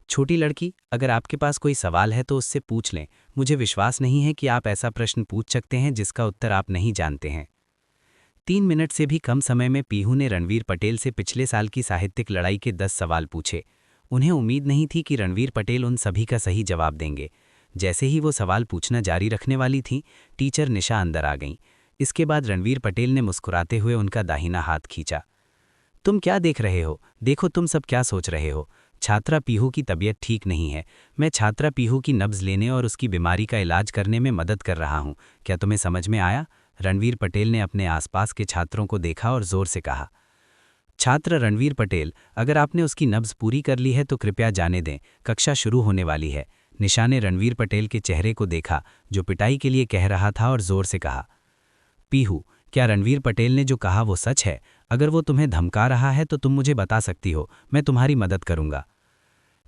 A: छोटी लड़की, अगर आपके पास कोई सवाल है तो उससे पूछ लें। मुझे विश्वास नहीं है कि आप ऐसा प्रश्न पूछ सकते हैं जिसका उत्तर आप नहीं जानते हैं। 3 मिनट से भी कम समय में पीहू ने रणवीर पटेल से पिछले साल की साहित्यिक लड़ाई के 10 सवाल पूछे। उन्हें उम्मीद नहीं थी कि रणवीर पटेल उन सभी का सही जवाब देंगे। जैसे ही वो सवाल पूछना जारी रखने वाली थीं, टीचर निशा अंदर आ गईं। इसके बाद रणवीर पटेल ने मुस्कुराते हुए उनका दाहिना हाथ खींचा। तुम क्या देख रहे हो? देखो तुम सब क्या सोच रहे हो। छात्रा पीहू की तबीयत ठीक नहीं है। मैं छात्रा पीहू की नब्ज लेने और उसकी बीमारी का इलाज करने में मदद कर रहा हूँ। क्या तुम्हें समझ में आया? रणवीर पटेल ने अपने आसपास के छात्रों को देखा और जोर से कहा। छात्र रणवीर पटेल, अगर आपने उसकी नब्ज पूरी कर ली है तो कृपया जाने दें, कक्षा शुरू होने वाली है। निशा ने रणवीर पटेल के चेहरे को देखा जो पिटाई के लिए कह रहा था और जोर से कहा। पीहू, क्या रणवीर पटेल ने जो कहा वो सच है? अगर वो तुम्हें धमका रहा है तो तुम मुझे बता सकती हो, मैं तुम्हारी मदद करूंगा।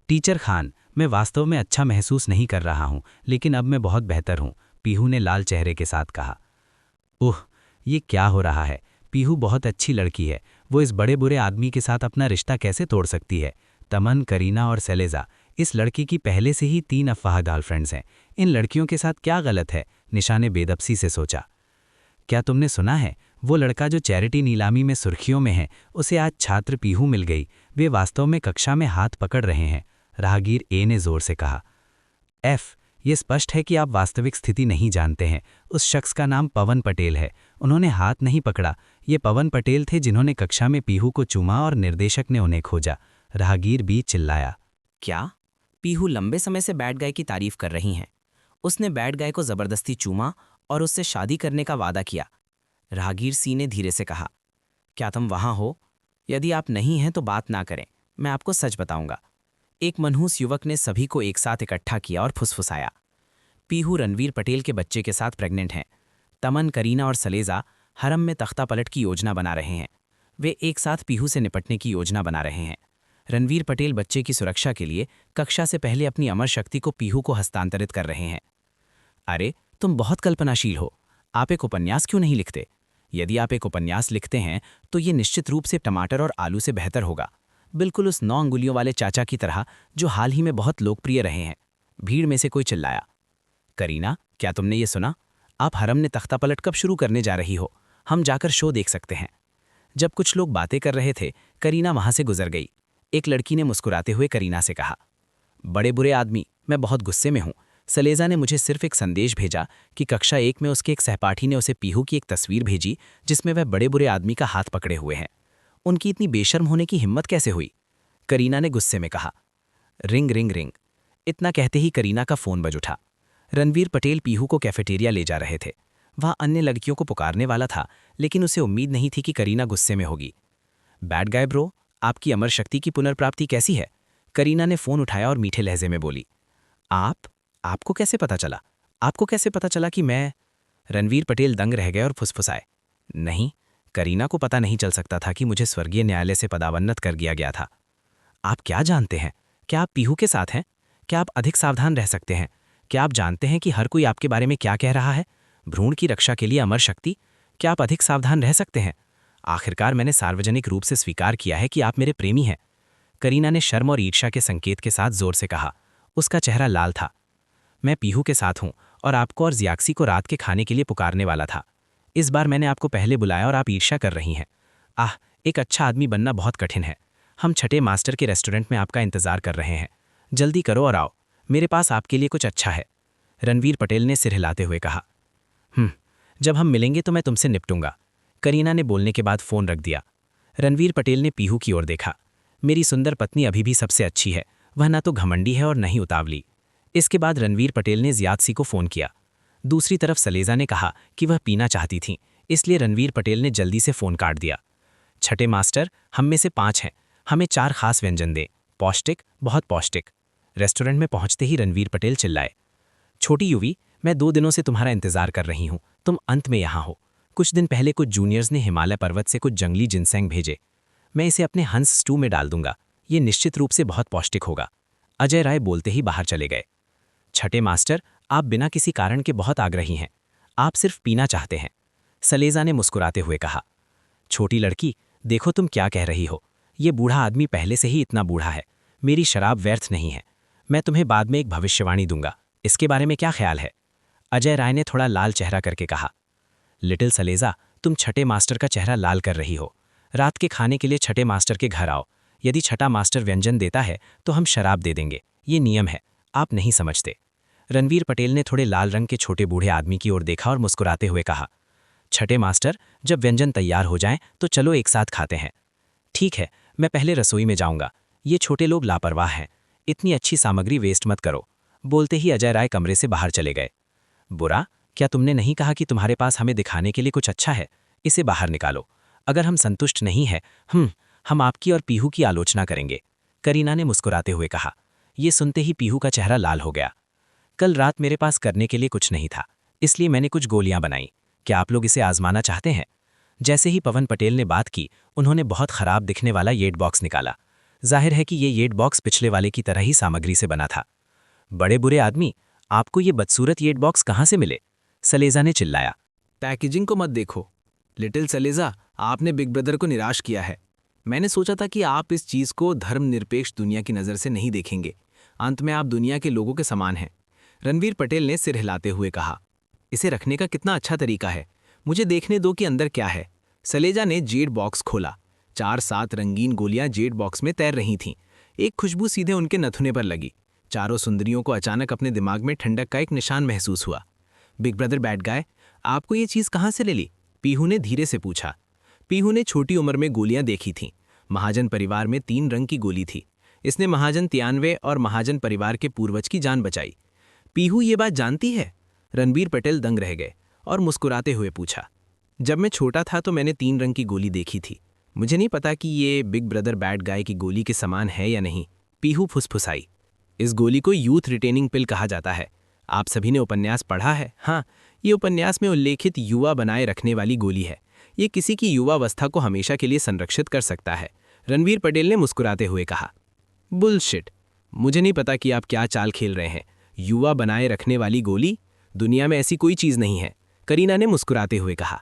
A: टीचर खान, मैं वास्तव में अच्छा महसूस नहीं कर रहा हूं, लेकिन अब मैं बहुत बेहतर हूं, पीहू ने लाल चेहरे के साथ कहा। ओह, ये क्या हो रहा है? पीहू बहुत अच्छी लड़की है, वो इस बड़े बुरे आदमी के साथ अपना रिश्ता कैसे तोड़ सकती है? तमन, करीना और सैलेजा, इस लड़की की पहले से ही 3 अफवाह गर्लफ्रेंड्स हैं। इन लड़कियों के साथ क्या गलत है? निशा ने बेदब्सी से सोचा। क्या तुमने सुना है? वो लड़का जो चैरिटी नीलामी में सुर्खियों में है, उसे आज छात्र पीहू मिल गई। वे वास्तव में कक्षा में हाथ पकड़ रहे हैं, राहगीर ए ने जोर से कहा। ये स्पष्ट है कि आप वास्तविक स्थिति नहीं जानते हैं। उस शख्स का नाम पवन पटेल है। उन्होंने हाथ नहीं पकड़ा। ये पवन पटेल थे जिन्होंने कक्षा में पीहू को चूमा और निर्देशक ने उन्हें खोजा, राहगीर बी चिल्लाया।
F: क्या? पीहू लंबे समय से बैड गाय की तारीफ कर रही हैं। उसने बैड गाय को जबरदस्ती चूमा और उससे शादी करने का वादा किया। राहगीर सी ने धीरे से कहा। क्या तुम वहां हो? यदि आप नहीं हैं तो बात ना करें, मैं आपको सच बताऊंगा। एक मनहूस युवक ने सभी को एक साथ इकट्ठा किया और फुसफुसाया। पीहू रणवीर पटेल के बच्चे के साथ प्रेग्नेंट हैं। तमन, करीना और सलेजा हरम में तख्ता पलट की योजना बना रहे हैं। वे एक साथ पीहू से निपटने की योजना बना रहे हैं। रणवीर पटेल बच्चे की सुरक्षा के लिए कक्षा से पहले अपनी अमर शक्ति को पीहू को हस्तांतरित कर रहे हैं। अरे, तुम बहुत कल्पनाशील हो। आप एक उपन्यास क्यों नहीं लिखते? यदि आप एक उपन्यास लिखते हैं तो ये निश्चित रूप से टमाटर और आलू से बेहतर होगा, बिल्कुल उस 9 अंगुलियों वाले चाचा की तरह जो हाल ही में बहुत लोकप्रिय रहे हैं। भीड़ में से कोई चिल्लाया। करीना, क्या तुमने ये सुना? आप हरम ने तख्ता पलट कब शुरू करने जा रही हो? हम जाकर शो देख सकते हैं। जब कुछ लोग बातें कर रहे थे, करीना वहां से गुजर गई। एक लड़की ने मुस्कुराते हुए करीना से कहा। बड़े बुरे आदमी, मैं बहुत गुस्से में हूं। सलेजा ने मुझे सिर्फ एक संदेश भेजा कि कक्षा 1 में उसके एक सहपाठी ने उसे पीहू की एक तस्वीर भेजी जिसमें वह बड़े बुरे आदमी का हाथ पकड़े हुए हैं। उनकी इतनी बेशर्म होने की हिम्मत कैसे हुई? करीना ने गुस्से में कहा। Ring ring ring. इतना कहते ही करीना का फोन बज उठा। रणवीर पटेल पीहू को कैफेटेरिया ले जा रहे थे। वह अन्य लड़कियों को पुकारने वाला था, लेकिन उसे उम्मीद नहीं थी कि करीना गुस्से में होगी। बैड गाय ब्रो, आपकी अमर शक्ति की पुनर्प्राप्ति कैसी है? करीना ने फोन उठाया और मीठे लहजे में बोली। आपको कैसे पता चला? आपको कैसे पता चला कि मैं? रणवीर पटेल दंग रह गए और फुसफुसाए। नहीं, करीना को पता नहीं चल सकता था कि मुझे स्वर्गीय न्यायालय से पदावन्नत कर दिया गया था। आप क्या जानते हैं? क्या आप पीहू के साथ हैं? क्या आप अधिक सावधान रह सकते हैं? क्या आप जानते हैं कि हर कोई आपके बारे में क्या कह रहा है? भ्रूण की रक्षा के लिए अमर शक्ति? क्या आप अधिक सावधान रह सकते हैं? आखिरकार मैंने सार्वजनिक रूप से स्वीकार किया है कि आप मेरे प्रेमी हैं। करीना ने शर्म और ईर्ष्या के संकेत के साथ जोर से कहा। उसका चेहरा लाल था। मैं पीहू के साथ हूं और आपको और जियाक्सी को रात के खाने के लिए पुकारने वाला था। इस बार मैंने आपको पहले बुलाया और आप ईर्ष्या कर रही हैं। एक अच्छा आदमी बनना बहुत कठिन है। हम छठे मास्टर के रेस्टोरेंट में आपका इंतजार कर रहे हैं। जल्दी करो और आओ, मेरे पास आपके लिए कुछ अच्छा है। रणवीर पटेल ने सिर हिलाते हुए कहा। जब हम मिलेंगे तो मैं तुमसे निपटूंगा। करीना ने बोलने के बाद फोन रख दिया। रणवीर पटेल ने पीहू की ओर देखा। मेरी सुंदर पत्नी अभी भी सबसे अच्छी है। वह ना तो घमंडी है और न ही उतावली। इसके बाद रणवीर पटेल ने जियादसी को फोन किया।
B: दूसरी तरफ सलेजा ने कहा कि वह पीना चाहती थीं, इसलिए रणवीर पटेल ने जल्दी से फ़ोन काट दिया। छठे मास्टर, हम में से 5 हैं, हमें 4 खास व्यंजन दें, पौष्टिक, बहुत पौष्टिक। रेस्टोरेंट में पहुंचते ही रणवीर पटेल चिल्लाए, छोटी युवी, मैं 2 दिनों से तुम्हारा इंतजार कर रही हूं, तुम अंत में यहाँ हो। कुछ दिन पहले कुछ जूनियर्स ने हिमालय पर्वत से कुछ जंगली जिनसेंग भेजे, मैं इसे अपने हंस स्टू में डाल दूंगा, ये निश्चित रूप से बहुत पौष्टिक होगा। अजय राय बोलते ही बाहर चले गए। छठे मास्टर, आप बिना किसी कारण के बहुत आग्रही हैं, आप सिर्फ पीना चाहते हैं, सलेजा ने मुस्कुराते हुए कहा। छोटी लड़की, देखो तुम क्या कह रही हो, ये बूढ़ा आदमी पहले से ही इतना बूढ़ा है, मेरी शराब व्यर्थ नहीं है, मैं तुम्हें बाद में एक भविष्यवाणी दूंगा, इसके बारे में क्या ख्याल है? अजय राय ने थोड़ा लाल चेहरा करके कहा। लिटिल सलेजा, तुम छठे मास्टर का चेहरा लाल कर रही हो। रात के खाने के लिए छठे मास्टर के घर आओ, यदि छठा मास्टर व्यंजन देता है तो हम शराब दे देंगे, ये नियम है, आप नहीं समझते। रणवीर पटेल ने थोड़े लाल रंग के छोटे बूढ़े आदमी की ओर देखा और मुस्कुराते हुए कहा, छठे मास्टर, जब व्यंजन तैयार हो जाएं तो चलो एक साथ खाते हैं। ठीक है, मैं पहले रसोई में जाऊंगा, ये छोटे लोग लापरवाह हैं, इतनी अच्छी सामग्री वेस्ट मत करो। बोलते ही अजय राय कमरे से बाहर चले गए। बुरा, क्या तुमने नहीं कहा कि तुम्हारे पास हमें दिखाने के लिए कुछ अच्छा है? इसे बाहर निकालो, अगर हम संतुष्ट नहीं है हम आपकी और पीहू की आलोचना करेंगे, करीना ने मुस्कुराते हुए कहा। ये सुनते ही पीहू का चेहरा लाल हो गया। कल रात मेरे पास करने के लिए कुछ नहीं था, इसलिए मैंने कुछ गोलियां बनाई, क्या आप लोग इसे आजमाना चाहते हैं? जैसे ही पवन पटेल ने बात की, उन्होंने बहुत खराब दिखने वाला येट बॉक्स निकाला। जाहिर है कि ये येट बॉक्स पिछले वाले की तरह ही सामग्री से बना था। बड़े बुरे आदमी, आपको ये बदसूरत येट बॉक्स कहाँ से मिले? सलेजा ने चिल्लाया।
C: पैकेजिंग को मत देखो लिटिल सलेजा, आपने बिग ब्रदर को निराश किया है। मैंने सोचा था कि आप इस चीज़ को धर्मनिरपेक्ष दुनिया की नज़र से नहीं देखेंगे, अंत में आप दुनिया के लोगों के समान हैं। रणवीर पटेल ने सिर हिलाते हुए कहा, इसे रखने का कितना अच्छा तरीका है, मुझे देखने दो कि अंदर क्या है। सलेजा ने जेड बॉक्स खोला। 4-7 रंगीन गोलियां जेड बॉक्स में तैर रही थीं। एक खुशबू सीधे उनके नथुने पर लगी। चारों सुंदरियों को अचानक अपने दिमाग में ठंडक का एक निशान महसूस हुआ। बिग ब्रदर बैड गाय, आपको ये चीज़ कहाँ से ले ली? पीहू ने धीरे से पूछा। पीहू ने छोटी उम्र में गोलियां देखी थीं। महाजन परिवार में 3 रंग की गोली थी। इसने महाजन 93 और महाजन परिवार के पूर्वज की जान बचाई। पीहू ये बात जानती है? रणवीर पटेल दंग रह गए और मुस्कुराते हुए पूछा। जब मैं छोटा था तो मैंने 3 रंग की गोली देखी थी, मुझे नहीं पता कि ये बिग ब्रदर बैड गाय की गोली के समान है या नहीं। पीहू फुसफुसाई। इस गोली को यूथ रिटेनिंग पिल कहा जाता है। आप सभी ने उपन्यास पढ़ा है? हाँ, ये उपन्यास में उल्लेखित युवा बनाए रखने वाली गोली है। ये किसी की युवावस्था को हमेशा के लिए संरक्षित कर सकता है। रणवीर पटेल ने मुस्कुराते हुए कहा। बुलशिट, मुझे नहीं पता कि आप क्या चाल खेल रहे हैं। युवा बनाए रखने वाली गोली? दुनिया में ऐसी कोई चीज़ नहीं है, करीना ने मुस्कुराते हुए कहा।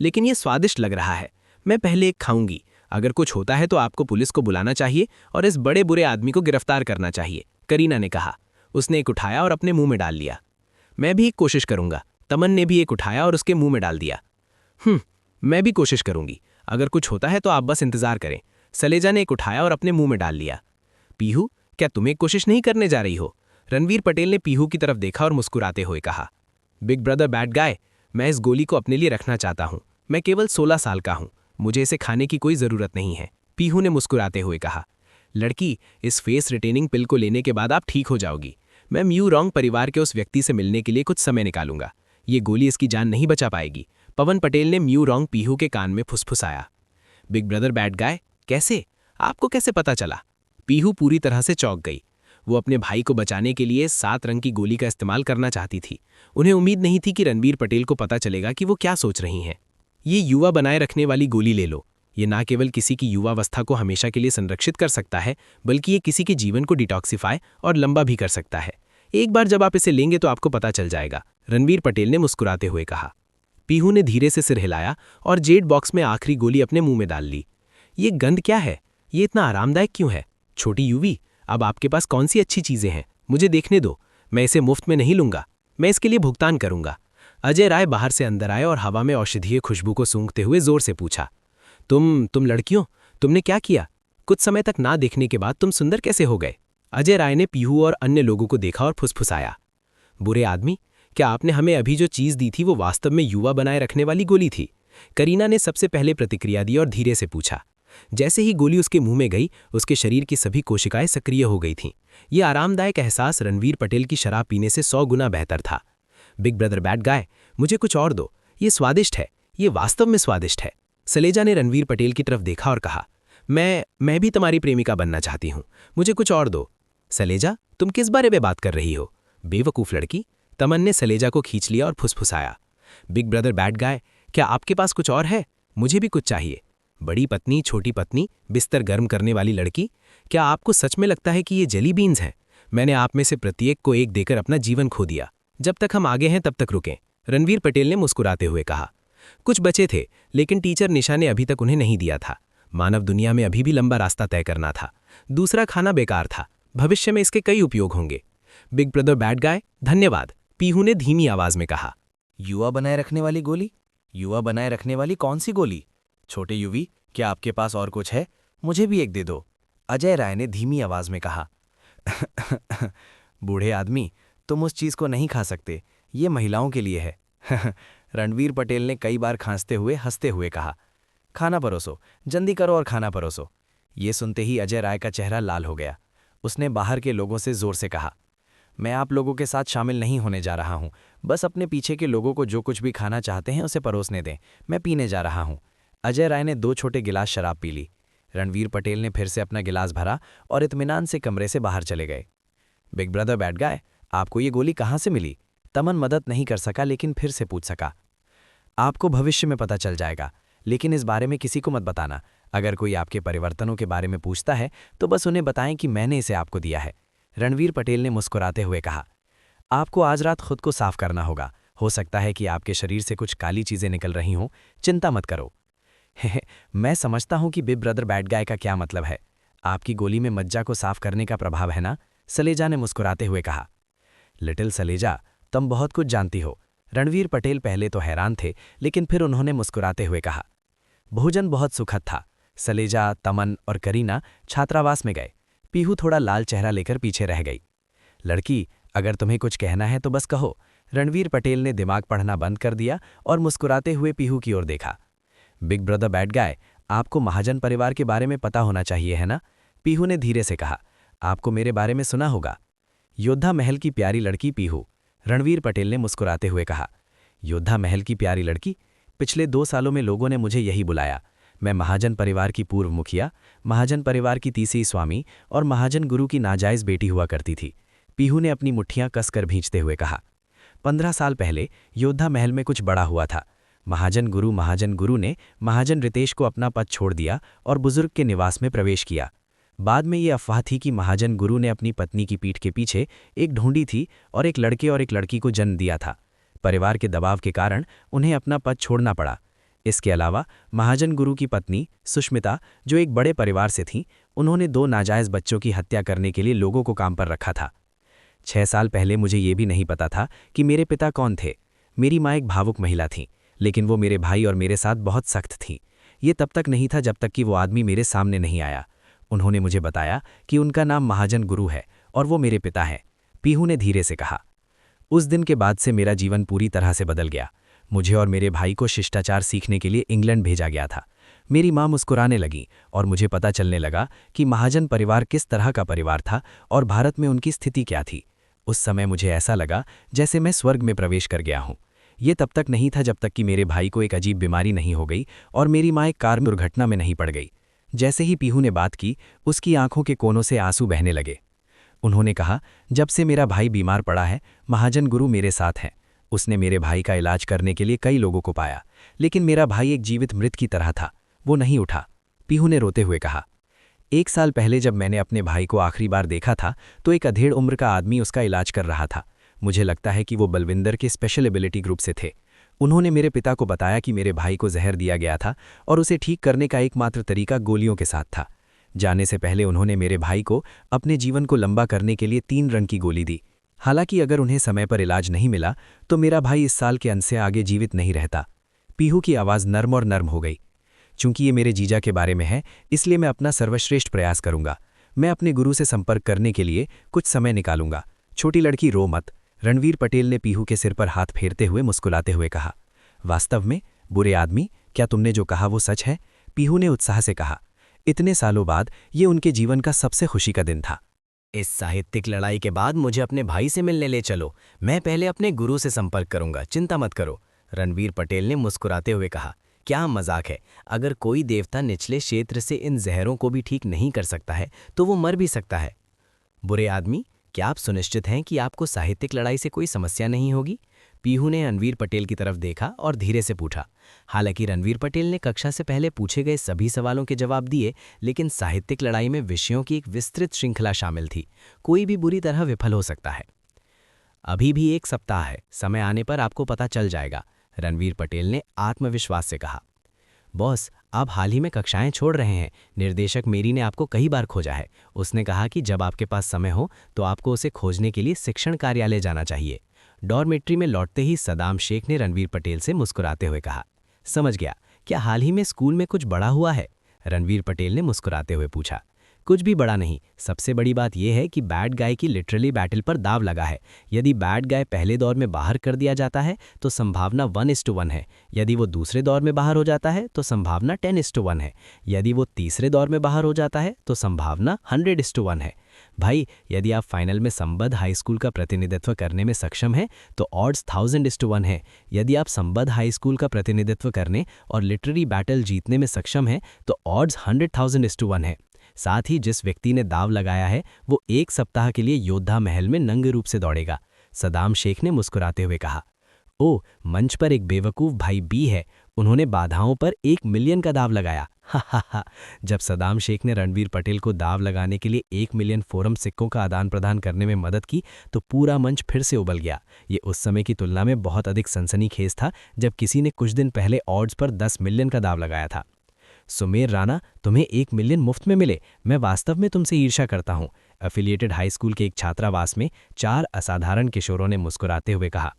C: लेकिन ये स्वादिष्ट लग रहा है, मैं पहले एक खाऊंगी। अगर कुछ होता है तो आपको पुलिस को बुलाना चाहिए और इस बड़े बुरे आदमी को गिरफ्तार करना चाहिए, करीना ने कहा। उसने एक उठाया और अपने मुंह में डाल लिया। मैं भी एक कोशिश करूंगा, तमन ने भी एक उठाया और उसके मुंह में डाल दिया। मैं भी कोशिश करूंगी, अगर कुछ होता है तो आप बस इंतजार करें, सलेजा ने एक उठाया और अपने मुंह में डाल लिया। पीहू, क्या तुम एक कोशिश नहीं करने जा रही हो? रणवीर पटेल ने पीहू की तरफ देखा और मुस्कुराते हुए कहा। बिग ब्रदर बैड गाय, मैं इस गोली को अपने लिए रखना चाहता हूं। मैं केवल 16 साल का हूं, मुझे इसे खाने की कोई ज़रूरत नहीं है, पीहू ने मुस्कुराते हुए कहा। लड़की, इस फेस रिटेनिंग पिल को लेने के बाद आप ठीक हो जाओगी। मैं म्यू रॉन्ग परिवार के उस व्यक्ति से मिलने के लिए कुछ समय निकालूंगा। ये गोली इसकी जान नहीं बचा पाएगी, पवन पटेल ने म्यू रॉन्ग पीहू के कान में फुसफुसाया। बिग ब्रदर बैड गाय, कैसे? आपको कैसे पता चला? पीहू पूरी तरह से चौंक गई। वो अपने भाई को बचाने के लिए 7 रंग की गोली का इस्तेमाल करना चाहती थी। उन्हें उम्मीद नहीं थी कि रणवीर पटेल को पता चलेगा कि वो क्या सोच रही हैं। ये युवा बनाए रखने वाली गोली ले लो। ये ना केवल किसी की युवावस्था को हमेशा के लिए संरक्षित कर सकता है, बल्कि ये किसी के जीवन को डिटॉक्सिफाई और लंबा भी कर सकता है। एक बार जब आप इसे लेंगे तो आपको पता चल जाएगा, रणवीर पटेल ने मुस्कुराते हुए कहा। पीहू ने धीरे से सिर हिलाया और जेड बॉक्स में आखिरी गोली अपने मुंह में डाल ली। ये गंध क्या है? ये इतना आरामदायक क्यों है? छोटी यूवी, अब आपके पास कौन सी अच्छी चीज़ें हैं? मुझे देखने दो, मैं इसे मुफ्त में नहीं लूंगा, मैं इसके लिए भुगतान करूंगा। अजय राय बाहर से अंदर आए और हवा में औषधीय खुशबू को सूंघते हुए जोर से पूछा। तुम लड़कियों, तुमने क्या किया? कुछ समय तक ना देखने के बाद तुम सुंदर कैसे हो गए? अजय राय ने पीहू और अन्य लोगों को देखा और फुसफुसाया। बुरे आदमी, क्या आपने हमें अभी जो चीज़ दी थी वो वास्तव में युवा बनाए रखने वाली गोली थी? करीना ने सबसे पहले प्रतिक्रिया दी और धीरे से पूछा। जैसे ही गोली उसके मुंह में गई, उसके शरीर की सभी कोशिकाएं सक्रिय हो गई थीं। ये आरामदायक एहसास रणवीर पटेल की शराब पीने से 100 गुना बेहतर था।
B: बिग ब्रदर बैड गाय, मुझे कुछ और दो, ये स्वादिष्ट है, ये वास्तव में स्वादिष्ट है। सलेजा ने रणवीर पटेल की तरफ देखा और कहा, मैं भी तुम्हारी प्रेमिका बनना चाहती हूँ, मुझे कुछ और दो। सलेजा, तुम किस बारे में बात कर रही हो, बेवकूफ़ लड़की। तमन ने सलेजा को खींच लिया और फुसफुसाया, बिग ब्रदर बैड गाय, क्या आपके पास कुछ और है? मुझे भी कुछ चाहिए। बड़ी पत्नी, छोटी पत्नी, बिस्तर गर्म करने वाली लड़की, क्या आपको सच में लगता है कि ये जेली बीन्स हैं? मैंने आप में से प्रत्येक को एक देकर अपना जीवन खो दिया। जब तक हम आगे हैं तब तक रुकें, रणवीर पटेल ने मुस्कुराते हुए कहा। कुछ बचे थे, लेकिन टीचर निशा ने अभी तक उन्हें नहीं दिया था। मानव दुनिया में अभी भी लंबा रास्ता तय करना था। दूसरा खाना बेकार था, भविष्य में इसके कई उपयोग होंगे। बिग ब्रदर बैड गाय, धन्यवाद, पीहू ने धीमी आवाज में कहा।
F: युवा बनाए रखने वाली गोली? युवा बनाए रखने वाली कौन सी गोली? छोटे युवी, क्या आपके पास और कुछ है? मुझे भी एक दे दो, अजय राय ने धीमी आवाज में कहा। बूढ़े आदमी, तुम उस चीज को नहीं खा सकते, ये महिलाओं के लिए है। रणवीर पटेल ने कई बार खांसते हुए हंसते हुए कहा। खाना परोसो, जल्दी करो और खाना परोसो। ये सुनते ही अजय राय का चेहरा लाल हो गया। उसने बाहर के लोगों से जोर से कहा, मैं आप लोगों के साथ शामिल नहीं होने जा रहा हूं, बस अपने पीछे के लोगों को जो कुछ भी खाना चाहते हैं उसे परोसने दें, मैं पीने जा रहा हूं। अजय राय ने 2 छोटे गिलास शराब पी ली। रणवीर पटेल ने फिर से अपना गिलास भरा और इत्मीनान से कमरे से बाहर चले गए। बिग ब्रदर बैड गाय, आपको ये गोली कहाँ से मिली? तमन मदद नहीं कर सका, लेकिन फिर से पूछ सका। आपको भविष्य में पता चल जाएगा, लेकिन इस बारे में किसी को मत बताना। अगर कोई आपके परिवर्तनों के बारे में पूछता है तो बस उन्हें बताएं कि मैंने इसे आपको दिया है। रणवीर पटेल ने मुस्कुराते हुए कहा, आपको आज रात खुद को साफ करना होगा। हो सकता है कि आपके शरीर से कुछ काली चीजें निकल रही हों, चिंता मत करो। मैं समझता हूं कि बिग ब्रदर बैड गाय का क्या मतलब है। आपकी गोली में मज्जा को साफ करने का प्रभाव है ना? सलेजा ने मुस्कुराते हुए कहा। लिटिल सलेजा, तुम बहुत कुछ जानती हो। रणवीर पटेल पहले तो हैरान थे, लेकिन फिर उन्होंने मुस्कुराते हुए कहा। भोजन बहुत सुखद था। सलेजा, तमन और करीना छात्रावास में गए। पीहू थोड़ा लाल चेहरा लेकर पीछे रह गई। लड़की, अगर तुम्हें कुछ कहना है तो बस कहो। रणवीर पटेल ने दिमाग पढ़ना बंद कर दिया और मुस्कुराते हुए पीहू की ओर देखा। बिग ब्रदर बैड गाय, आपको महाजन परिवार के बारे में पता होना चाहिए, है ना? पीहू ने धीरे से कहा। आपको मेरे बारे में सुना होगा। योद्धा महल की प्यारी लड़की पीहू, रणवीर पटेल ने मुस्कुराते हुए कहा। योद्धा महल की प्यारी लड़की? पिछले 2 सालों में लोगों ने मुझे यही बुलाया। मैं महाजन परिवार की पूर्व मुखिया, महाजन परिवार की तीसरी स्वामी और महाजन गुरु की नाजायज बेटी हुआ करती थी। पीहू ने अपनी मुट्ठियां कसकर भींचते हुए कहा। 15 साल पहले योद्धा महल में कुछ बड़ा हुआ था। महाजन गुरु ने महाजन रितेश को अपना पद छोड़ दिया और बुजुर्ग के निवास में प्रवेश किया। बाद में ये अफवाह थी कि महाजन गुरु ने अपनी पत्नी की पीठ के पीछे एक ढूंढी थी और एक लड़के और एक लड़की को जन्म दिया था। परिवार के दबाव के कारण उन्हें अपना पद छोड़ना पड़ा। इसके अलावा महाजन गुरु की पत्नी सुष्मिता, जो एक बड़े परिवार से थीं, उन्होंने 2 नाजायज बच्चों की हत्या करने के लिए लोगों को काम पर रखा था। 6 साल पहले मुझे ये भी नहीं पता था कि मेरे पिता कौन थे। मेरी माँ एक भावुक महिला थी, लेकिन वो मेरे भाई और मेरे साथ बहुत सख्त थी। ये तब तक नहीं था जब तक कि वो आदमी मेरे सामने नहीं आया। उन्होंने मुझे बताया कि उनका नाम महाजन गुरु है और वो मेरे पिता हैं। पीहू ने धीरे से कहा। उस दिन के बाद से मेरा जीवन पूरी तरह से बदल गया। मुझे और मेरे भाई को शिष्टाचार सीखने के लिए इंग्लैंड भेजा गया था। मेरी माँ मुस्कुराने लगी और मुझे पता चलने लगा कि महाजन परिवार किस तरह का परिवार था और भारत में उनकी स्थिति क्या थी। उस समय मुझे ऐसा लगा जैसे मैं स्वर्ग में प्रवेश कर गया हूँ। ये तब तक नहीं था जब तक कि मेरे भाई को एक अजीब बीमारी नहीं हो गई और मेरी माँ एक कार दुर्घटना में नहीं पड़ गई। जैसे ही पीहू ने बात की, उसकी आंखों के कोनों से आंसू बहने लगे। उन्होंने कहा, जब से मेरा भाई बीमार पड़ा है, महाजन गुरु मेरे साथ हैं। उसने मेरे भाई का इलाज करने के लिए कई लोगों को पाया, लेकिन मेरा भाई एक जीवित मृत की तरह था, वो नहीं उठा। पीहू ने रोते हुए कहा। 1 साल पहले जब मैंने अपने भाई को आखिरी बार देखा था तो एक अधेड़ उम्र का आदमी उसका इलाज कर रहा था। मुझे लगता है कि वो बलविंदर के स्पेशल एबिलिटी ग्रुप से थे। उन्होंने मेरे पिता को बताया कि मेरे भाई को जहर दिया गया था और उसे ठीक करने का एकमात्र तरीका गोलियों के साथ था। जाने से पहले उन्होंने मेरे भाई को अपने जीवन को लंबा करने के लिए 3 रंग की गोली दी। हालांकि अगर उन्हें समय पर इलाज नहीं मिला तो मेरा भाई इस साल के अंत से आगे जीवित नहीं रहता। पीहू की आवाज़ नर्म और नर्म हो गई। चूंकि ये मेरे जीजा के बारे में है, इसलिए मैं अपना सर्वश्रेष्ठ प्रयास करूंगा। मैं अपने गुरु से संपर्क करने के लिए कुछ समय निकालूंगा। छोटी लड़की, रो मत। रणवीर पटेल ने पीहू के सिर पर हाथ फेरते हुए मुस्कुराते हुए कहा। वास्तव में, बुरे आदमी, क्या तुमने जो कहा वो सच है? पीहू ने उत्साह से कहा। इतने सालों बाद ये उनके जीवन का सबसे खुशी का दिन था।
B: इस साहित्यिक लड़ाई के बाद मुझे अपने भाई से मिलने ले चलो। मैं पहले अपने गुरु से संपर्क करूंगा, चिंता मत करो। रणवीर पटेल ने मुस्कुराते हुए कहा। क्या मजाक है, अगर कोई देवता निचले क्षेत्र से इन जहरों को भी ठीक नहीं कर सकता है तो वो मर भी सकता है। बुरे आदमी, क्या आप सुनिश्चित हैं कि आपको साहित्यिक लड़ाई से कोई समस्या नहीं होगी? पीहू ने रणवीर पटेल की तरफ देखा और धीरे से पूछा। हालांकि रणवीर पटेल ने कक्षा से पहले पूछे गए सभी सवालों के जवाब दिए, लेकिन साहित्यिक लड़ाई में विषयों की एक विस्तृत श्रृंखला शामिल थी। कोई भी बुरी तरह विफल हो सकता है। अभी भी 1 सप्ताह है, समय आने पर आपको पता चल जाएगा, रणवीर पटेल ने आत्मविश्वास से कहा। बॉस, आप हाल ही में कक्षाएं छोड़ रहे हैं। निर्देशक मेरी ने आपको कई बार खोजा है। उसने कहा कि जब आपके पास समय हो तो आपको उसे खोजने के लिए शिक्षण कार्यालय जाना चाहिए। डॉर्मेट्री में लौटते ही सदाम शेख ने रणवीर पटेल से मुस्कुराते हुए कहा। समझ गया, क्या हाल ही में स्कूल में कुछ बड़ा हुआ है? रणवीर पटेल ने मुस्कुराते हुए पूछा। कुछ भी बड़ा नहीं, सबसे बड़ी बात यह है कि बैड गाय की लिटरली बैटल पर दाव लगा है। यदि बैड गाय पहले दौर में बाहर कर दिया जाता है तो संभावना 1:1 है। यदि वो दूसरे दौर में बाहर हो जाता है तो संभावना 10:1 है। यदि वो तीसरे दौर में बाहर हो जाता है तो संभावना 100:1 है। भाई, यदि आप फाइनल में संबद्ध हाई स्कूल का प्रतिनिधित्व करने में सक्षम हैं तो ऑड्स 1000:1 है। यदि आप संबद्ध हाई स्कूल का प्रतिनिधित्व करने और लिटरेरी बैटल जीतने में सक्षम हैं तो ऑड्स 100,000:1 है। साथ ही जिस व्यक्ति ने दाव लगाया है वो 1 सप्ताह के लिए योद्धा महल में नंगे रूप से दौड़ेगा। सदाम शेख ने मुस्कुराते हुए कहा। ओ, मंच पर एक बेवकूफ भाई बी है, उन्होंने बाधाओं पर 1 मिलियन का दाव लगाया। हा हा हा। जब सदाम शेख ने रणवीर पटेल को दाव लगाने के लिए 1 मिलियन फोरम सिक्कों का आदान प्रदान करने में मदद की तो पूरा मंच फिर से उबल गया। ये उस समय की तुलना में बहुत अधिक सनसनीखेज था जब किसी ने कुछ दिन पहले ऑड्स पर 10 मिलियन का दाव लगाया था। सुमेर राणा, तुम्हें 1 मिलियन मुफ्त में मिले, मैं वास्तव में तुमसे ईर्ष्या करता हूं। एफिलिएटेड हाई स्कूल के एक छात्रावास में 4 असाधारण किशोरों ने मुस्कुराते हुए कहा।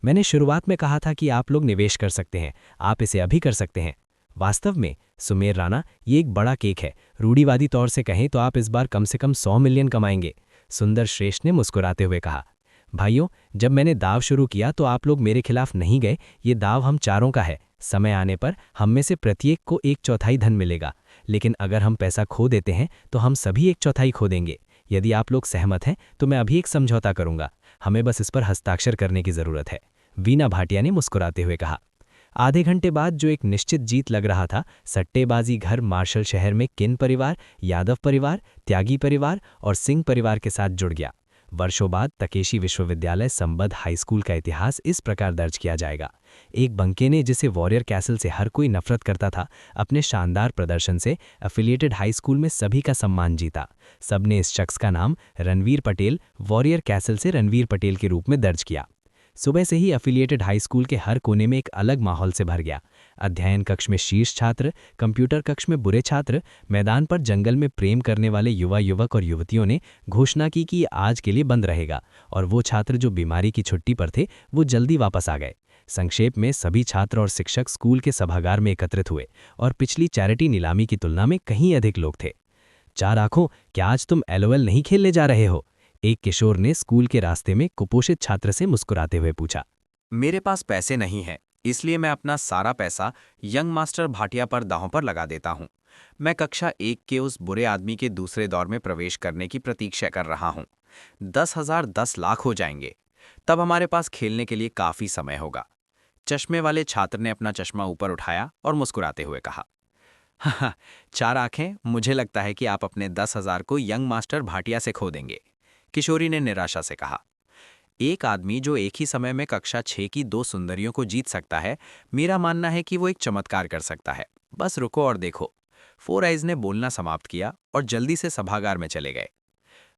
B: मैंने शुरुआत में कहा था कि आप लोग निवेश कर सकते हैं, आप इसे अभी कर सकते हैं। वास्तव में सुमेर राणा, ये एक बड़ा केक है। रूढ़िवादी तौर से कहें तो आप इस बार कम से कम 100 मिलियन कमाएंगे। सुंदर श्रेष्ठ ने मुस्कुराते हुए कहा। भाइयों, जब मैंने दाव शुरू किया तो आप लोग मेरे खिलाफ नहीं गए। ये दाव हम चारों का है। समय आने पर हम में से प्रत्येक को 1/4 धन मिलेगा, लेकिन अगर हम पैसा खो देते हैं तो हम सभी 1/4 खो देंगे। यदि आप लोग सहमत हैं तो मैं अभी एक समझौता करूंगा, हमें बस इस पर हस्ताक्षर करने की जरूरत है, वीना भाटिया ने मुस्कुराते हुए कहा। आधे घंटे बाद जो एक निश्चित जीत लग रहा था, सट्टेबाजी घर मार्शल शहर में किन परिवार, यादव परिवार, त्यागी परिवार और सिंह परिवार के साथ जुड़ गया। वर्षों बाद तकेशी विश्वविद्यालय संबद्ध हाई स्कूल का इतिहास इस प्रकार दर्ज किया जाएगा। एक बंके ने, जिसे वॉरियर कैसल से हर कोई नफरत करता था, अपने शानदार प्रदर्शन से एफिलिएटेड हाई स्कूल में सभी का सम्मान जीता। सबने इस शख्स का नाम रणवीर पटेल, वॉरियर कैसल से रणवीर पटेल के रूप में दर्ज किया। सुबह से ही एफिलिएटेड हाई स्कूल के हर कोने में एक अलग माहौल से भर गया। अध्ययन कक्ष में शीर्ष छात्र, कंप्यूटर कक्ष में बुरे छात्र, मैदान पर जंगल में प्रेम करने वाले युवा युवक और युवतियों ने घोषणा की कि ये आज के लिए बंद रहेगा, और वो छात्र जो बीमारी की छुट्टी पर थे वो जल्दी वापस आ गए। संक्षेप में, सभी छात्र और शिक्षक स्कूल के सभागार में एकत्रित हुए और पिछली चैरिटी नीलामी की तुलना में कहीं अधिक लोग थे। 4 आंखों, क्या आज तुम LOL नहीं खेलने जा रहे हो? एक किशोर ने स्कूल के रास्ते में कुपोषित छात्र से मुस्कुराते हुए पूछा।
E: मेरे पास पैसे नहीं हैं, इसलिए मैं अपना सारा पैसा यंग मास्टर भाटिया पर दांव पर लगा देता हूं। मैं कक्षा 1 के उस बुरे आदमी के दूसरे दौर में प्रवेश करने की प्रतीक्षा कर रहा हूं। 10,000 10 लाख हो जाएंगे, तब हमारे पास खेलने के लिए काफी समय होगा। चश्मे वाले छात्र ने अपना चश्मा ऊपर उठाया और मुस्कुराते हुए कहा। हाँ, 4 आंखें, मुझे लगता है कि आप अपने 10,000 को यंग मास्टर भाटिया से खो देंगे, किशोरी ने निराशा से कहा। एक आदमी जो एक ही समय में कक्षा 6 की 2 सुंदरियों को जीत सकता है, मेरा मानना है कि वो एक चमत्कार कर सकता है। बस रुको और देखो। 4 आइज ने बोलना समाप्त किया और जल्दी से सभागार में चले गए।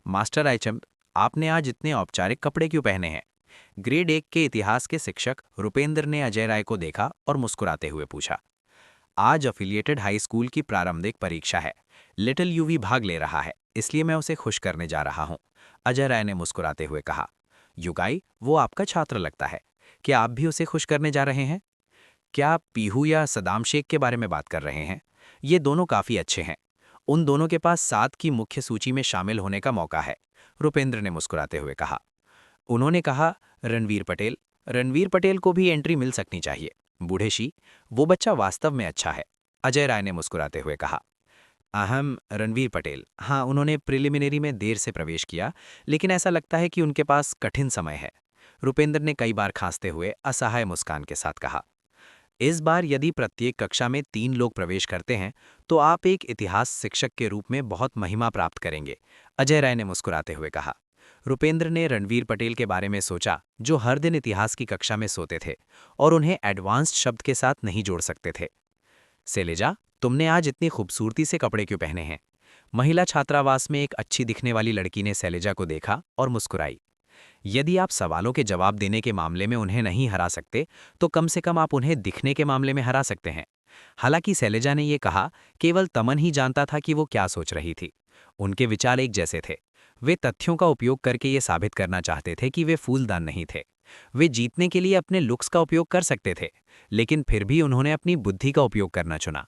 E: मास्टर आइचम, आपने आज इतने औपचारिक कपड़े क्यों पहने हैं? ग्रेड 1 के इतिहास के शिक्षक रुपेंद्र ने अजय राय को देखा और मुस्कुराते हुए पूछा। आज एफिलिएटेड हाई स्कूल की प्रारंभिक परीक्षा है। लिटिल यूवी भाग ले रहा है, इसलिए मैं उसे खुश करने जा रहा हूं, अजय राय ने मुस्कुराते हुए कहा। युगाई, वो आपका छात्र लगता है, क्या आप भी उसे खुश करने जा रहे हैं? क्या आप पीहू या सदाम शेख के बारे में बात कर रहे हैं? ये दोनों काफी अच्छे हैं। उन दोनों के पास 7 की मुख्य सूची में शामिल होने का मौका है, रुपेंद्र ने मुस्कुराते हुए कहा। उन्होंने कहा, रणवीर पटेल को भी एंट्री मिल सकनी चाहिए। बूढ़ेशी, वो बच्चा वास्तव में अच्छा है, अजय राय ने मुस्कुराते हुए कहा।
F: अहम रणवीर पटेल। हाँ, उन्होंने प्रिलिमिनरी में देर से प्रवेश किया, लेकिन ऐसा लगता है कि उनके पास कठिन समय है। रुपेंद्र ने कई बार खांसते हुए असहाय मुस्कान के साथ कहा। इस बार यदि प्रत्येक कक्षा में 3 लोग प्रवेश करते हैं तो आप एक इतिहास शिक्षक के रूप में बहुत महिमा प्राप्त करेंगे, अजय राय ने मुस्कुराते हुए कहा। रुपेंद्र ने रणवीर पटेल के बारे में सोचा, जो हर दिन इतिहास की कक्षा में सोते थे और उन्हें एडवांस्ड शब्द के साथ नहीं जोड़ सकते थे। शैलेजा, तुमने आज इतनी खूबसूरती से कपड़े क्यों पहने हैं? महिला छात्रावास में एक अच्छी दिखने वाली लड़की ने शैलेजा को देखा और मुस्कुराई। यदि आप सवालों के जवाब देने के मामले में उन्हें नहीं हरा सकते, तो कम से कम आप उन्हें दिखने के मामले में हरा सकते हैं। हालांकि शैलेजा ने यह कहा, केवल तमन ही जानता था कि वो क्या सोच रही थी। उनके विचार एक जैसे थे। वे तथ्यों का उपयोग करके ये साबित करना चाहते थे कि वे फूलदान नहीं थे। वे जीतने के लिए अपने लुक्स का उपयोग कर सकते थे, लेकिन फिर भी उन्होंने अपनी बुद्धि का उपयोग करना चुना।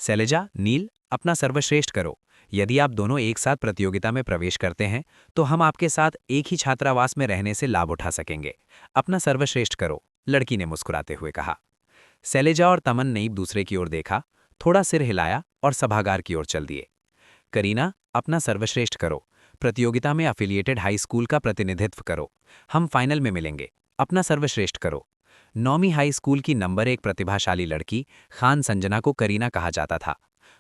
F: शैलेजा, नील, अपना सर्वश्रेष्ठ करो। यदि आप दोनों एक साथ प्रतियोगिता में प्रवेश करते हैं तो हम आपके साथ एक ही छात्रावास में रहने से लाभ उठा सकेंगे। अपना सर्वश्रेष्ठ करो, लड़की ने मुस्कुराते हुए कहा। शैलेजा और तमन ने एक दूसरे की ओर देखा, थोड़ा सिर हिलाया और सभागार की ओर चल दिए। करीना, अपना सर्वश्रेष्ठ करो। प्रतियोगिता में एफिलिएटेड हाई स्कूल का प्रतिनिधित्व करो। हम फाइनल में मिलेंगे। अपना सर्वश्रेष्ठ करो। 9वीं हाई स्कूल की नंबर 1 प्रतिभाशाली लड़की खान संजना को करीना कहा जाता था।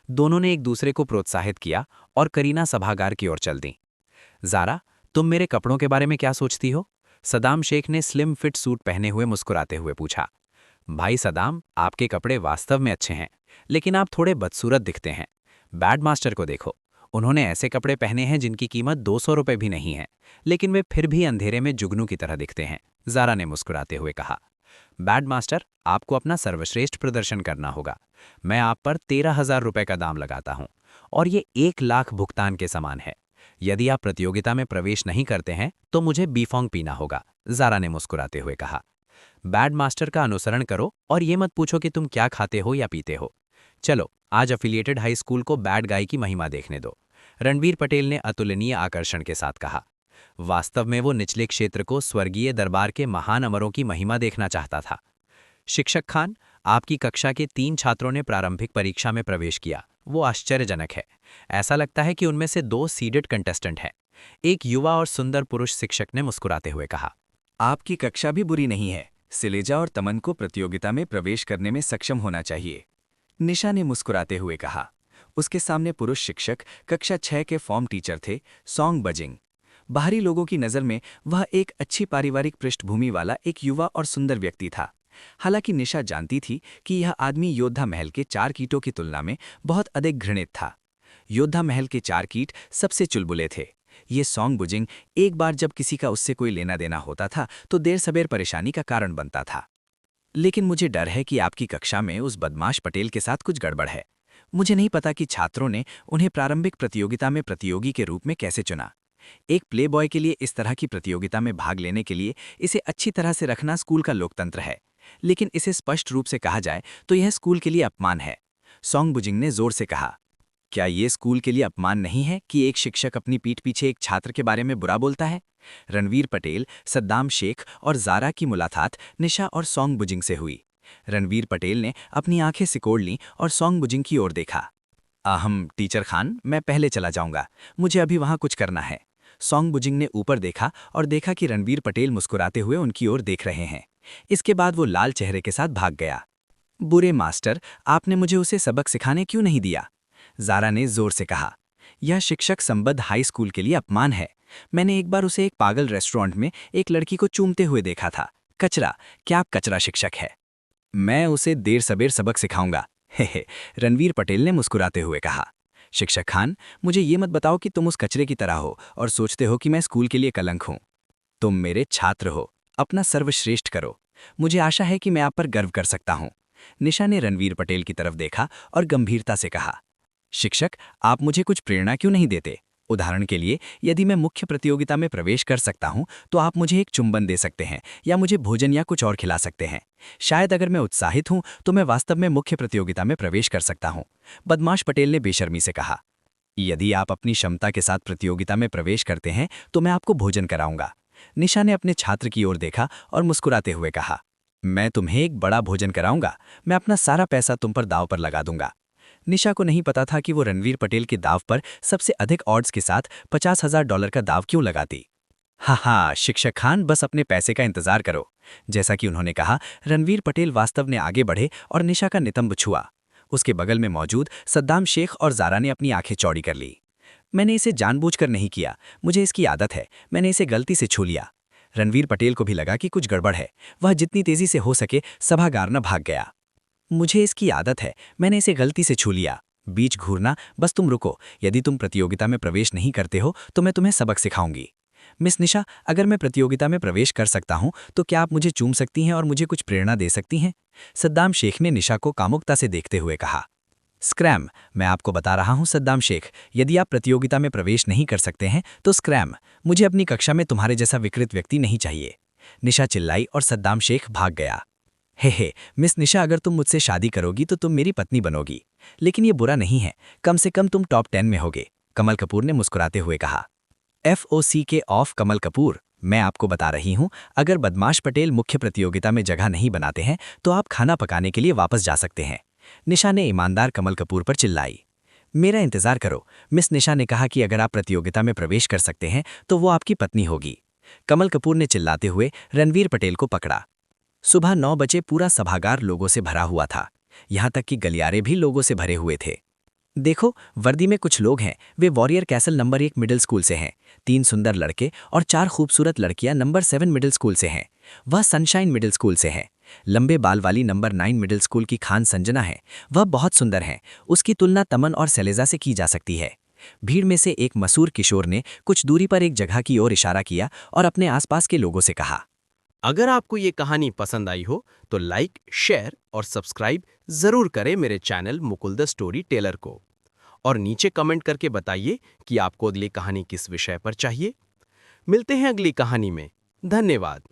F: दोनों ने एक दूसरे को प्रोत्साहित किया और करीना सभागार की ओर चल दी। ज़ारा, तुम मेरे कपड़ों के बारे में क्या सोचती हो? सदाम शेख ने स्लिम फिट सूट पहने हुए मुस्कुराते हुए पूछा। भाई सदाम, आपके कपड़े वास्तव में अच्छे हैं, लेकिन आप थोड़े बदसूरत दिखते हैं। बैड मास्टर को देखो, उन्होंने ऐसे कपड़े पहने हैं जिनकी कीमत 200 रुपये भी नहीं है, लेकिन वे फिर भी अंधेरे में जुगनू की तरह दिखते हैं, ज़ारा ने मुस्कुराते हुए कहा। बैड मास्टर, आपको अपना सर्वश्रेष्ठ प्रदर्शन करना होगा। मैं आप पर 13,000 रुपये का दाम लगाता हूं और ये 1 लाख भुगतान के समान है। यदि आप प्रतियोगिता में प्रवेश नहीं करते हैं तो मुझे बीफोंग पीना होगा, ज़ारा ने मुस्कुराते हुए कहा। बैड मास्टर का अनुसरण करो और ये मत पूछो कि तुम क्या खाते हो या पीते हो। चलो, आज एफिलिएटेड हाई स्कूल को बैड गाय की महिमा देखने दो, रणवीर पटेल ने अतुलनीय आकर्षण के साथ कहा। वास्तव में वो निचले क्षेत्र को स्वर्गीय दरबार के महान अमरों की महिमा देखना चाहता था। शिक्षक खान, आपकी कक्षा के 3 छात्रों ने प्रारंभिक परीक्षा में प्रवेश किया। वो आश्चर्यजनक है। ऐसा लगता है कि उनमें से 2 सीडेड कंटेस्टेंट हैं, एक युवा और सुंदर पुरुष शिक्षक ने मुस्कुराते हुए कहा।
H: आपकी कक्षा भी बुरी नहीं है। शैलेजा और तमन को प्रतियोगिता में प्रवेश करने में सक्षम होना चाहिए, निशा ने मुस्कुराते हुए कहा। उसके सामने पुरुष शिक्षक कक्षा 6 के फॉर्म टीचर थे, सॉन्ग बजिंग। बाहरी लोगों की नज़र में वह एक अच्छी पारिवारिक पृष्ठभूमि वाला एक युवा और सुंदर व्यक्ति था। हालांकि निशा जानती थी कि यह आदमी योद्धा महल के 4 कीटों की तुलना में बहुत अधिक घृणित था। योद्धा महल के 4 कीट सबसे चुलबुले थे। ये सॉन्ग बुजिंग एक बार जब किसी का उससे कोई लेना देना होता था तो देर सबेर परेशानी का कारण बनता था। लेकिन मुझे डर है कि आपकी कक्षा में उस बदमाश पटेल के साथ कुछ गड़बड़ है। मुझे नहीं पता कि छात्रों ने उन्हें प्रारंभिक प्रतियोगिता में प्रतियोगी के रूप में कैसे चुना। एक प्लेबॉय के लिए इस तरह की प्रतियोगिता में भाग लेने के लिए इसे अच्छी तरह से रखना स्कूल का लोकतंत्र है, लेकिन इसे स्पष्ट रूप से कहा जाए तो यह स्कूल के लिए अपमान है, सॉन्ग बुजिंग ने जोर से कहा। क्या ये स्कूल के लिए अपमान नहीं है कि एक शिक्षक अपनी पीठ पीछे एक छात्र के बारे में बुरा बोलता है? रणवीर पटेल, सद्दाम शेख और ज़ारा की मुलाकात निशा और सॉन्ग बुजिंग से हुई। रणवीर पटेल ने अपनी आंखें सिकोड़ लीं और सॉन्ग बुजिंग की ओर देखा। अहम टीचर खान, मैं पहले चला जाऊंगा, मुझे अभी वहां कुछ करना है। सॉन्ग बुजिंग ने ऊपर देखा और देखा कि रणवीर पटेल मुस्कुराते हुए उनकी ओर देख रहे हैं। इसके बाद वो लाल चेहरे के साथ भाग गया। बुरे मास्टर, आपने मुझे उसे सबक सिखाने क्यों नहीं दिया? ज़ारा ने जोर से कहा। यह शिक्षक संबद्ध हाई स्कूल के लिए अपमान है। मैंने एक बार उसे एक पागल रेस्टोरेंट में एक लड़की को चूमते हुए देखा था। कचरा, क्या आप कचरा शिक्षक है? मैं उसे देर सबेर सबक सिखाऊंगा, हे रणवीर पटेल ने मुस्कुराते हुए कहा। शिक्षक खान, मुझे ये मत बताओ कि तुम उस कचरे की तरह हो और सोचते हो कि मैं स्कूल के लिए कलंक हूं। तुम मेरे छात्र हो, अपना सर्वश्रेष्ठ करो। मुझे आशा है कि मैं आप पर गर्व कर सकता हूं। निशा ने रणवीर पटेल की तरफ देखा और गंभीरता से कहा। शिक्षक, आप मुझे कुछ प्रेरणा क्यों नहीं देते? उदाहरण के लिए, यदि मैं मुख्य प्रतियोगिता में प्रवेश कर सकता हूं तो आप मुझे एक चुंबन दे सकते हैं या मुझे भोजन या कुछ और खिला सकते हैं। शायद अगर मैं उत्साहित हूं तो मैं वास्तव में मुख्य प्रतियोगिता में प्रवेश कर सकता हूं, बदमाश पटेल ने बेशर्मी से कहा। यदि आप अपनी क्षमता के साथ प्रतियोगिता में प्रवेश करते हैं तो मैं आपको भोजन कराऊंगा। निशा ने अपने छात्र की ओर देखा और मुस्कुराते हुए कहा। मैं तुम्हें एक बड़ा भोजन कराऊंगा, मैं अपना सारा पैसा तुम पर दांव पर लगा दूंगा। निशा को नहीं पता था कि वो रणवीर पटेल के दाव पर सबसे अधिक ऑड्स के साथ $50,000 का दाव क्यों लगाती। हाँ, शिक्षक खान, बस अपने पैसे का इंतजार करो। जैसा कि उन्होंने कहा, रणवीर पटेल वास्तव में आगे बढ़े और निशा का नितंब छुआ। उसके बगल में मौजूद सद्दाम शेख और जारा ने अपनी आंखें चौड़ी कर ली। मैंने इसे जानबूझकर नहीं किया, मुझे इसकी आदत है, मैंने इसे गलती से छू लिया। रणवीर पटेल को भी लगा कि कुछ गड़बड़ है। वह जितनी तेजी से हो सके सभागार न भाग गया। मुझे इसकी आदत है, मैंने इसे गलती से छू लिया। बीच घूरना, बस तुम रुको। यदि तुम प्रतियोगिता में प्रवेश नहीं करते हो तो मैं तुम्हें सबक सिखाऊंगी। मिस निशा, अगर मैं प्रतियोगिता में प्रवेश कर सकता हूं तो क्या आप मुझे चूम सकती हैं और मुझे कुछ प्रेरणा दे सकती हैं? सद्दाम शेख ने निशा को कामुकता से देखते हुए कहा। स्क्रैम, मैं आपको बता रहा हूं सद्दाम शेख, यदि आप प्रतियोगिता में प्रवेश नहीं कर सकते हैं तो स्क्रैम, मुझे अपनी कक्षा में तुम्हारे जैसा विकृत व्यक्ति नहीं चाहिए। निशा चिल्लाई और सद्दाम शेख भाग गया। हे, मिस निशा, अगर तुम मुझसे शादी करोगी तो तुम मेरी पत्नी बनोगी। लेकिन ये बुरा नहीं है, कम से कम तुम टॉप 10 में होगे, कमल कपूर ने मुस्कुराते हुए कहा। FOCK ऑफ कमल कपूर, मैं आपको बता रही हूं, अगर बदमाश पटेल मुख्य प्रतियोगिता में जगह नहीं बनाते हैं तो आप खाना पकाने के लिए वापस जा सकते हैं। निशा ने ईमानदार कमल कपूर पर चिल्लाई। मेरा इंतजार करो। मिस निशा ने कहा कि अगर आप प्रतियोगिता में प्रवेश कर सकते हैं तो वो आपकी पत्नी होगी। कमल कपूर ने चिल्लाते हुए रणवीर पटेल को पकड़ा। सुबह 9 बजे पूरा सभागार लोगों से भरा हुआ था, यहाँ तक कि गलियारे भी लोगों से भरे हुए थे। देखो, वर्दी में कुछ लोग हैं, वे warrior castle number 1 middle school से हैं। 3 सुंदर लड़के और 4 खूबसूरत लड़कियां नंबर 7 मिडिल स्कूल से हैं। वह सनशाइन मिडिल स्कूल से है। लंबे बाल वाली नंबर 9 मिडिल स्कूल की खान संजना है, वह बहुत सुंदर है। उसकी तुलना तमन और शैलेजा से की जा सकती है। भीड़ में से एक मसूर किशोर ने कुछ दूरी पर एक जगह की ओर इशारा किया और अपने आसपास के लोगों से कहा,
I: अगर आपको ये कहानी पसंद आई हो तो लाइक, शेयर और सब्सक्राइब जरूर करें मेरे channel Mukul the story teller को। और नीचे कमेंट करके बताइए कि आपको अगली कहानी किस विषय पर चाहिए। मिलते हैं अगली कहानी में। धन्यवाद।